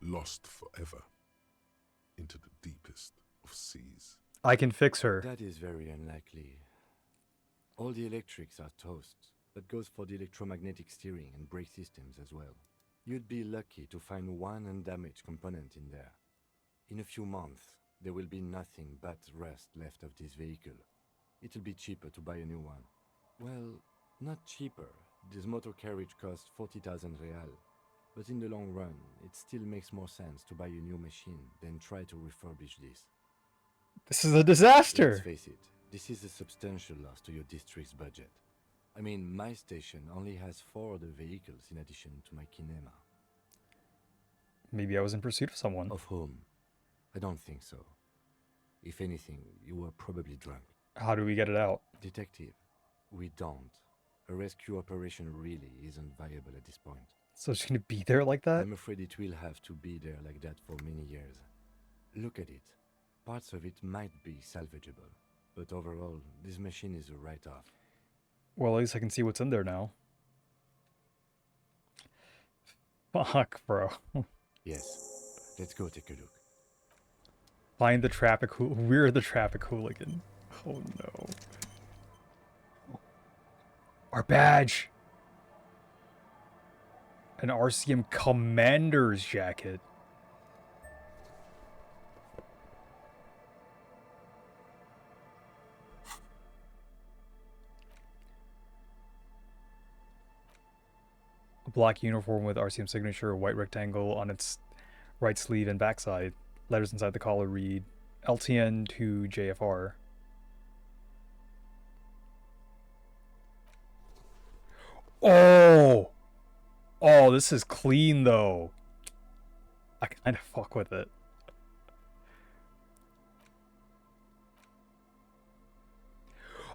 Lost forever into the deepest of seas. I can fix her. That is very unlikely. All the electrics are toast. That goes for the electromagnetic steering and brake systems as well. You'd be lucky to find one undamaged component in there. In a few months, there will be nothing but rust left of this vehicle. It'll be cheaper to buy a new one. Well, not cheaper. This motor carriage costs 40,000 real. But in the long run, it still makes more sense to buy a new machine than try to refurbish this. This is a disaster! Let's face it, this is a substantial loss to your district's budget. I mean, my station only has 4 other vehicles in addition to my kinema. Maybe I was in pursuit of someone. Of whom? I don't think so. If anything, you were probably drunk. How do we get it out? Detective, we don't. A rescue operation really isn't viable at this point. So it's gonna be there like that? I'm afraid it will have to be there like that for many years. Look at it. Parts of it might be salvageable, but overall, this machine is a write-off. Well, at least I can see what's in there now. Fuck, bro. Yes. Let's go take a look. Find the traffic we're the traffic hooligan. Oh no. Our badge! An RCM commander's jacket. A black uniform with RCM signature, a white rectangle on its right sleeve and backside. Letters inside the collar read LTN to JFR. Oh! Oh, this is clean though. I kind of fuck with it.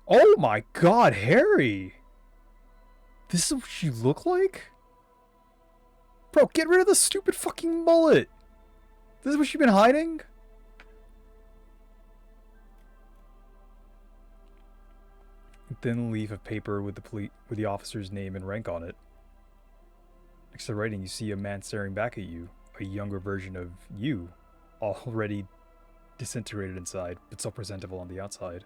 Oh my god, Harry! This is what you look like? Bro, get rid of the stupid fucking mullet! This is what you've been hiding? Thin leaf of paper with the officer's name and rank on it. Next to the writing, you see a man staring back at you, a younger version of you, already disintegrated inside, but so presentable on the outside.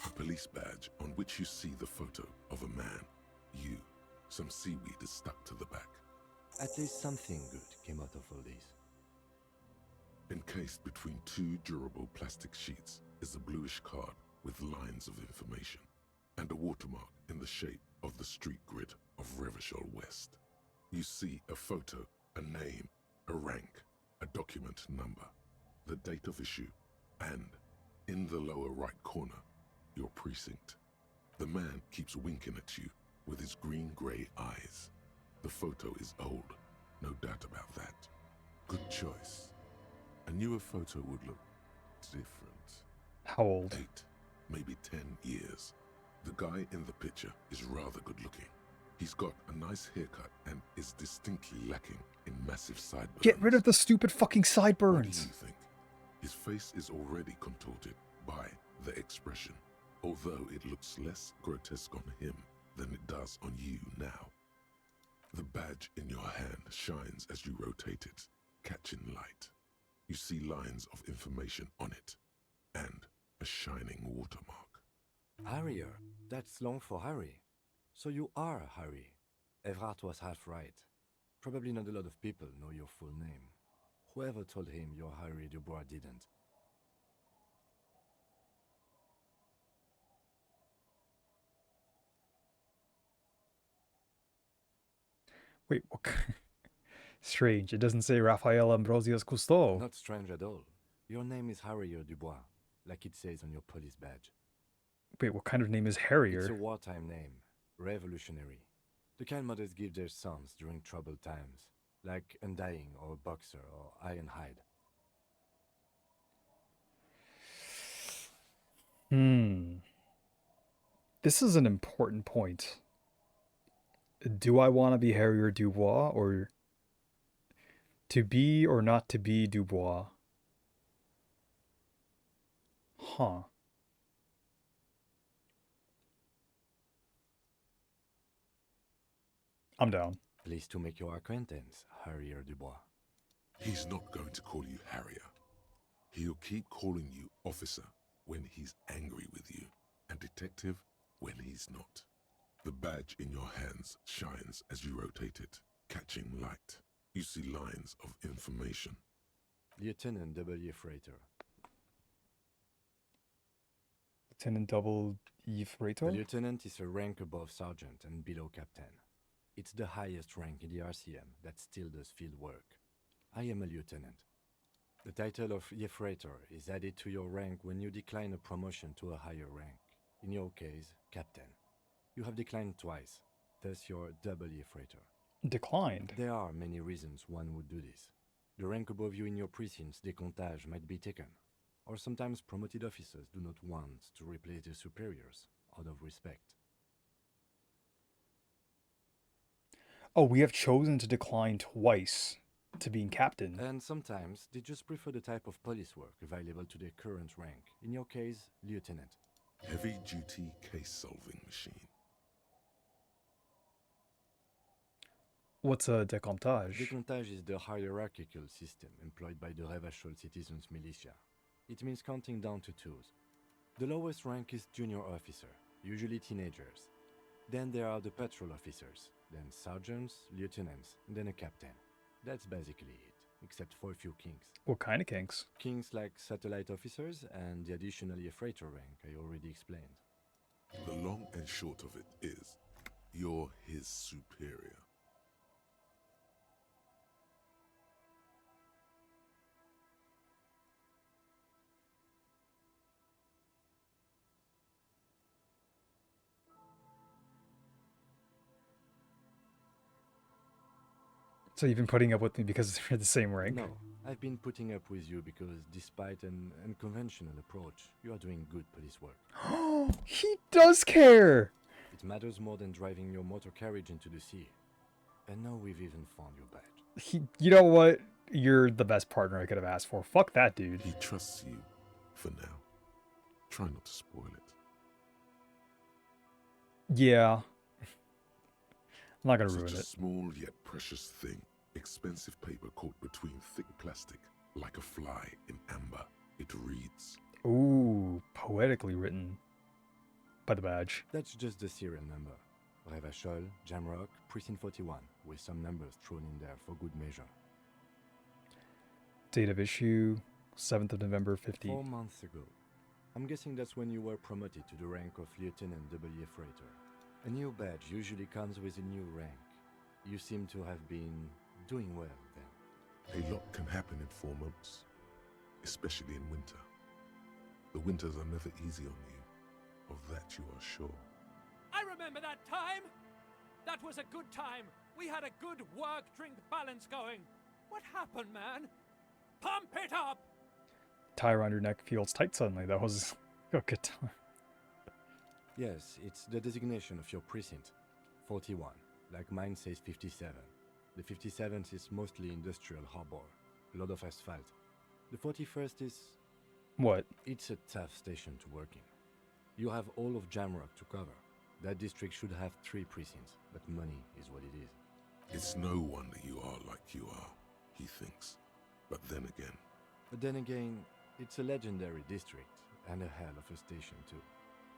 A police badge on which you see the photo of a man. You. Some seaweed is stuck to the back. At least something good came out of all this. Encased between two durable plastic sheets is a bluish card with lines of information and a watermark in the shape of the street grid of Revachol West. You see a photo, a name, a rank, a document number, the date of issue, and, in the lower right corner, your precinct. The man keeps winking at you with his green-grey eyes. The photo is old, no doubt about that. Good choice. A newer photo would look different. How old? 8, maybe 10 years. The guy in the picture is rather good looking. He's got a nice haircut and is distinctly lacking in massive sideburns. Get rid of the stupid fucking sideburns! What do you think? His face is already contorted by the expression, although it looks less grotesque on him than it does on you now. The badge in your hand shines as you rotate it, catching light. You see lines of information on it, and a shining watermark. Harrier. That's long for Harry. So you are Harry. Everard was half right. Probably not a lot of people know your full name. Whoever told him you're Harry Dubois didn't. Wait, what? Strange. It doesn't say Raphael Ambrosius Cousteau. Not strange at all. Your name is Harrier Dubois, like it says on your police badge. Wait, what kind of name is Harrier? It's a wartime name. Revolutionary. The kind mothers give their sons during troubled times, like Undying or Boxer or Ironhide. This is an important point. Do I want to be Harrier Dubois, or to be or not to be Dubois? Huh. I'm down. Pleased to make your acquaintance, Harrier Dubois. He's not going to call you Harrier. He'll keep calling you officer when he's angry with you, and detective when he's not. The badge in your hands shines as you rotate it, catching light. You see lines of information. Lieutenant W. Freighter. Lieutenant Double E. Freighter? A lieutenant is a rank above sergeant and below captain. It's the highest rank in the RCM that still does field work. I am a lieutenant. The title of Freighter is added to your rank when you decline a promotion to a higher rank. In your case, captain. You have declined twice, thus you're double Freighter. Declined? There are many reasons one would do this. The rank above you in your precinct's decomptage might be taken, or sometimes promoted officers do not want to replace their superiors out of respect. Oh, we have chosen to decline twice to being captain. And sometimes they just prefer the type of police work available to their current rank. In your case, lieutenant. Heavy-duty case-solving machine. What's a decomptage? Decomptage is the hierarchical system employed by the Revachol Citizens Militia. It means counting down to twos. The lowest rank is junior officer, usually teenagers. Then there are the patrol officers, then sergeants, lieutenants, and then a captain. That's basically it, except for a few kinks. What kind of kinks? Kinks like satellite officers and the additionally a freighter rank I already explained. The long and short of it is, you're his superior. So you've been putting up with me because we're the same rank? No, I've been putting up with you because despite an unconventional approach, you are doing good police work. He does care! It matters more than driving your motor carriage into the sea. And now we've even found your badge. You know what? You're the best partner I could have asked for. Fuck that dude. He trusts you for now. Try not to spoil it. Yeah. I'm not gonna ruin Such a it. small yet precious thing. Expensive paper caught between thick plastic, like a fly in amber. It reads. Ooh, poetically written by the badge. That's just the serial number. Revachol, Jamrock, Precinct 41, with some numbers thrown in there for good measure. Date of issue, 7th of November, 50. 4 months ago. I'm guessing that's when you were promoted to the rank of Lieutenant W. Freighter. A new badge usually comes with a new rank. You seem to have been doing well then. A lot can happen in 4 months, especially in winter. The winters are never easy on you, of that you are sure. I remember that time! That was a good time. We had a good work-drink balance going. What happened, man? Pump it up! Tie around your neck feels tight suddenly. That was a good time. Yes, it's the designation of your precinct. 41, like mine says 57. The 57th is mostly industrial harbor, a lot of asphalt. The 41st is... What? It's a tough station to work in. You have all of Jamrock to cover. That district should have 3 precincts, but money is what it is. It's no wonder you are like you are, he thinks. But then again, it's a legendary district, and a hell of a station too.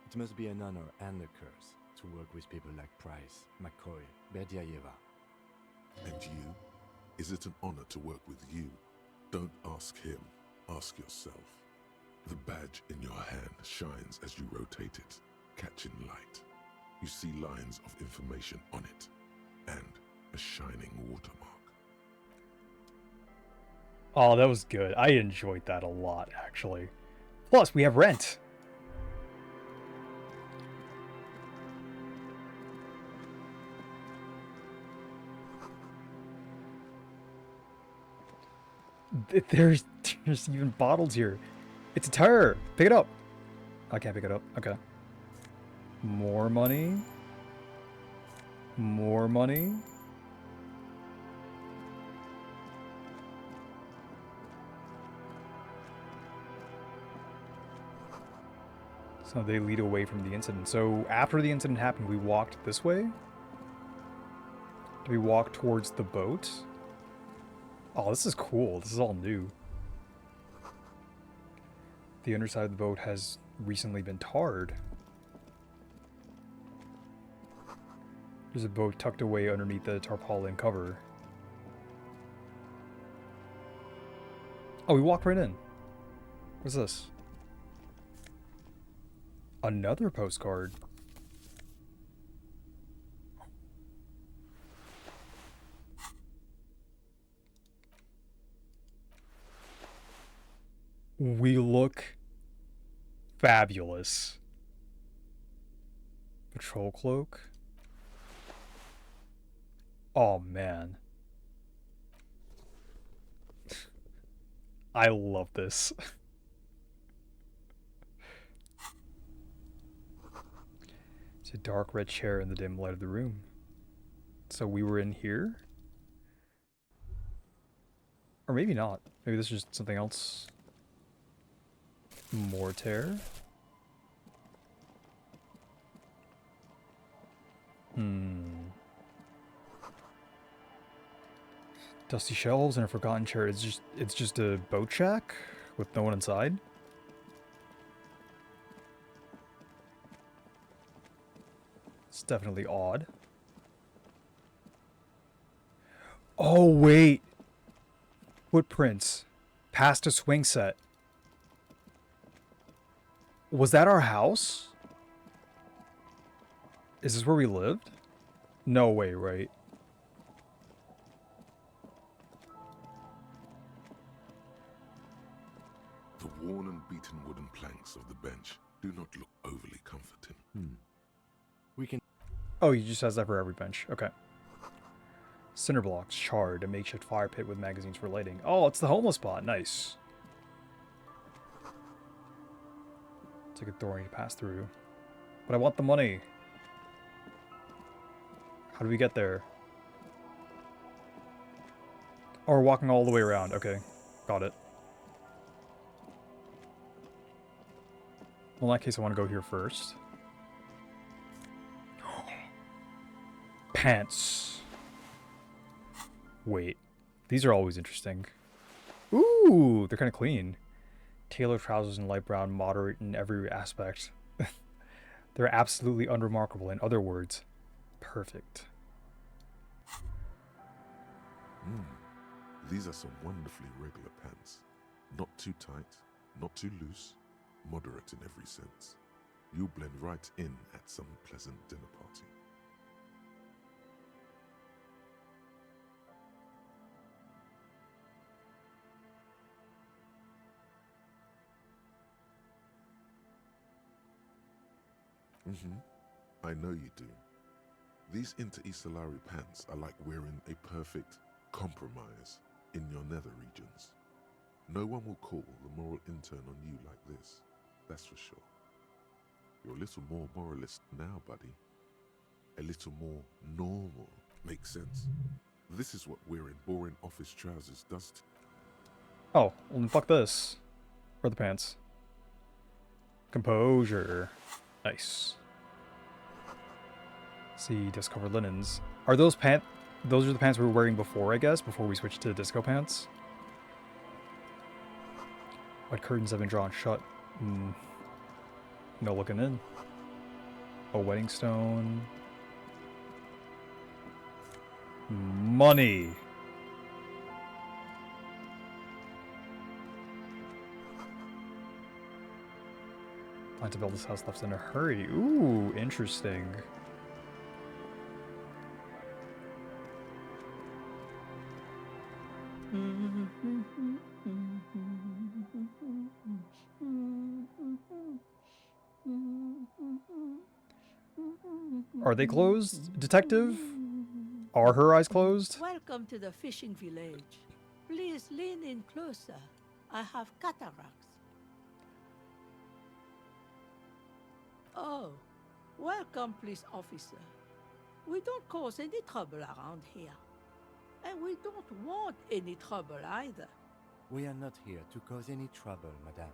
It must be an honor and a curse to work with people like Price, McCoy, Berdiayeva. And you? Is it an honor to work with you? Don't ask him, ask yourself. The badge in your hand shines as you rotate it, catching light. You see lines of information on it, and a shining watermark. Oh, that was good. I enjoyed that a lot, actually. Plus, we have rent. There's even bottles here. It's a tire. Pick it up. I can't pick it up. Okay. More money. More money. So they lead away from the incident. So after the incident happened, we walked this way? Do we walk towards the boat? Oh, this is cool. This is all new. The underside of the boat has recently been tarred. There's a boat tucked away underneath the tarpaulin cover. Oh, we walked right in. What's this? Another postcard. We look fabulous. Patrol cloak. Oh, man. I love this. It's a dark red chair in the dim light of the room. So we were in here? Or maybe not. Maybe this is just something else. Mortar. Dusty shelves and a forgotten chair. It's just a boat shack with no one inside. It's definitely odd. Oh wait. Footprints. Past a swing set. Was that our house? Is this where we lived? No way, right? The worn and beaten wooden planks of the bench do not look overly comforting. We can... Oh, he just has that for every bench. Okay. Cinder blocks, charred, a makeshift fire pit with magazines for lighting. Oh, it's the homeless spot. Nice. It's like a door to pass through. But I want the money. How do we get there? Or walking all the way around. Okay, got it. Well, in that case, I want to go here first. Pants. Wait. These are always interesting. Ooh, they're kind of clean. Tailored trousers in light brown, moderate in every aspect. They're absolutely unremarkable. In other words, perfect. These are some wonderfully regular pants. Not too tight, not too loose, moderate in every sense. You'll blend right in at some pleasant dinner party. I know you do. These inter-Isolari pants are like wearing a perfect compromise in your nether regions. No one will call the moral intern on you like this, that's for sure. You're a little more moralist now, buddy. A little more normal. Makes sense. This is what wearing boring office trousers does to... Oh, well then fuck this. Where are the pants? Composure. Nice. See, discovered linens. Are those those are the pants we were wearing before, I guess, before we switched to disco pants? White curtains have been drawn shut. No looking in. A wedding stone. Money. Plan to build this house left in a hurry. Ooh, interesting. Are they closed, detective? Are her eyes closed? Welcome to the fishing village. Please lean in closer. I have cataracts. Oh, welcome, police officer. We don't cause any trouble around here. And we don't want any trouble either. We are not here to cause any trouble, madame.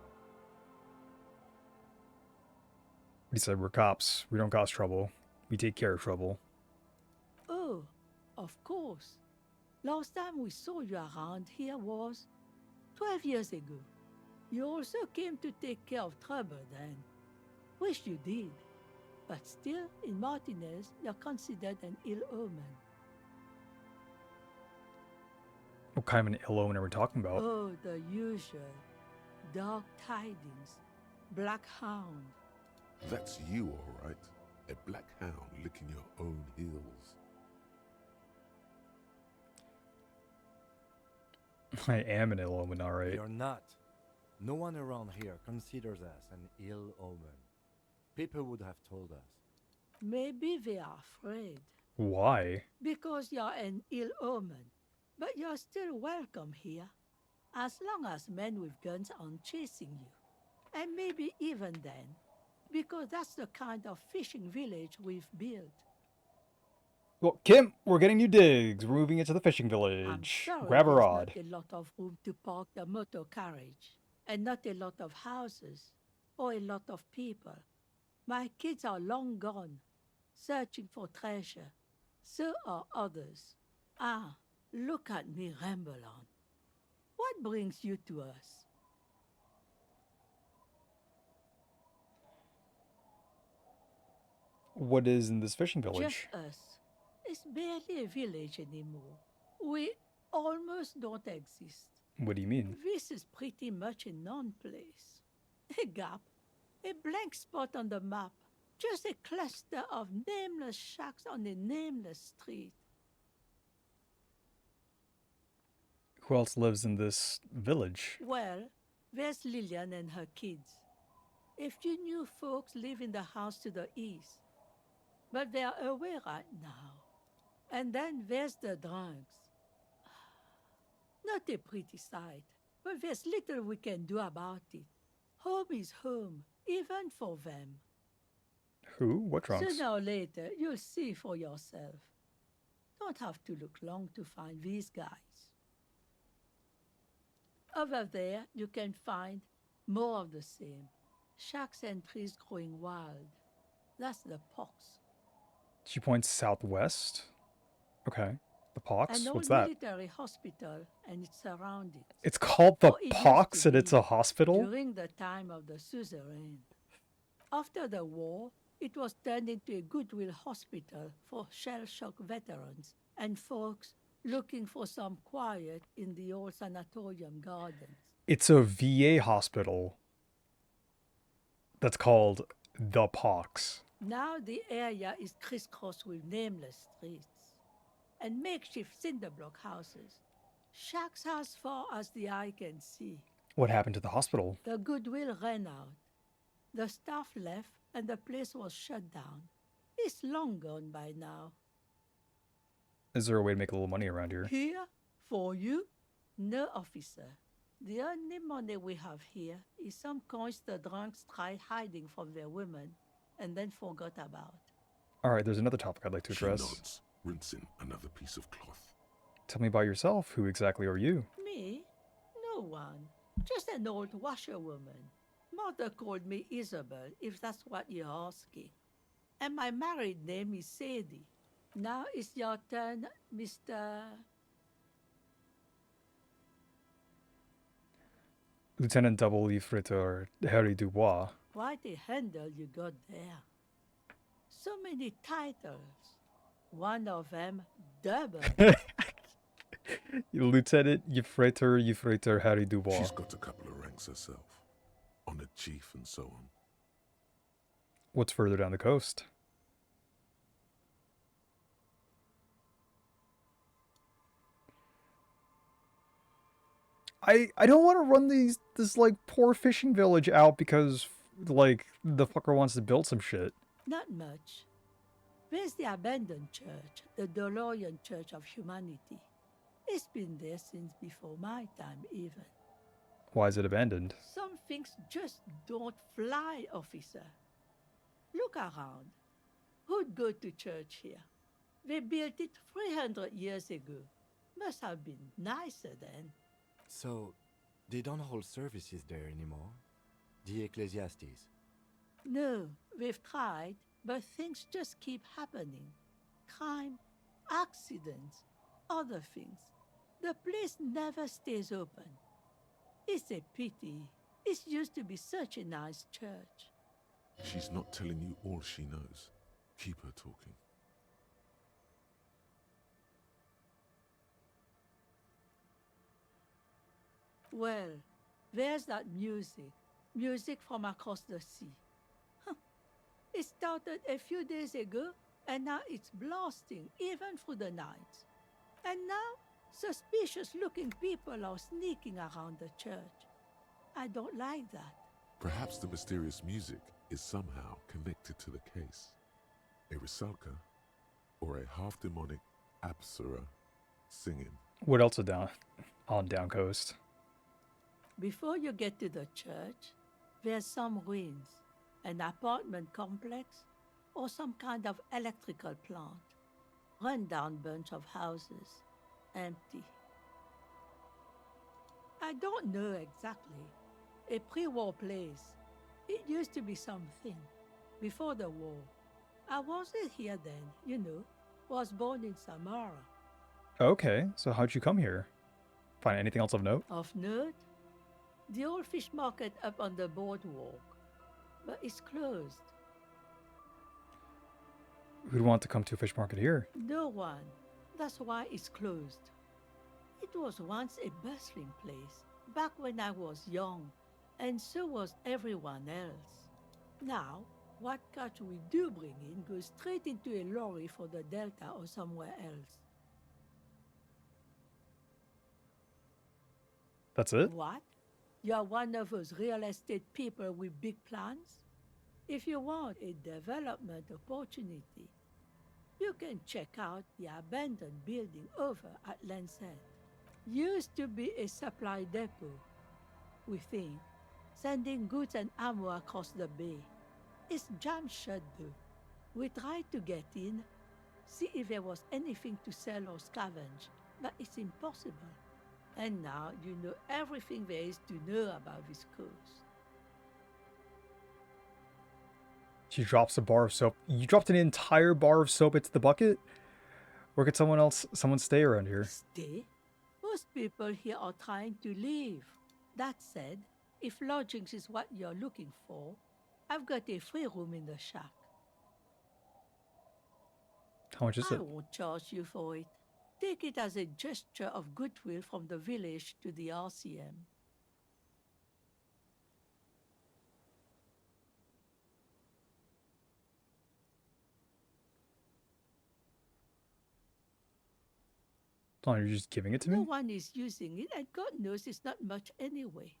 He said we're cops. We don't cause trouble. We take care of trouble. Oh, of course. Last time we saw you around here was 12 years ago. You also came to take care of trouble then. Wish you did. But still, in Martinez, you're considered an ill omen. What kind of an ill omen are we talking about? Oh, the usual. Dark tidings. Black hound. That's you, all right. A black hound licking your own heels. I am an ill omen, all right. You're not. No one around here considers us an ill omen. People would have told us. Maybe they are afraid. Why? Because you're an ill omen. But you're still welcome here. As long as men with guns aren't chasing you. And maybe even then. Because that's the kind of fishing village we've built. Well, Kim, we're getting new digs. We're moving into the fishing village. I'm sorry, Grab a there's rod. not a lot of room to park the motor carriage. And not a lot of houses. Or a lot of people. My kids are long gone. Searching for treasure. So are others. Ah, look at me ramble on. What brings you to us? What is in this fishing village? Just us. It's barely a village anymore. We almost don't exist. What do you mean? This is pretty much a non-place. A gap. A blank spot on the map. Just a cluster of nameless shacks on a nameless street. Who else lives in this village? Well, there's Lillian and her kids. A few new folks live in the house to the east. But they're away right now. And then there's the drunks. Not a pretty sight, but there's little we can do about it. Home is home, even for them. Who? What drunks? Sooner or later, you'll see for yourself. Don't have to look long to find these guys. Over there, you can find more of the same. Shacks and trees growing wild. That's the pox. She points southwest. Okay. The pox? An What's old that? military hospital and its surroundings. It's called the Or it used pox to and it's be a hospital? During the time of the suzerain. After the war, it was turned into a goodwill hospital for shell-shock veterans and folks looking for some quiet in the old sanatorium gardens. It's a VA hospital that's called the pox. Now the area is crisscrossed with nameless streets and makeshift cinderblock houses, shacks as far as the eye can see. What happened to the hospital? The goodwill ran out. The staff left and the place was shut down. It's long gone by now. Is there a way to make a little money around here? Here? For you? No, officer. The only money we have here is some coins the drunks tried hiding from their women and then forgot about. Alright, there's another topic I'd like to She address. nods, rinsing another piece of cloth. Tell me about yourself. Who exactly are you? Me? No one. Just an old washerwoman. Mother called me Isabel, if that's what you're asking. And my married name is Sadie. Now it's your turn, Mr. Lieutenant Double Ifritor Harry Dubois. Quite a handle you got there. So many titles. One of them, double. Lieutenant Yfreter Harry Dubois. She's got a couple of ranks herself. Honored chief and so on. What's further down the coast? I don't want to run this like poor fishing village out because like the fucker wants to build some shit. Not much. There's the abandoned church, the DeLorean Church of Humanity. It's been there since before my time, even. Why is it abandoned? Some things just don't fly, officer. Look around. Who'd go to church here? They built it 300 years ago. Must have been nicer then. So, they don't hold services there anymore? The Ecclesiastes? No, we've tried, but things just keep happening. Crime, accidents, other things. The place never stays open. It's a pity. It used to be such a nice church. She's not telling you all she knows. Keep her talking. Well, there's that music. Music from across the sea. Huh. It started a few days ago, and now it's blasting even through the night. And now, suspicious-looking people are sneaking around the church. I don't like that. Perhaps the mysterious music is somehow connected to the case. A Rusalka or a half-demonic Apsara singing. What else is on down coast? Before you get to the church, there's some ruins, an apartment complex, or some kind of electrical plant. Run-down bunch of houses, empty. I don't know exactly. A pre-war place. It used to be something. Before the war. I wasn't here then, you know. Was born in Samara. Okay, so how'd you come here? Find anything else of note? Of note? The old fish market up on the boardwalk. But it's closed. Who'd want to come to a fish market here? No one. That's why it's closed. It was once a bustling place, back when I was young, and so was everyone else. Now, what catch we do bring in goes straight into a lorry for the Delta or somewhere else. That's it? What? You're one of those real estate people with big plans? If you want a development opportunity, you can check out the abandoned building over at Land's End. Used to be a supply depot, we think, sending goods and ammo across the bay. It's jammed shut though. We tried to get in, see if there was anything to sell or scavenge, but it's impossible. And now you know everything there is to know about this coast. She drops a bar of soap. You dropped an entire bar of soap into the bucket? Or could someone stay around here? Stay? Most people here are trying to leave. That said, if lodgings is what you're looking for, I've got a free room in the shack. How much is I it? won't charge you for it. Take it as a gesture of goodwill from the village to the RCM. Oh, you're just giving it to No me? one is using it, and God knows it's not much anyway.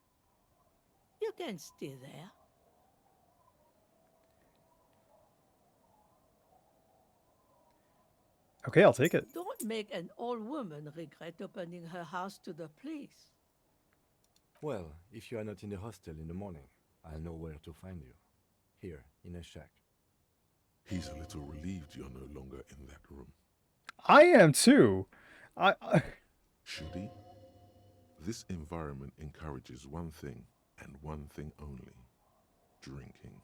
You can stay there. Okay, I'll take it. Don't make an old woman regret opening her house to the police. Well, if you are not in the hostel in the morning, I'll know where to find you. Here, in a shack. He's a little relieved you're no longer in that room. I am too. Should he? This environment encourages one thing and one thing only: drinking.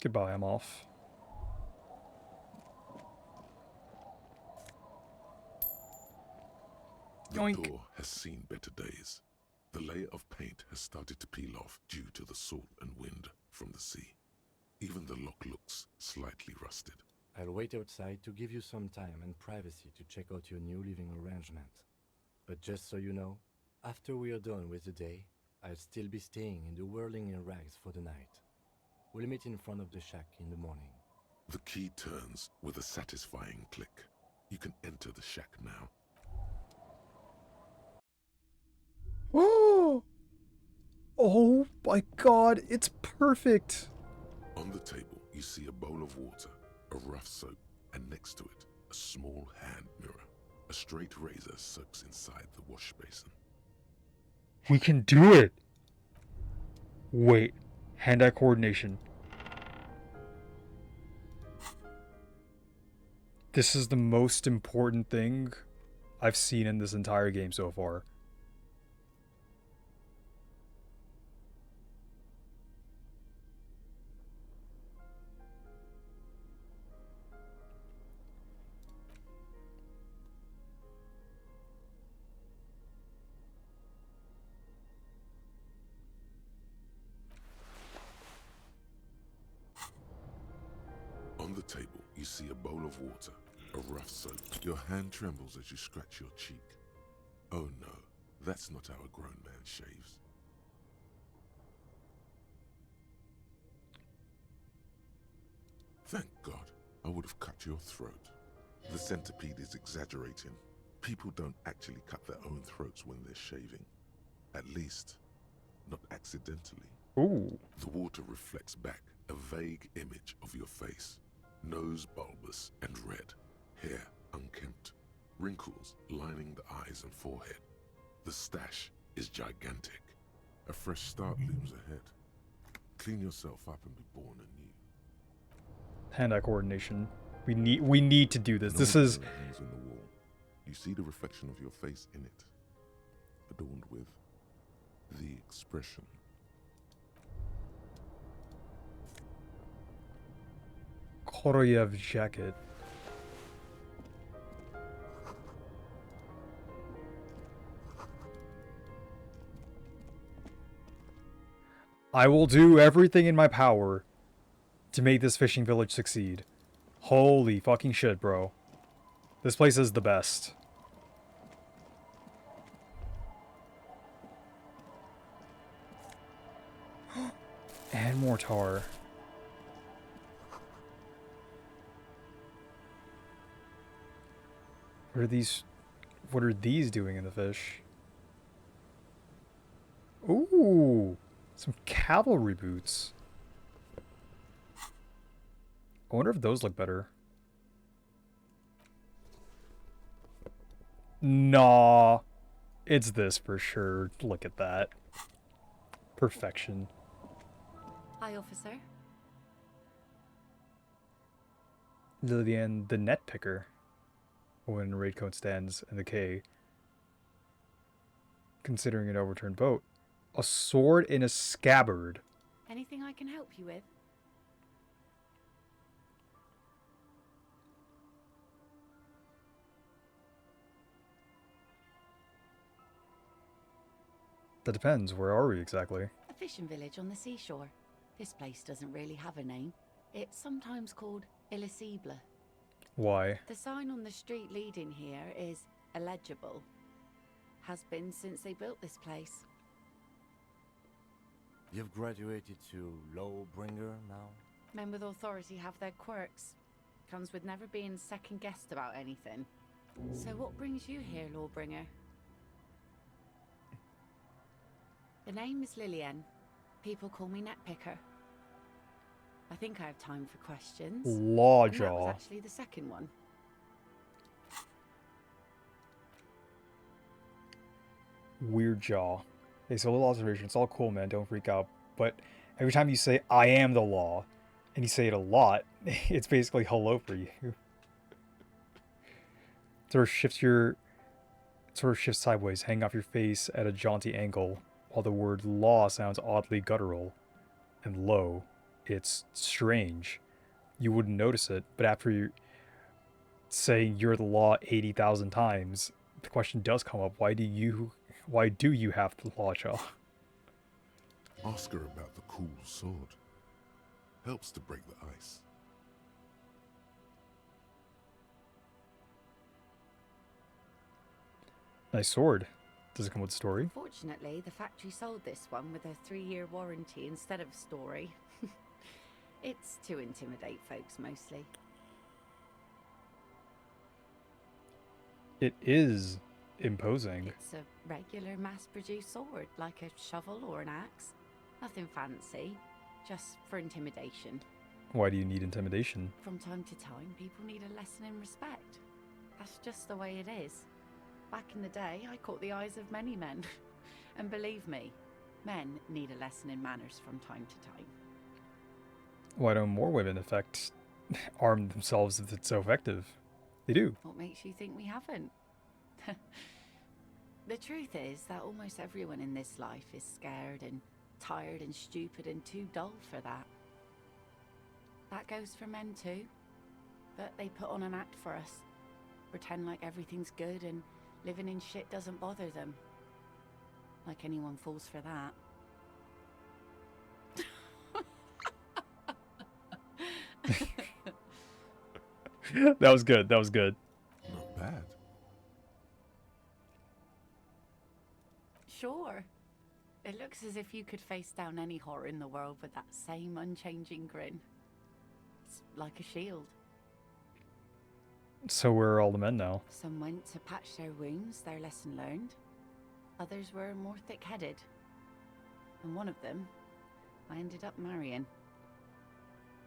Goodbye, I'm off. The Yoink. door has seen better days. The layer of paint has started to peel off due to the salt and wind from the sea. Even the lock looks slightly rusted. I'll wait outside to give you some time and privacy to check out your new living arrangement. But just so you know, after we are done with the day, I'll still be staying in the whirling in rags for the night. We'll meet in front of the shack in the morning. The key turns with a satisfying click. You can enter the shack now. Oh! Oh my god, it's perfect! On the table, you see a bowl of water, a rough soap, and next to it, a small hand mirror. A straight razor soaks inside the wash basin. We can do it! Wait, hand-eye coordination. This is the most important thing I've seen in this entire game so far. On the table, you see a bowl of water, a rough soap. Your hand trembles as you scratch your cheek. Oh no, that's not how a grown man shaves. Thank God, I would have cut your throat. The centipede is exaggerating. People don't actually cut their own throats when they're shaving. At least, not accidentally. Ooh. The water reflects back a vague image of your face. Nose bulbous and red, hair unkempt, wrinkles lining the eyes and forehead. The stash is gigantic. A fresh start looms ahead. Clean yourself up and be born anew. Hand-eye coordination. We need to do this. This is... hangs on the wall. You see the reflection of your face in it, adorned with the expression. Koroyev jacket. I will do everything in my power to make this fishing village succeed. Holy fucking shit, bro. This place is the best. And more tar. What are these doing in the fish? Ooh, some cavalry boots. I wonder if those look better. Nah, it's this for sure. Look at that. Perfection. Hi, officer. Lillian, the net picker. When Raidcoat stands in the K. considering an overturned boat. A sword in a scabbard. Anything I can help you with? That depends. Where are we exactly? A fishing village on the seashore. This place doesn't really have a name. It's sometimes called Elysium. Why? The sign on the street leading here is illegible. Has been since they built this place. You've graduated to Lawbringer now? Men with authority have their quirks. Comes with never being second-guessed about anything. So what brings you here, Lawbringer? The name is Lillian. People call me Netpicker. I think I have time for questions. Lawjaw. And that was actually the second one. Weird jaw. Okay, so a little observation. It's all cool, man. Don't freak out. But every time you say, I am the law, and you say it a lot, it's basically hello for you. Sort of shifts sideways, hanging off your face at a jaunty angle, while the word law sounds oddly guttural and low. It's strange. You wouldn't notice it, but after you say you're the law 80,000 times, the question does come up, why do you have the lawjaw? Ask her about the cool sword. Helps to break the ice. Nice sword. Does it come with a story? Fortunately, the factory sold this one with a 3-year warranty instead of a story. It's to intimidate folks mostly. It is imposing. It's a regular mass-produced sword, like a shovel or an axe. Nothing fancy, just for intimidation. Why do you need intimidation? From time to time, people need a lesson in respect. That's just the way it is. Back in the day, I caught the eyes of many men. And believe me, men need a lesson in manners from time to time. Why don't more women arm themselves if it's so effective? They do. What makes you think we haven't? The truth is that almost everyone in this life is scared and tired and stupid and too dull for that. That goes for men too. But they put on an act for us. Pretend like everything's good and living in shit doesn't bother them. Like anyone falls for that. That was good. That was good. Not bad. Sure. It looks as if you could face down any horror in the world with that same unchanging grin. It's like a shield. So where are all the men now? Some went to patch their wounds, their lesson learned. Others were more thick-headed. And one of them, I ended up marrying.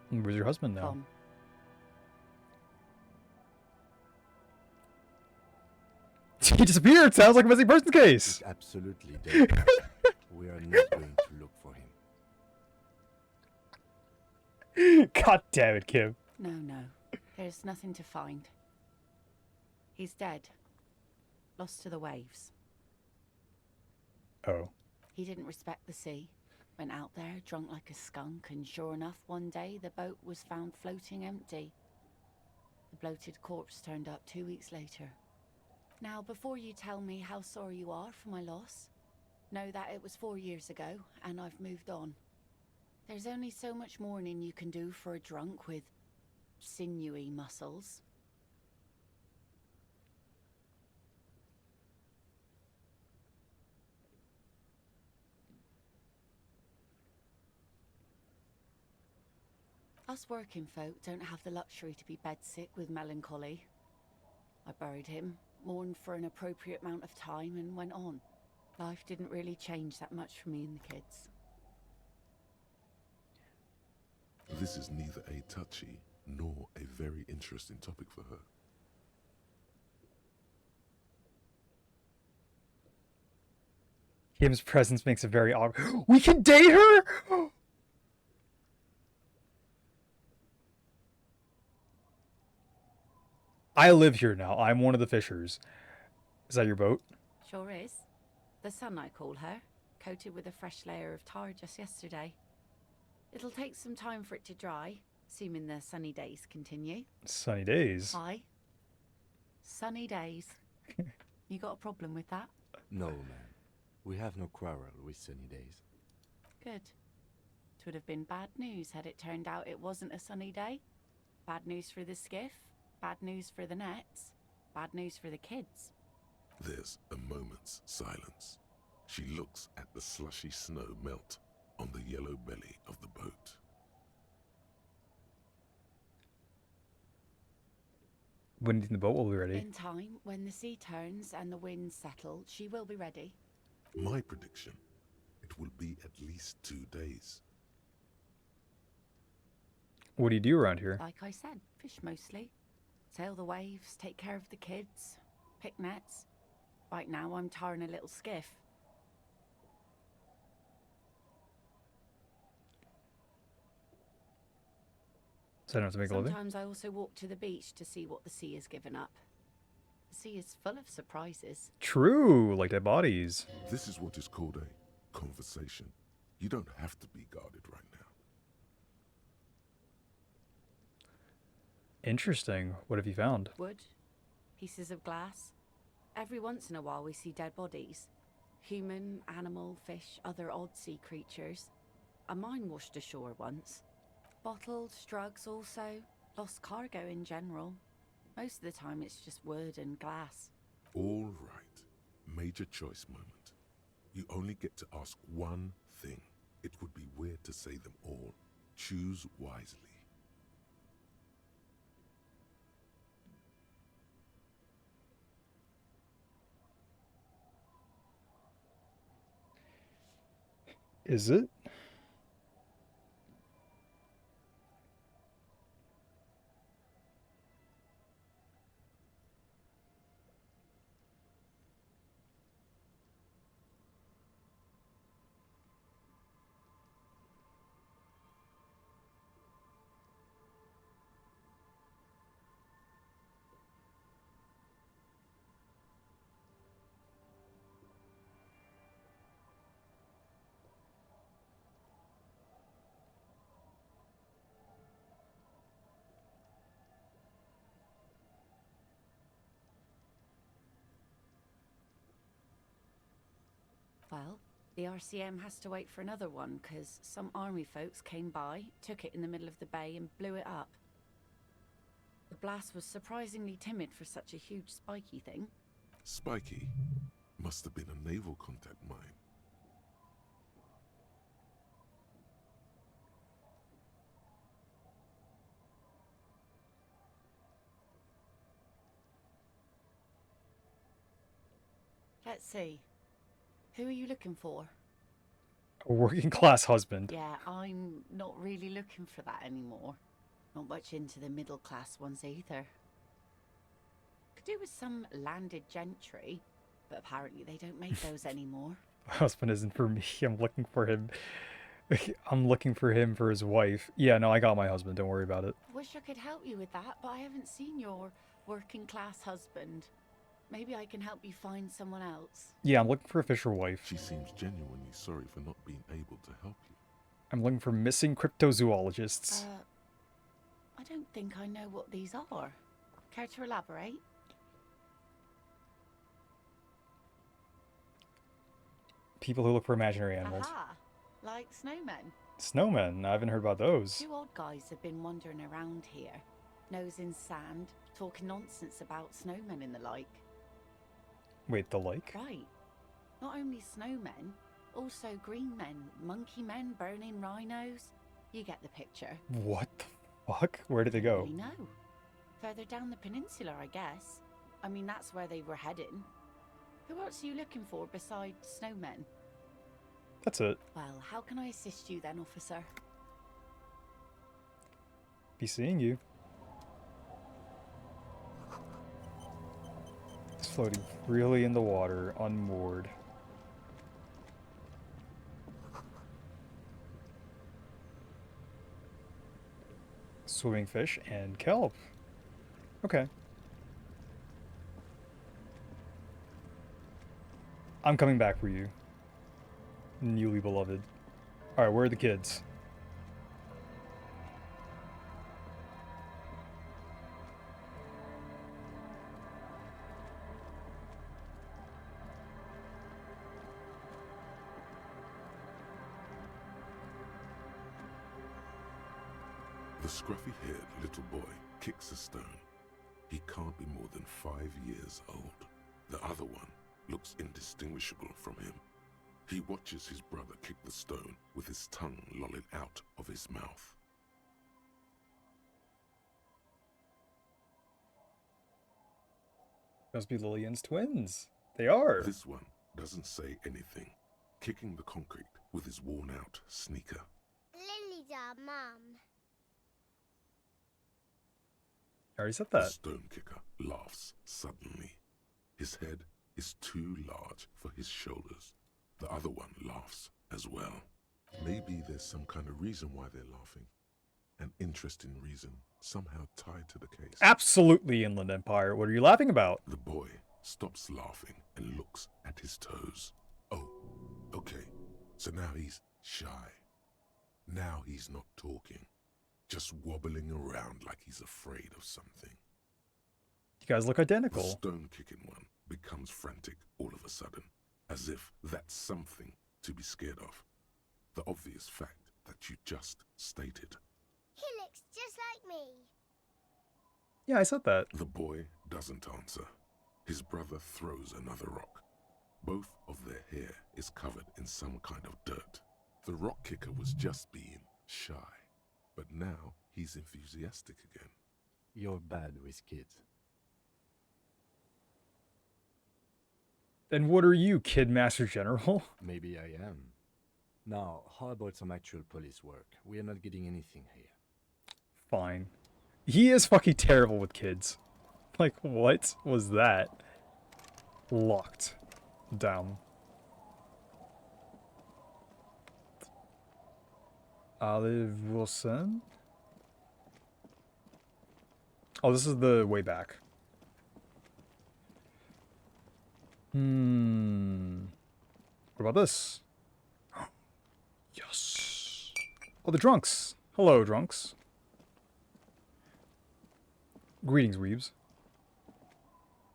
Where's your husband now? Gone. He disappeared! Sounds like a missing persons case! He's absolutely dead. We are not going to look for him. God damn it, Kim. No, no. There's nothing to find. He's dead. Lost to the waves. Oh. He didn't respect the sea. Went out there, drunk like a skunk, and sure enough, one day the boat was found floating empty. The bloated corpse turned up 2 weeks later. Now, before you tell me how sorry you are for my loss, know that it was 4 years ago, and I've moved on. There's only so much mourning you can do for a drunk with sinewy muscles. Us working folk don't have the luxury to be bedsick with melancholy. I buried him, mourned for an appropriate amount of time, and went on. Life didn't really change that much for me and the kids. This is neither a touchy nor a very interesting topic for her. Kim's presence makes it very awkward. We can date her?! I live here now. I'm one of the fishers. Is that your boat? Sure is. The sun, I call her, coated with a fresh layer of tar just yesterday. It'll take some time for it to dry, assuming the sunny days continue. Sunny days? Aye. Sunny days. You got a problem with that? No, ma'am. We have no quarrel with sunny days. Good. It would have been bad news had it turned out it wasn't a sunny day. Bad news for the skiff, bad news for the nets, bad news for the kids. There's a moment's silence. She looks at the slushy snow melt on the yellow belly of the boat. When do you think the boat will be ready? In time, when the sea turns and the winds settle, she will be ready. My prediction, it will be at least 2 days. What do you do around here? Like I said, fish mostly. Sail the waves, take care of the kids, pick nets. Right now I'm tarring a little skiff. So I don't have to make a living? Sometimes I also walk to the beach to see what the sea has given up. The sea is full of surprises. True, like dead bodies. This is what is called a conversation. You don't have to be guarded right now. Interesting. What have you found? Wood, pieces of glass. Every once in a while we see dead bodies. Human, animal, fish, other odd sea creatures. A mine washed ashore once. Bottles, drugs also. Lost cargo in general. Most of the time it's just wood and glass. All right. Major choice moment. You only get to ask one thing. It would be weird to say them all. Choose wisely. Is it? Well, the RCM has to wait for another one, because some army folks came by, took it in the middle of the bay and blew it up. The blast was surprisingly timid for such a huge spiky thing. Spiky? Must have been a naval contact mine. Let's see. Who are you looking for? A working class husband. Yeah, I'm not really looking for that anymore. Not much into the middle class ones either. Could do with some landed gentry, but apparently they don't make those anymore. My husband isn't for me. I'm looking for him. I'm looking for him for his wife. Yeah, no, I got my husband. Don't worry about it. Wish I could help you with that, but I haven't seen your working class husband. Maybe I can help you find someone else. Yeah, I'm looking for a fisher wife. She seems genuinely sorry for not being able to help you. I'm looking for missing cryptozoologists. I don't think I know what these are. Care to elaborate? People who look for imaginary animals. Aha! Like snowmen. Snowmen? I haven't heard about those. 2 odd guys have been wandering around here, nose in sand, talking nonsense about snowmen and the like. Wait, the like? Right. Not only snowmen, also green men, monkey men burning rhinos. You get the picture. What the fuck? Where did they go? We know. Further down the peninsula, I guess. I mean, that's where they were heading. Who else are you looking for besides snowmen? That's it. Well, how can I assist you then, officer? Be seeing you. It's floating freely in the water, unmoored. Swimming fish and kelp. Okay. I'm coming back for you. Newly beloved. Alright, where are the kids? The scruffy-haired little boy kicks a stone. He can't be more than 5 years old. The other one looks indistinguishable from him. He watches his brother kick the stone with his tongue lolling out of his mouth. Must be Lillian's twins. They are. This one doesn't say anything, kicking the concrete with his worn-out sneaker. Lily's our mum. I already said The that. stone kicker laughs suddenly. His head is too large for his shoulders. The other one laughs as well. Maybe there's some kind of reason why they're laughing. An interesting reason, somehow tied to the case. Absolutely, Inland Empire. What are you laughing about? The boy stops laughing and looks at his toes. Oh, okay. So now he's shy. Now he's not talking. Just wobbling around like he's afraid of something. You guys look The identical. stone-kicking one becomes frantic all of a sudden, as if that's something to be scared of. The obvious fact that you just stated. He looks just like me. Yeah, I said that. The boy doesn't answer. His brother throws another rock. Both of their hair is covered in some kind of dirt. The rock kicker was just being shy, but now he's enthusiastic again. You're bad with kids. And what are you, Kid Master General? Maybe I am. Now, how about some actual police work? We are not getting anything here. Fine. He is fucking terrible with kids. Like, what was that? Locked down. Olive Wilson? Oh, this is the way back. What about this? Yes. Oh, the drunks. Hello, drunks. Greetings, Weebs.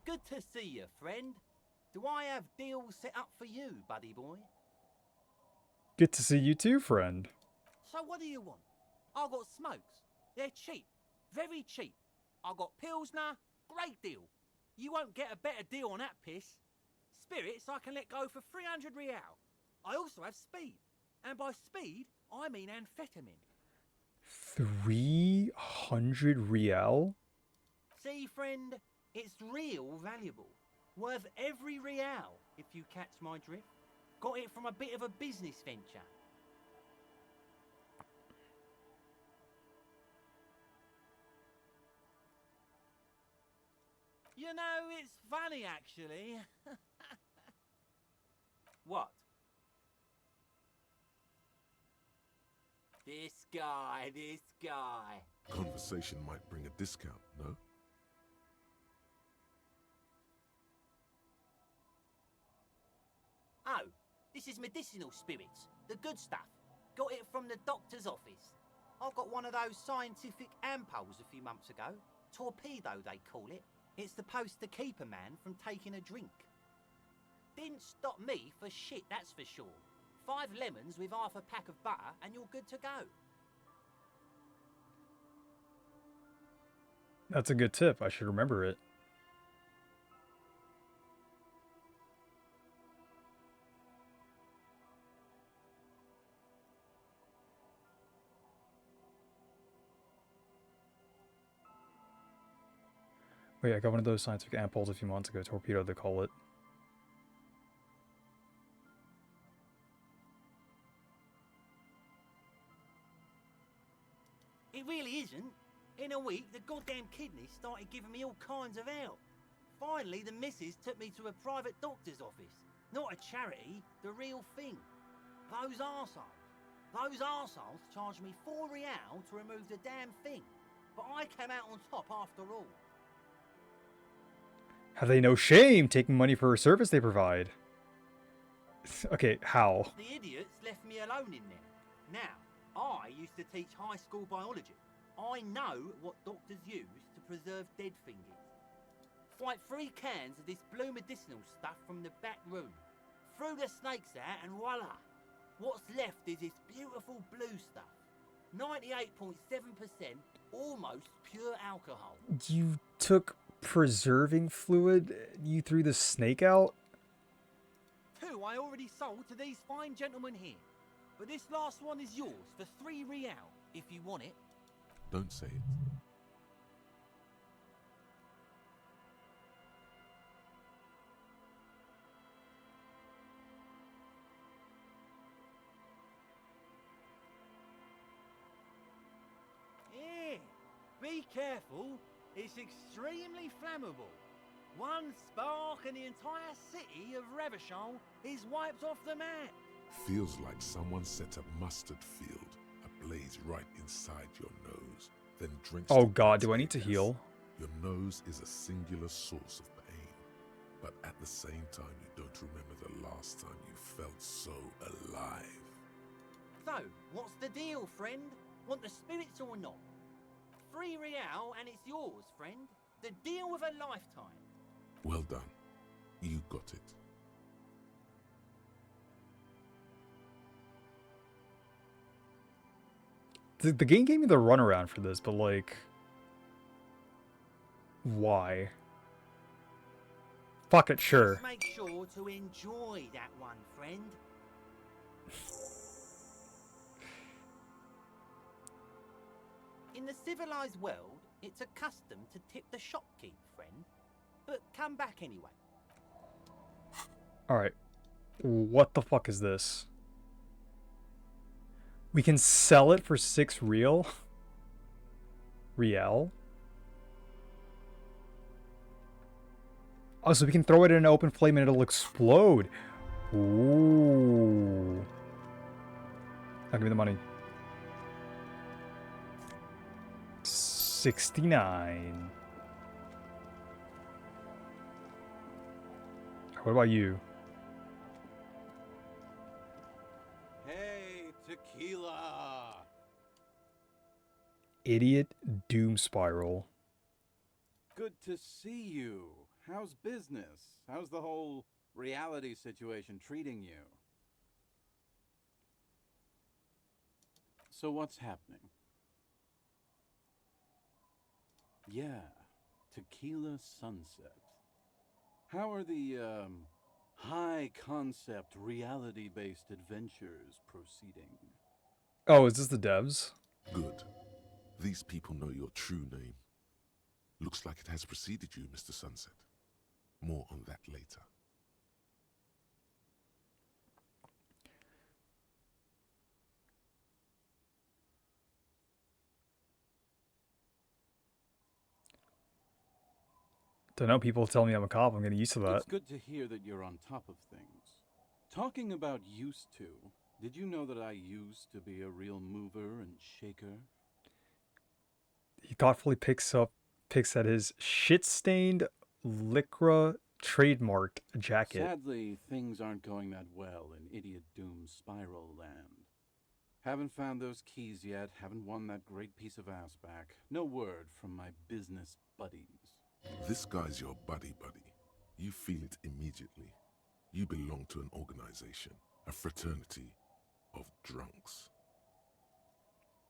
Good to see you, friend. Do I have deals set up for you, buddy boy? Good to see you too, friend. So what do you want? I got smokes. They're cheap. Very cheap. I got Pilsner. Great deal. You won't get a better deal on that piss. Spirits I can let go for 300 real. I also have speed. And by speed, I mean amphetamine. 300 real? See, friend, it's real valuable. Worth every real, if you catch my drift. Got it from a bit of a business venture. You know, it's funny, actually. What? This guy. Conversation might bring a discount, no? Oh, this is medicinal spirits. The good stuff. Got it from the doctor's office. I got one of those scientific ampoules a few months ago. Torpedo, they call it. It's supposed to keep a man from taking a drink. Didn't stop me for shit, that's for sure. 5 lemons with half a pack of butter and you're good to go. That's a good tip. I should remember it. Wait, I got one of those scientific ampoules a few months ago. Torpedo, they call it. It really isn't. In a week, the goddamn kidneys started giving me all kinds of help. Finally, the missus took me to a private doctor's office. Not a charity, the real thing. Those arseholes charged me 4 real to remove the damn thing. But I came out on top after all. Have they no shame taking money for a service they provide? Okay, how? The idiots left me alone in there. Now, I used to teach high school biology. I know what doctors use to preserve dead things. Swipe 3 cans of this blue medicinal stuff from the back room. Threw the snakes out and voila! What's left is this beautiful blue stuff. 98.7% almost pure alcohol. You took preserving fluid? You threw the snake out? 2 I already sold to these fine gentlemen here. But this last one is yours for 3 real, if you want it. Don't say it. Yeah, be careful. It's extremely flammable. One spark and the entire city of Revachol is wiped off the map. Feels like someone set a mustard field ablaze right inside your nose, then drinks. Oh god, do I need to heal? Your nose is a singular source of pain, but at the same time you don't remember the last time you felt so alive. So, what's the deal, friend? Want the spirits or not? 3 real and it's yours, friend. The deal of a lifetime. Well done. You got it. The game gave me the runaround for this, but like... Why? Fuck it, sure. Just make sure to enjoy that one, friend. In the civilized world, it's a custom to tip the shopkeep, friend. But come back anyway. Alright. What the fuck is this? We can sell it for 6 real? Real? Oh, so we can throw it in an open flame and it'll explode. Ooh. Now give me the money. 69. What about you? Hey, tequila! Idiot doom spiral. Good to see you. How's business? How's the whole reality situation treating you? So what's happening? Yeah, Tequila Sunset. How are the, high-concept, reality-based adventures proceeding? Oh, is this the devs? Good. These people know your true name. Looks like it has preceded you, Mr. Sunset. More on that later. Don't know, people tell me I'm a cop, I'm getting used to that. It's good to hear that you're on top of things. Talking about used to, did you know that I used to be a real mover and shaker? He thoughtfully picks at his shit-stained Lycra trademarked jacket. Sadly, things aren't going that well in Idiot Doom Spiral Land. Haven't found those keys yet, haven't won that great piece of ass back. No word from my business buddies. This guy's your buddy. You feel it immediately. You belong to an organization, a fraternity of drunks.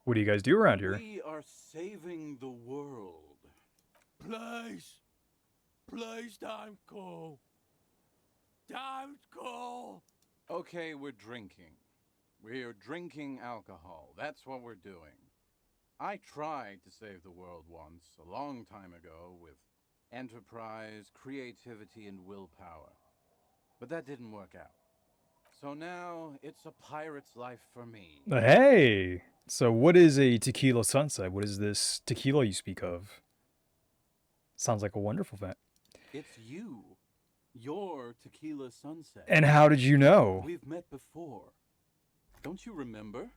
What do you guys do around here? We are saving the world. Please don't go. Don't go. Okay, we're drinking. We're drinking alcohol. That's what we're doing. I tried to save the world once, a long time ago, with enterprise, creativity, and willpower. But that didn't work out. So now, it's a pirate's life for me. Hey! So what is a tequila sunset? What is this tequila you speak of? Sounds like a wonderful event. It's you. Your tequila sunset. And how did you know? We've met before. Don't you remember?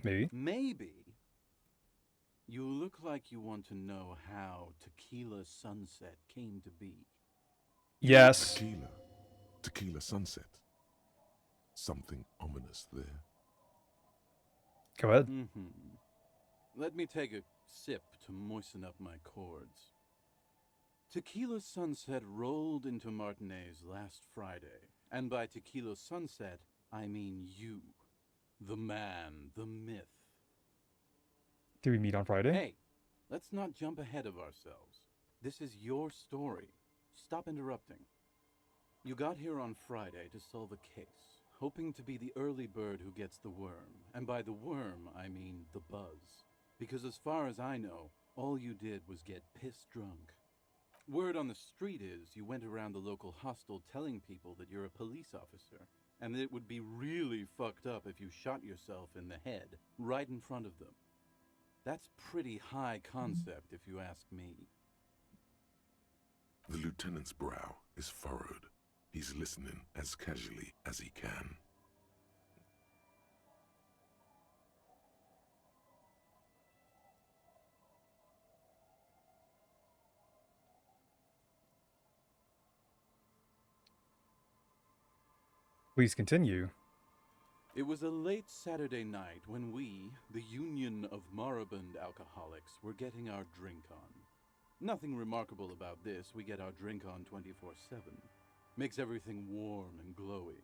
Maybe. Maybe. You look like you want to know how Tequila Sunset came to be. Yes. Tequila Sunset. Something ominous there. Go ahead. Let me take a sip to moisten up my cords. Tequila Sunset rolled into Martinez last Friday, and by Tequila Sunset, I mean you. The man, the myth. Do we meet on Friday? Hey, let's not jump ahead of ourselves. This is your story. Stop interrupting. You got here on Friday to solve a case, hoping to be the early bird who gets the worm. And by the worm, I mean the buzz. Because as far as I know, all you did was get piss drunk. Word on the street is you went around the local hostel telling people that you're a police officer, and that it would be really fucked up if you shot yourself in the head right in front of them. That's pretty high concept, if you ask me. The lieutenant's brow is furrowed. He's listening as casually as he can. Please continue. It was a late Saturday night when we, the Union of Moribund Alcoholics, were getting our drink on. Nothing remarkable about this. We get our drink on 24/7. Makes everything warm and glowy.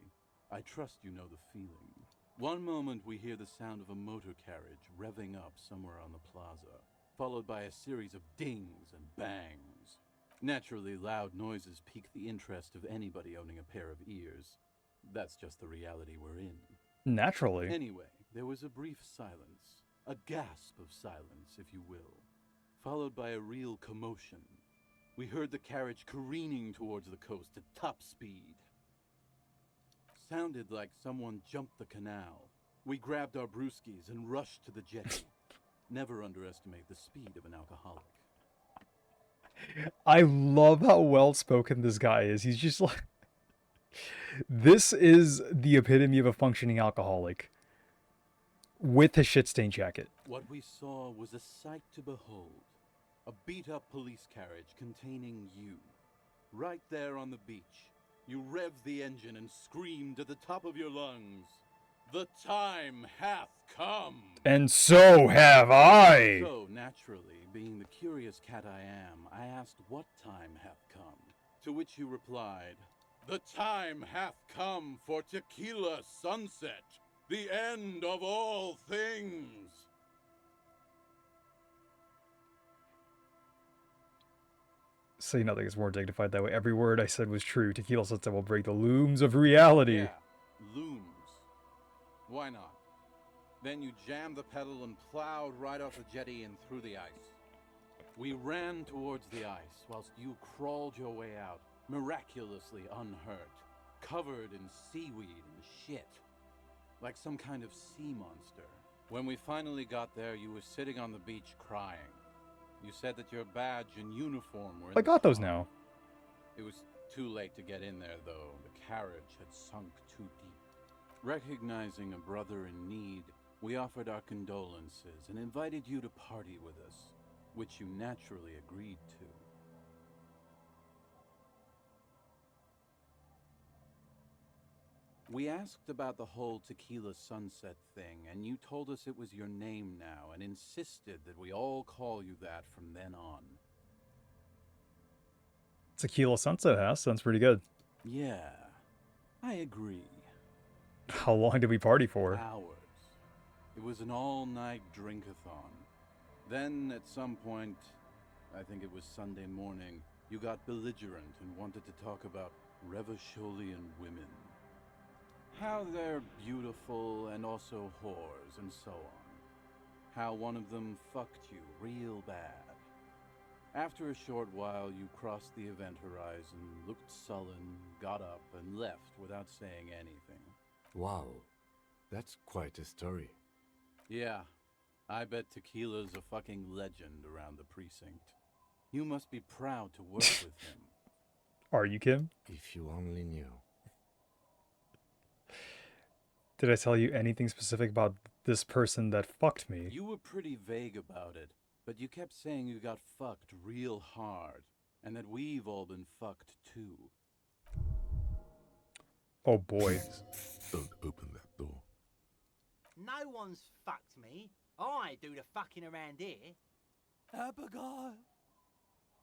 I trust you know the feeling. One moment we hear the sound of a motor carriage revving up somewhere on the plaza, followed by a series of dings and bangs. Naturally, loud noises pique the interest of anybody owning a pair of ears. That's just the reality we're in. Naturally. Anyway, there was a brief silence, a gasp of silence, if you will, followed by a real commotion. We heard the carriage careening towards the coast at top speed. Sounded like someone jumped the canal. We grabbed our brewskis and rushed to the jetty. Never underestimate the speed of an alcoholic. I love how well-spoken this guy is. He's just like... This is the epitome of a functioning alcoholic. With his shit-stained jacket. What we saw was a sight to behold. A beat-up police carriage containing you. Right there on the beach. You revved the engine and screamed at the top of your lungs. The time hath come! And so have I! So, naturally, being the curious cat I am, I asked what time hath come. To which you replied, the time hath come for Tequila Sunset, the end of all things. Say nothing is more dignified that way. Every word I said was true. Tequila Sunset will break the looms of reality. Yeah, looms. Why not? Then you jammed the pedal and plowed right off the jetty and through the ice. We ran towards the ice whilst you crawled your way out, miraculously unhurt, covered in seaweed and shit, like some kind of sea monster. When we finally got there, you were sitting on the beach crying. You said that your badge and uniform were in I got the those swamp. now. It was too late to get in there, though. The carriage had sunk too deep. Recognizing a brother in need, we offered our condolences and invited you to party with us, which you naturally agreed to. We asked about the whole Tequila Sunset thing, and you told us it was your name now, and insisted that we all call you that from then on. Tequila Sunset has. Sounds pretty good. Yeah, I agree. How long did we party for? Hours. It was an all-night drink-a-thon. Then, at some point, I think it was Sunday morning, you got belligerent and wanted to talk about Revacholian women. How they're beautiful and also whores and so on. How one of them fucked you real bad. After a short while, you crossed the event horizon, looked sullen, got up, and left without saying anything. Wow, that's quite a story. Yeah, I bet Tequila's a fucking legend around the precinct. You must be proud to work with him. Are you, Kim? If you only knew. Did I tell you anything specific about this person that fucked me? You were pretty vague about it, but you kept saying you got fucked real hard, and that we've all been fucked too. Oh boy. Don't open that door. No one's fucked me. I do the fucking around here. Abigail!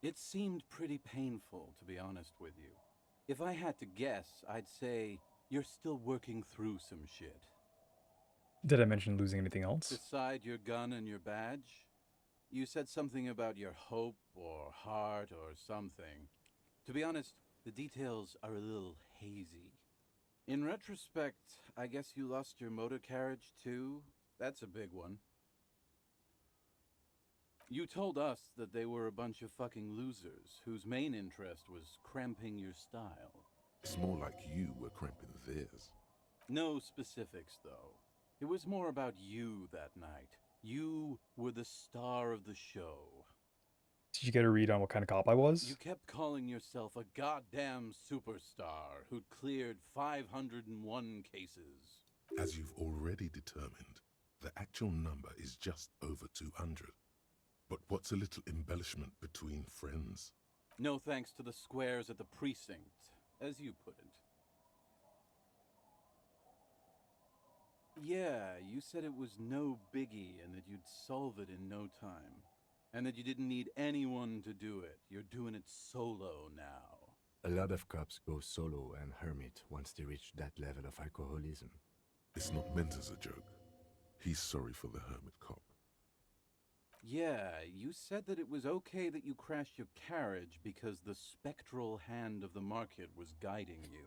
It seemed pretty painful, to be honest with you. If I had to guess, I'd say you're still working through some shit. Did I mention losing anything else? Beside your gun and your badge, you said something about your hope or heart or something. To be honest, the details are a little hazy. In retrospect, I guess you lost your motor carriage too. That's a big one. You told us that they were a bunch of fucking losers whose main interest was cramping your style. It's more like you were cramping theirs. No specifics, though. It was more about you that night. You were the star of the show. Did you get a read on what kind of cop I was? You kept calling yourself a goddamn superstar who'd cleared 501 cases. As you've already determined, the actual number is just over 200. But what's a little embellishment between friends? No thanks to the squares at the precinct, as you put it. Yeah, you said it was no biggie and that you'd solve it in no time. And that you didn't need anyone to do it. You're doing it solo now. A lot of cops go solo and hermit once they reach that level of alcoholism. It's not meant as a joke. He's sorry for the hermit cop. Yeah, you said that it was okay that you crashed your carriage because the spectral hand of the market was guiding you.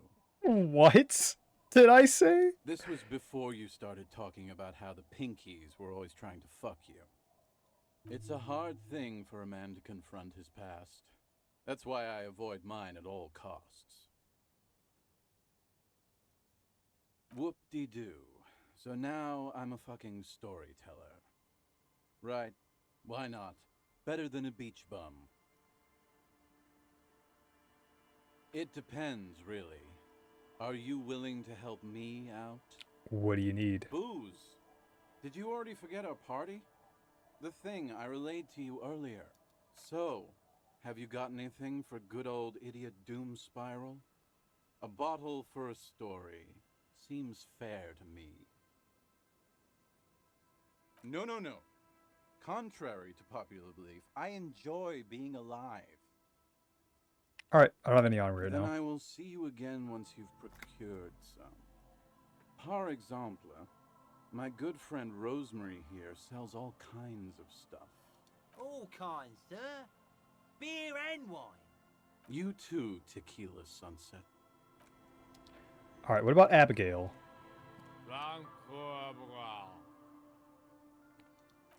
What did I say? This was before you started talking about how the Pinkies were always trying to fuck you. It's a hard thing for a man to confront his past. That's why I avoid mine at all costs. Whoop-de-doo. So now I'm a fucking storyteller. Right. Why not? Better than a beach bum. It depends, really. Are you willing to help me out? What do you need? Booze. Did you already forget our party? The thing I relayed to you earlier. So, have you got anything for good old idiot Doom Spiral? A bottle for a story. Seems fair to me. No. Contrary to popular belief, I enjoy being alive. Alright, I don't have any on right Then now. I will see you again once you've procured some. Par exemple, my good friend Rosemary here sells all kinds of stuff. All kinds, sir. Beer and wine. You too, Tequila Sunset. Alright, what about Abigail?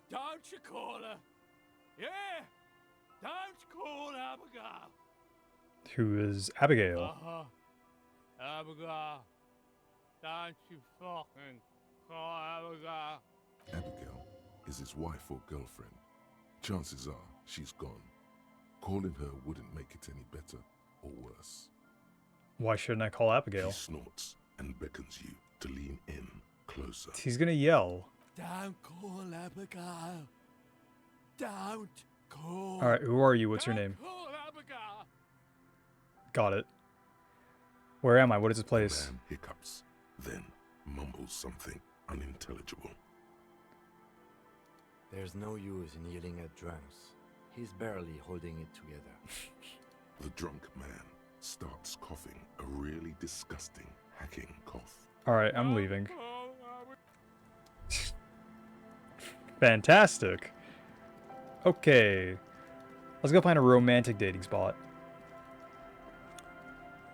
Don't you call her? Yeah! Don't call Abigail! Who is Abigail? Uh-huh. Abigail. Don't you fucking call Abigail. Abigail is his wife or girlfriend. Chances are she's gone. Calling her wouldn't make it any better or worse. Why shouldn't I call Abigail? He snorts and beckons you to lean in closer. He's gonna yell. Don't call Abigail. Don't call. Alright, who are you? What's your name? Call Abigail. Got it. Where am I? What is this place? The man hiccups, then mumbles something unintelligible. There's no use in yelling at drunks. He's barely holding it together. The drunk man starts coughing, a really disgusting, hacking cough. Alright, I'm leaving. Fantastic. Okay. Let's go find a romantic dating spot.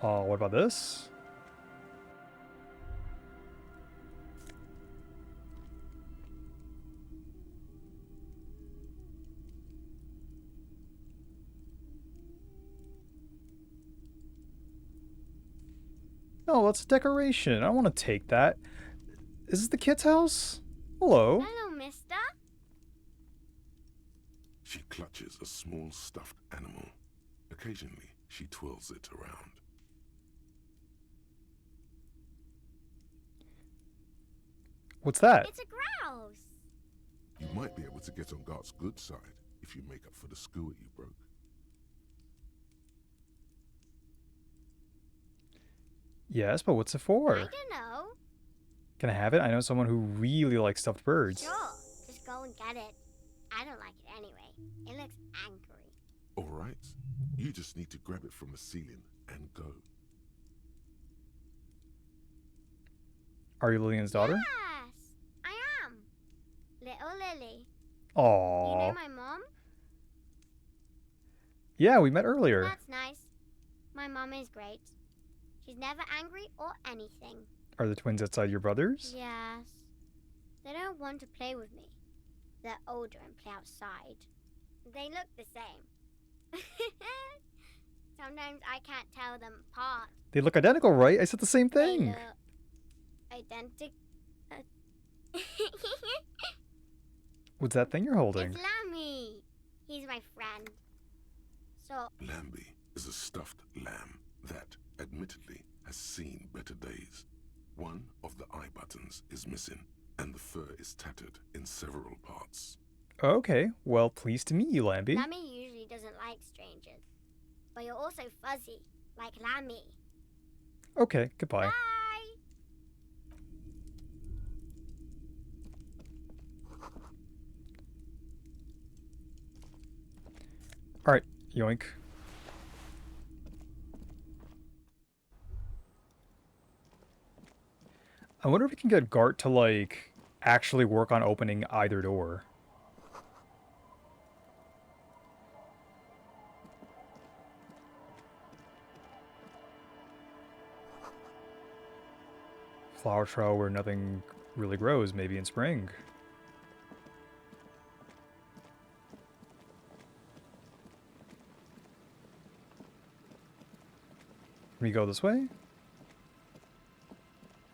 What about this? Oh, that's a decoration. I want to take that. Is this the kid's house? Hello. Hello, mister. She clutches a small stuffed animal. Occasionally, she twirls it around. What's that? It's a grouse. You might be able to get on Gart's good side if you make up for the skewer you broke. Yes, but what's it for? I don't know. Can I have it? I know someone who really likes stuffed birds. Sure, just go and get it. I don't like it anyway. It looks angry. All right. You just need to grab it from the ceiling and go. Are you Lillian's daughter? Yes, I am. Little Lily. Aww. You know my mom? Yeah, we met earlier. That's nice. My mom is great. She's never angry or anything. Are the twins outside your brothers? Yes. They don't want to play with me. They're older and play outside. They look the same. Sometimes I can't tell them apart. They look identical, right? I said the same They thing. look identical. What's that thing you're holding? It's Lammy. He's my friend. So... Lambie is a stuffed lamb that, admittedly, has seen better days. One of the eye buttons is missing, and the fur is tattered in several parts. Okay, well, pleased to meet you, Lambie. Lammy usually doesn't like strangers. But you're also fuzzy, like Lammy. Okay, goodbye. Bye! Alright, yoink. I wonder if we can get Gart to, like, actually work on opening either door. Flower trial where nothing really grows, maybe in spring. Can we go this way?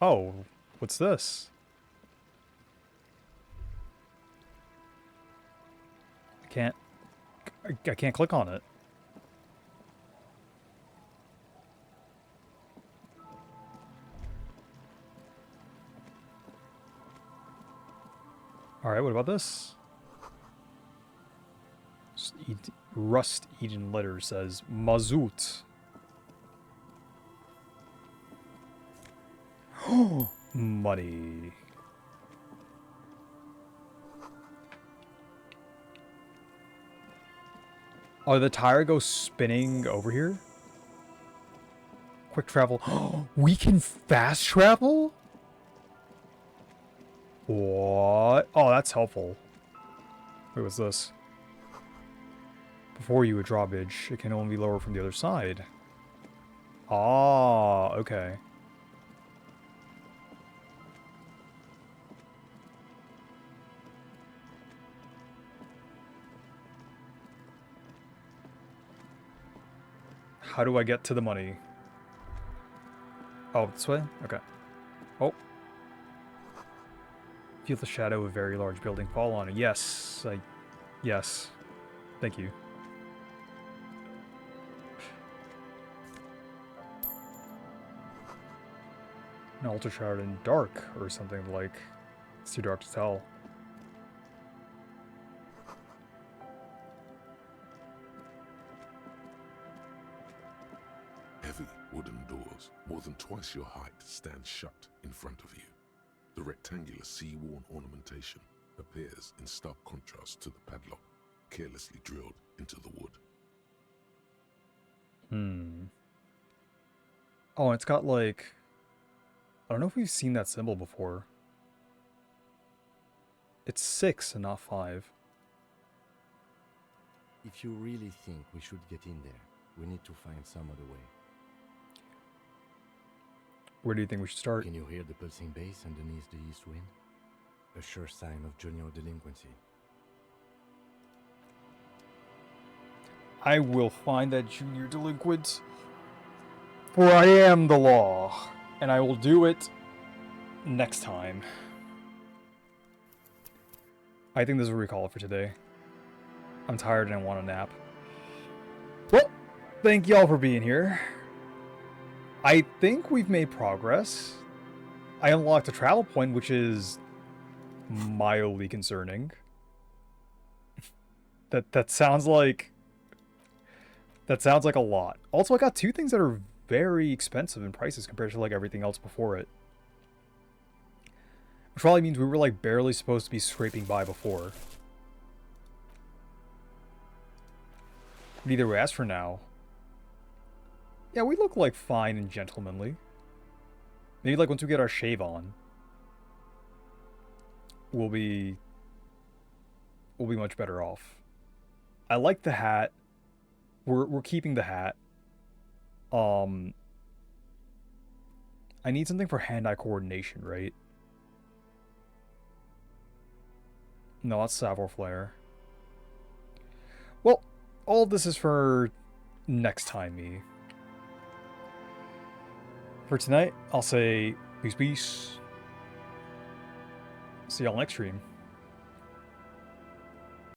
Oh, what's this? I can't click on it. Alright, what about this? Rust-eaten letter says Mazout. Money. Oh, the tire goes spinning over here? Quick travel. We can fast travel? What? Oh, that's helpful. Wait, what's this? Before you a drawbridge, it can only be lower from the other side. Ah, okay. How do I get to the money? Oh, this way? Okay. Oh. Feel the shadow of a very large building fall on it. Yes, yes. Thank you. An altar shroud in dark or something like. It's too dark to tell. Heavy wooden doors, more than twice your height, stand shut in front of you. The rectangular sea-worn ornamentation appears in stark contrast to the padlock, carelessly drilled into the wood. Oh, it's got like... I don't know if we've seen that symbol before. It's 6 and not 5. If you really think we should get in there, we need to find some other way. Where do you think we should start? Can you hear the pulsing bass underneath the east wind? A sure sign of junior delinquency. I will find that junior delinquent, for I am the law, and I will do it next time. I think this is what we call it for today. I'm tired and I want a nap. Well, thank y'all for being here. I think we've made progress. I unlocked a travel point, which is mildly concerning. That sounds like a lot. Also, I got 2 things that are very expensive in prices compared to like everything else before it. Which probably means we were like barely supposed to be scraping by before. But either way, as for now, yeah, we look like fine and gentlemanly. Maybe like once we get our shave on, we'll be much better off. I like the hat. We're keeping the hat. I need something for hand-eye coordination, right? No, that's Savoir Flare. Well, all of this is for next time, me. For tonight, I'll say peace, peace. See y'all next stream.